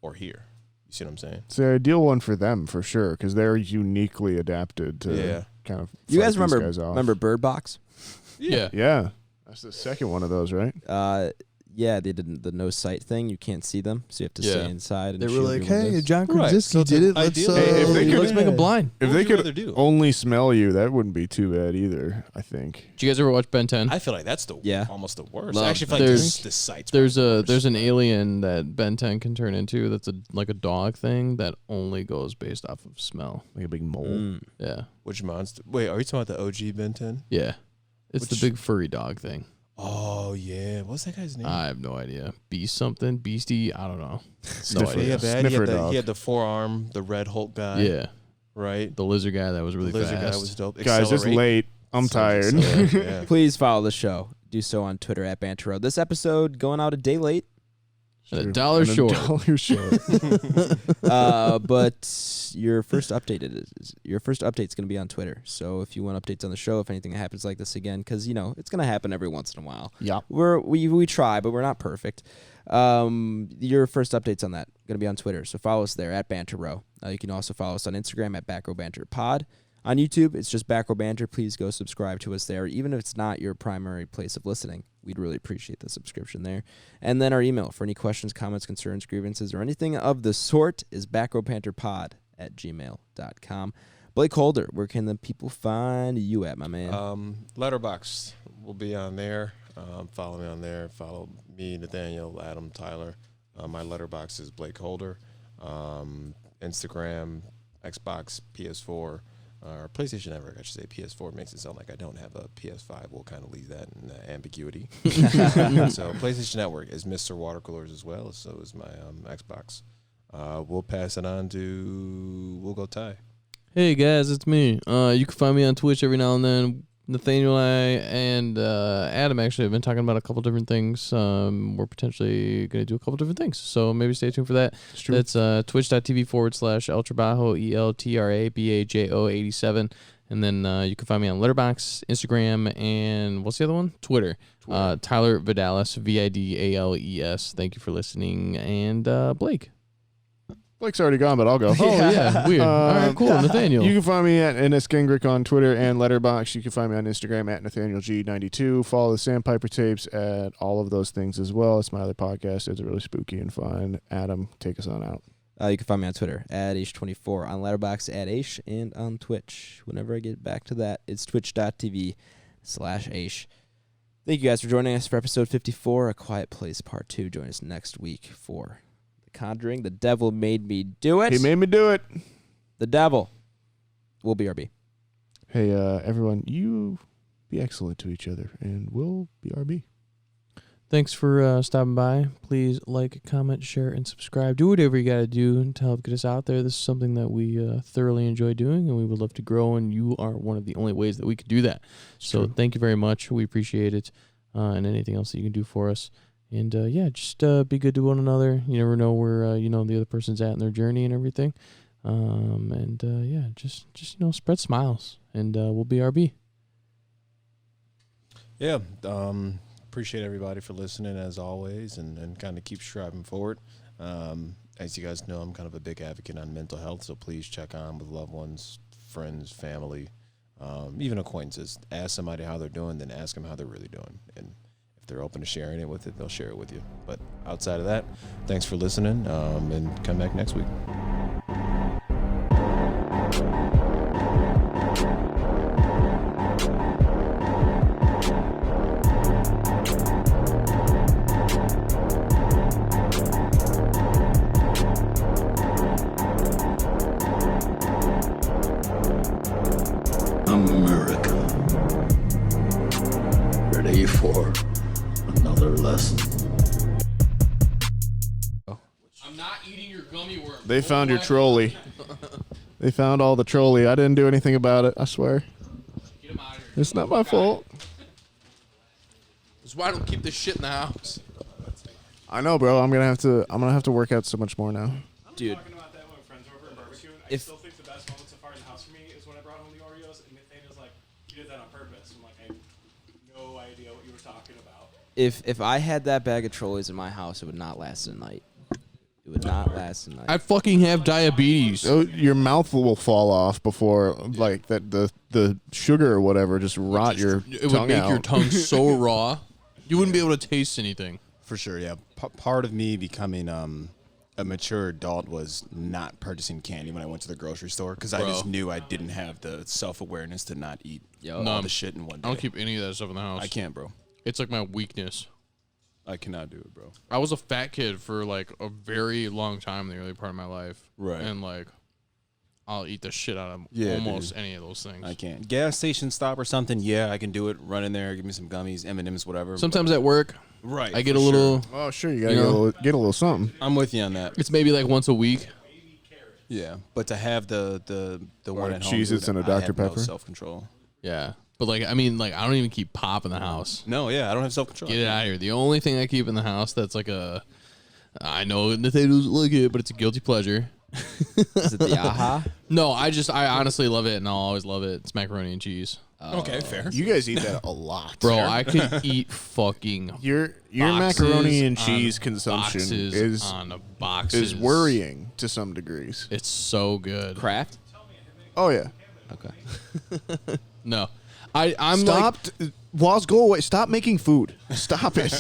or hear. You see what I'm saying? It's the ideal one for them for sure because they're uniquely adapted to Yeah. kind of. You fight guys these guys off. remember Bird Box? Yeah. Yeah, that's the second one of those, right? yeah, they did the no sight thing. You can't see them, so you have to stay inside. And They were shield like, your "Hey, windows. John Right, Krasinski so did the it. Let's ideal- Hey, if they could- let's make them blind. If What they would you could rather do? only smell you, that wouldn't be too bad either, I think. Did you guys ever watch Ben 10? I feel like that's almost the worst. No, I actually feel like there's- the sight's There's probably worse. an alien that Ben 10 can turn into that's like a dog thing that only goes based off of smell. Like a big mole. Mm. Yeah. Which monster? Wait, are you talking about the OG Ben 10? Yeah. It's Which- the big furry dog thing. Oh yeah, what's that guy's name? I have no idea. Beast something? Beastie? I don't know. No Sniffer. idea. Yeah, bad. Sniffer dog. He had the forearm, the Red Hulk guy. Yeah. right. The lizard guy that was really the lizard fast. guy was dope. Guys, it's Accelerate. late. I'm tired. Yeah. Please follow the show. Do so on Twitter at Banter Row. This episode going out a day late, And a dollar And a short. dollar short. but your first update's going to be on Twitter. So if you want updates on the show, if anything happens like this again, because it's going to happen every once in a while. Yeah. We try, but we're not perfect. Your first updates on that going to be on Twitter. So follow us there at Banter Row. You can also follow us on Instagram at Back Row Banter Pod. On YouTube, it's just Back Row Banter. Please go subscribe to us there, even if it's not your primary place of listening. We'd really appreciate the subscription there. And then our email for any questions, comments, concerns, grievances, or anything of the sort is backrowbanterpod@gmail.com. BlakeHolder, where can the people find you at, my man? Letterboxd will be on there. Follow me on there. Follow me, Nathaniel, Adam, Tyler. My Letterboxd is BlakeHolder. Instagram, Xbox, PS4. Or PlayStation Network, I should say. PS4 makes it sound like I don't have a PS5. We'll kind of leave that in ambiguity. So PlayStation Network is Mr. Watercoolers as well. So is my Xbox. We'll pass it on to We'll Go Ty. Hey guys, it's me. You can find me on Twitch every now and then. Nathaniel and Adam actually have been talking about a couple different things. We're potentially going to do a couple different things, so maybe stay tuned for that. That's twitch.tv/Eltrabajo, ELTRABAJO 87. And then you can find me on Letterboxd, Instagram, and what's the other one? Twitter. Tyler Vidales, VIDALES. Thank you for listening. And Blake. Blake's already gone, but I'll go. Oh, yeah. Weird. All right, cool. Nathaniel. You can find me at Ennis Gingrich on Twitter and Letterboxd. You can find me on Instagram at NathanielG92. Follow the Sandpiper tapes at all of those things as well. It's my other podcast. It's really spooky and fun. Adam, take us on out. You can find me on Twitter at Aish24, on Letterboxd at Aish, and on Twitch. Whenever I get back to that, it's twitch.tv/Aish. Thank you guys for joining us for episode 54, A Quiet Place Part 2. Join us next week for Conjuring. The devil made me do it. He made me do it. The devil will BRB. Hey, everyone, you be excellent to each other, and we'll BRB. Thanks for stopping by. Please like, comment, share, and subscribe. Do whatever you got to do to help get us out there. This is something that we thoroughly enjoy doing, and we would love to grow, and you are one of the only ways that we could do that. So thank you very much. We appreciate it, and anything else that you can do for us. And, just be good to one another. You never know where, the other person's at in their journey and everything. Just spread smiles. And we'll BRB. Yeah. Appreciate everybody for listening as always and kind of keep striving forward. As you guys know, I'm kind of a big advocate on mental health, so please check on with loved ones, friends, family, even acquaintances. Ask somebody how they're doing, then ask them how they're really doing. And if they're open to sharing it with it, they'll share it with you. But outside of that, thanks for listening, and come back next week. I'm American. Ready for another lesson. I'm not eating your gummy worm. They found your trolley. They found all the trolley. I didn't do anything about it, I swear. Get him out of here. It's not my fault. That's why I don't keep this shit in the house. I know, bro. I'm gonna have to work out so much more now. Dude. Talking about that when friends were over and barbecuing. I If- still think the best moment so far in the house for me is when I brought home the Oreos and Nathaniel's like, "You did that on purpose." I'm like, "I have no idea what you were talking about." If I had that bag of trolleys in my house, it would not last a night. It would not last a night. I fucking have diabetes. Oh, your mouth will fall off before like that the sugar or whatever just rot your It would tongue make out. your tongue so raw, you wouldn't be able to taste anything. For sure, yeah. Part of me becoming a mature adult was not purchasing candy when I went to the grocery store because I just knew I didn't have the self-awareness to not eat all the shit in one day. I don't keep any of that stuff in the house. I can't, bro. It's like my weakness. I cannot do it, bro. I was a fat kid for like a very long time in the early part of my life. Right. And like, I'll eat the shit out of almost any of those things. I can't. Gas station stop or something, yeah, I can do it. Run in there, give me some gummies, M&Ms, whatever. Sometimes at work, right, I get a little. Oh, sure, you gotta get a little something. I'm with you on that. It's maybe like once a week. Yeah, but to have the one at home, Cheez-Its and a I Dr. have Pepper. no self-control. Yeah. But like, I mean, like, I don't even keep pop in the house. No, yeah, I don't have self-control. Get it out of here. The only thing I keep in the house that's like I know Nathaniel doesn't like it, but it's a guilty pleasure. Is it the aha? No, I honestly love it, and I'll always love it. It's macaroni and cheese. Okay, fair. You guys eat that a lot, Bro, I could eat fucking Your boxes macaroni and on cheese consumption boxes is on boxes. worrying to some degrees. It's so good. Craft? Oh yeah. Okay. No. I'm Stop. Walls, go away. Stop making food. Stop it.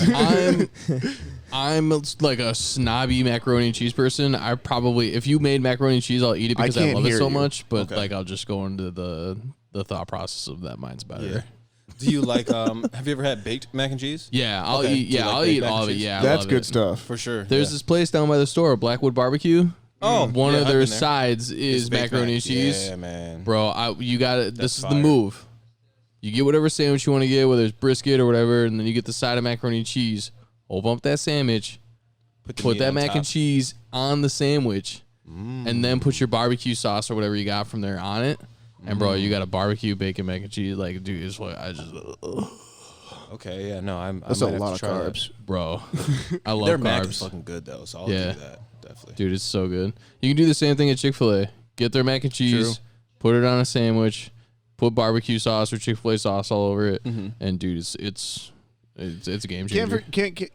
I'm like a snobby macaroni and cheese person. I probably, if you made macaroni and cheese, I'll eat it because I can't love it hear so you. much. But Okay. like, I'll just go into the thought process of that mine's better. Yeah. Do you like? Have you ever had baked mac and cheese? Yeah, I'll Okay. eat. Do you Yeah, like I'll baked eat mac all and of it. cheese? Yeah, I That's love good it. stuff. For sure. There's this place down by the store, Blackwood Barbecue. Oh, One yeah, of I've their been there. sides is It's baked macaroni and mac. cheese. Yeah, man. Bro, you got it. This That's is the fire. move. You get whatever sandwich you want to get, whether it's brisket or whatever, and then you get the side of macaroni and cheese. Open up that sandwich, the put meat that on mac top. and cheese on the sandwich, and then put your barbecue sauce or whatever you got from there on it. And bro, you got a barbecue bacon mac and cheese. Like, dude, it's what I just, Okay, yeah, no, That's I a might have lot to of try that. carbs. bro. I love Their mac is carbs, fucking good though, so I'll Yeah. do that definitely. dude. It's so good. You can do the same thing at Chick-fil-A. Get their mac and cheese, put it on a sandwich, put barbecue sauce or Chick-fil-A sauce all over it, and dude, it's a game changer.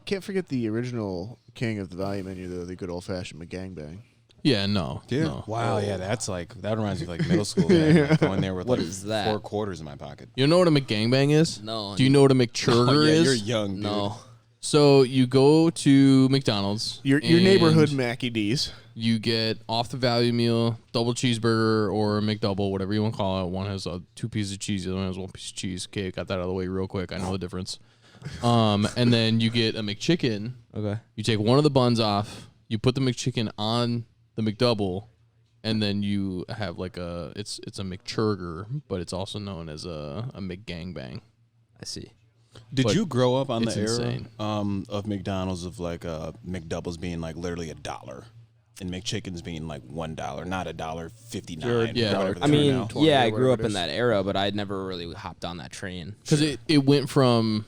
Can't forget the original king of the value menu, though, the good old fashioned McGangbang. Yeah, no. Wow, yeah, that's like that reminds me of like middle school. Man. Going there with What like is that? 4 quarters in my pocket. You know what a McGangbang is? No. Do you know what a McChurger Oh, yeah, is? you're young, dude. No. So you go to McDonald's. Your and neighborhood Mackie D's. You get off the value meal, double cheeseburger or a McDouble, whatever you want to call it. One has 2 pieces of cheese, the other one has 1 piece of cheese. Okay, got that out of the way real quick. I know the difference. And then you get a McChicken. Okay. You take one of the buns off. You put the McChicken on the McDouble, and then you have like it's a McChurger, but it's also known as a McGangbang. I see. Did But you grow up on the it's era insane. of McDonald's of like McDoubles being like literally $1 and McChickens being like $1, not $1.59? Yeah. whatever I they are mean, now. yeah, I or grew up whatever it in is. that era, but I'd never really hopped on that train. Because it went from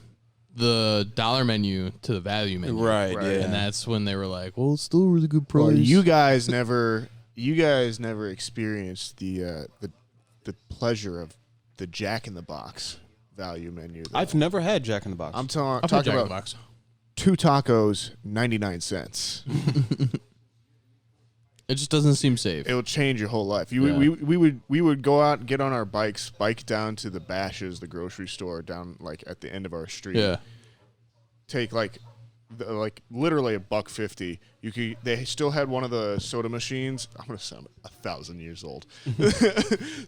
the dollar menu to the value menu. Right, yeah. And that's when they were like, well, it's still a really good price. Well, you guys never experienced the pleasure of the Jack in the Box value menu. Though. I've never had Jack in the Box. I'm I'll put talking Jack in the about box. 2 tacos, 99 cents. It just doesn't seem safe. It'll change your whole life. Yeah. We would go out and get on our bikes, bike down to the Bashes, the grocery store down like at the end of our street. Yeah. Take like literally $1.50. They still had one of the soda machines. I'm gonna sound 1,000 years old.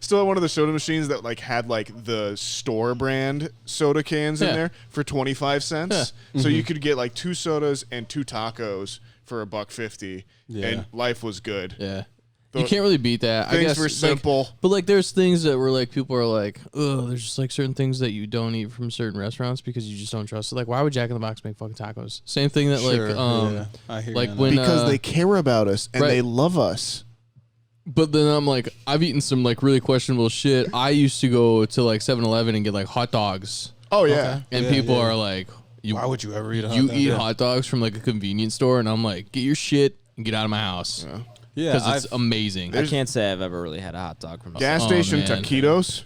Still had one of the soda machines that like had like the store brand soda cans in Yeah. there for 25 cents. So you could get like 2 sodas and 2 tacos for $1.50, and life was good. Yeah. The- You can't really beat that. I Things guess were like- simple. but like there's things that were like people are like, oh, there's just like certain things that you don't eat from certain restaurants because you just don't trust it. Like, why would Jack in the Box make fucking tacos? Same thing that Sure, like I hear like you on when Because they care about us and right. they love us. But then I'm like, I've eaten some like really questionable shit. I used to go to like 7-Eleven and get like hot dogs, Oh yeah. and Yeah, people yeah. are like, Why would you ever eat a hot you dog? eat Yeah. hot dogs from like a convenience store? And I'm like, get your shit and get out of my house Yeah, because it's amazing. I can't say I've ever really had a hot dog from Gas Oh, station man. taquitos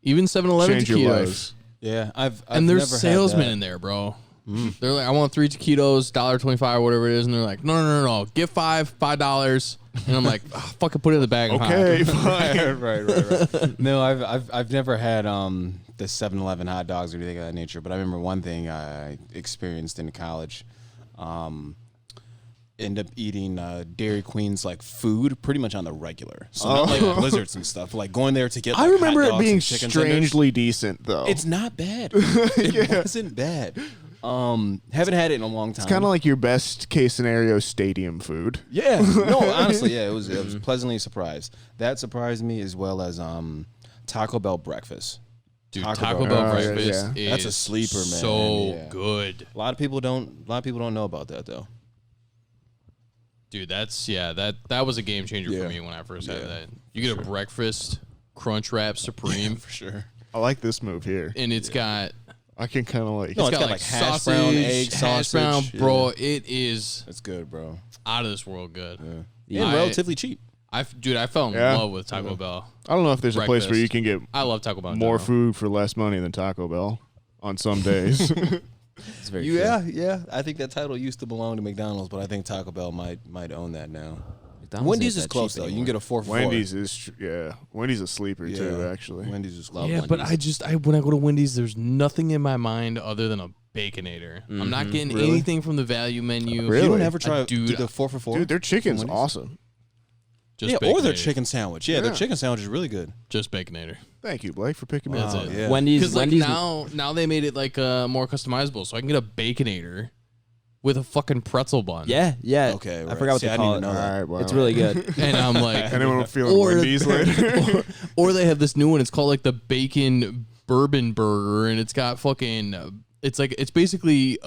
Even 7-Eleven change your taquitos. lives. yeah. I've And there's never had salesmen that. in there, bro. They're like, I want 3 taquitos, $1.25 or whatever it is, and they're like, no, get $5, and I'm like, oh, fucking put it in the bag. and Okay, hop. fine. right. No, I've never had the 7-Eleven hot dogs or anything of that nature. But I remember one thing I experienced in college. End up eating Dairy Queen's like food pretty much on the regular. So not like blizzards and stuff. Like going there to get. Like, I remember hot it dogs being and chicken tenders. strangely decent though. It's not bad. It wasn't bad. Haven't had it in a long time. It's kind of like your best case scenario stadium food. Yeah. No, honestly, yeah, it was pleasantly surprised. That surprised me as well as Taco Bell breakfast. Dude, Taco Taco Bell. Bell Yeah, breakfast yeah. is That's a sleeper, man. so Yeah. good. A lot of people don't know about that though. Dude, that was a game changer Yeah. for me when I first had Yeah, that. You get a breakfast Crunch Wrap Supreme, For sure. I like this move here. and it's got I can kind of like. No, it's it's got got, like, hash sausage, brown, egg, hash brown, sausage, bro. yeah. It is That's good, bro. out of this world good. Yeah. And relatively cheap. I fell in Yeah. love with Taco Bell. I don't know if there's a place where breakfast. you can get I love Taco Bell. in more general. food for less money than Taco Bell on some days. It's very true. Yeah. I think that title used to belong to McDonald's, but I think Taco Bell might own that now. McDonald's Wendy's ain't is that close cheap though. You can anymore. get a 4 for Wendy's is Wendy's a sleeper 4. too. Actually, Wendy's is Love close. Yeah, but Wendy's. when I go to Wendy's, there's nothing in my mind other than a Baconator. I'm not getting Really? anything from the value menu. Really? You don't ever try Dude, do the 4 for 4? dude, their chicken's Wendy's? awesome. Just Yeah, or their Baconator. chicken sandwich. Yeah, their Yeah. chicken sandwich is really good. Just Baconator. Thank you, Blake, for picking me That's up. it. Yeah. Wendy's. Because like Wendy's. now they made it like more customizable, so I can get a Baconator with a fucking pretzel bun. Yeah. Okay, I right. forgot what See, they I call didn't it. even know All that. right, well, It's really good. And I'm like, anyone feeling Wendy's later? or they have this new one. It's called like the Bacon Bourbon Burger, and it's got fucking. It's basically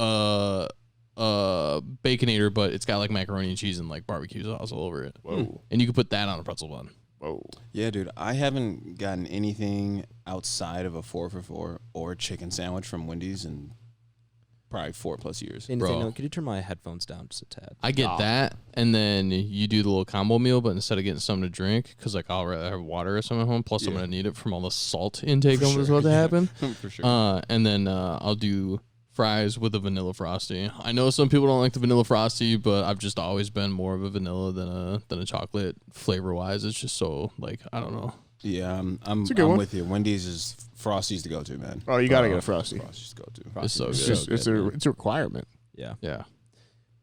Baconator, but it's got like macaroni and cheese and like barbecue sauce all over it. Whoa, And you can put that on a pretzel bun. whoa. Yeah, dude, I haven't gotten anything outside of a 4 for 4 or chicken sandwich from Wendy's in probably 4+ years. Hey, Bro. Nathaniel, could you turn my headphones down just a tad? I get that, and then you do the little combo meal, but instead of getting something to drink, because like I'll rather have water or something at home, plus I'm gonna need it from all the salt intake For that was sure, about to happen. For sure. And then I'll do fries with a vanilla frosty. I know some people don't like the vanilla frosty, but I've just always been more of a vanilla than a chocolate flavor wise. It's just so like I don't know. Yeah, I'm a good one. with you. Wendy's is Frosty's to go to, man. Oh, you gotta get a Frosty. Frosty's to go to. It's so It's good. just it's a requirement. Yeah. Yeah,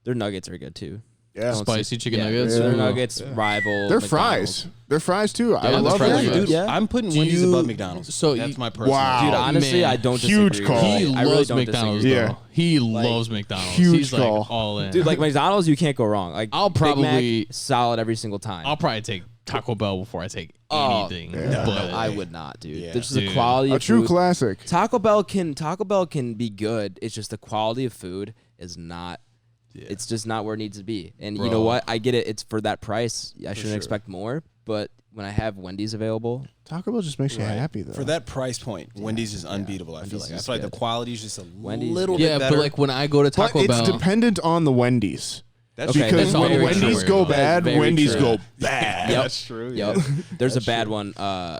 Their nuggets are good too. Yeah, spicy chicken Yeah, nuggets. Their Yeah. nuggets rival. their McDonald's. fries. Their fries too. I Yeah, the love fries them. are good. Dude, yeah. I'm putting Do Wendy's you- above McDonald's. so That's you- my personal. Wow. Dude, honestly, man. I don't Huge disagree. call. He I really loves don't McDonald's. disagree. Though. Yeah. He Like, loves McDonald's. huge He's call. like all in. Dude, like McDonald's, you can't go wrong. Like I'll Big Mac, probably- solid every single time. I'll probably take Taco Bell before I take Oh, anything. yeah. But I would not, dude. Yeah. This is the Dude. quality A of true food. classic. Taco Bell can be good. It's just the quality of food is not. It's just not where it needs to be. And you know Bro. what? I get it. It's for that price. I shouldn't sure. expect more. But when I have Wendy's available, Taco Bell just makes you happy though. For that price point, Wendy's is unbeatable. I feel Wendy's like. I is feel like the good. quality is just a Wendy's- little yeah, bit better. but like when I go to but Taco it's Bell, dependent on the Wendy's. That's Okay, Because that's when very Wendy's true. go That's bad, very Wendy's true. go bad. Yep. That's true. Yep. Yeah. There's a bad one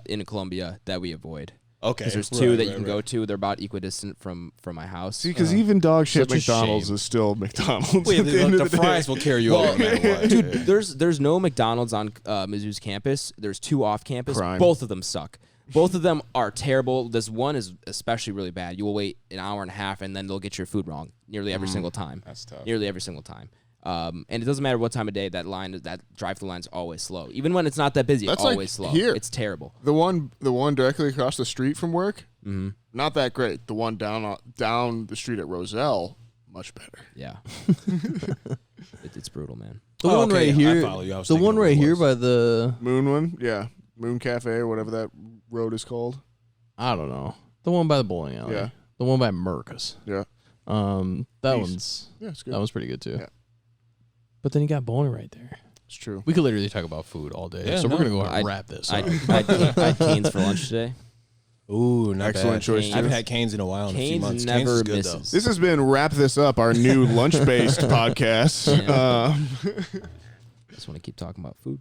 in Colombia that we avoid. Okay. Because there's two that you can go to. They're about equidistant from my house. See, because even dog shit Such a McDonald's shame. is still McDonald's. Wait, at the end the of the fries day. will carry you over no matter what. Dude, there's no McDonald's on Mizzou's campus. There's two off campus. Crime. Both of them suck. Both of them are terrible. This one is especially really bad. You will wait an hour and a half, and then they'll get your food wrong nearly every single time. That's tough. Nearly every single time. And it doesn't matter what time of day that drive-through line's always slow. Even when it's not that busy, That's it's like always slow. here. It's terrible. The one directly across the street from work, not that great. The one down the street at Roselle, much better. Yeah. It's brutal, man. the Oh, one okay, right yeah, I here, follow you. I was the thinking one of what right it here was. by the Moon one, yeah, Moon Cafe or whatever that road is called. I don't know, the one by the bowling alley, Yeah. the one by Mercus. Yeah, That Nice. one's yeah, it's good. that one's pretty good too. Yeah. But then you got bowling right there. It's true. We could literally talk about food all day, Yeah, so no, we're gonna go ahead and I- wrap this I up. had Cane's for lunch today. Ooh, not Excellent bad. choice, I haven't too. had Cane's in a while. In a few Cane's months. never Cane's is good, misses. This has been Wrap This Up, our new lunch-based podcast. Yeah. Just want to keep talking about food.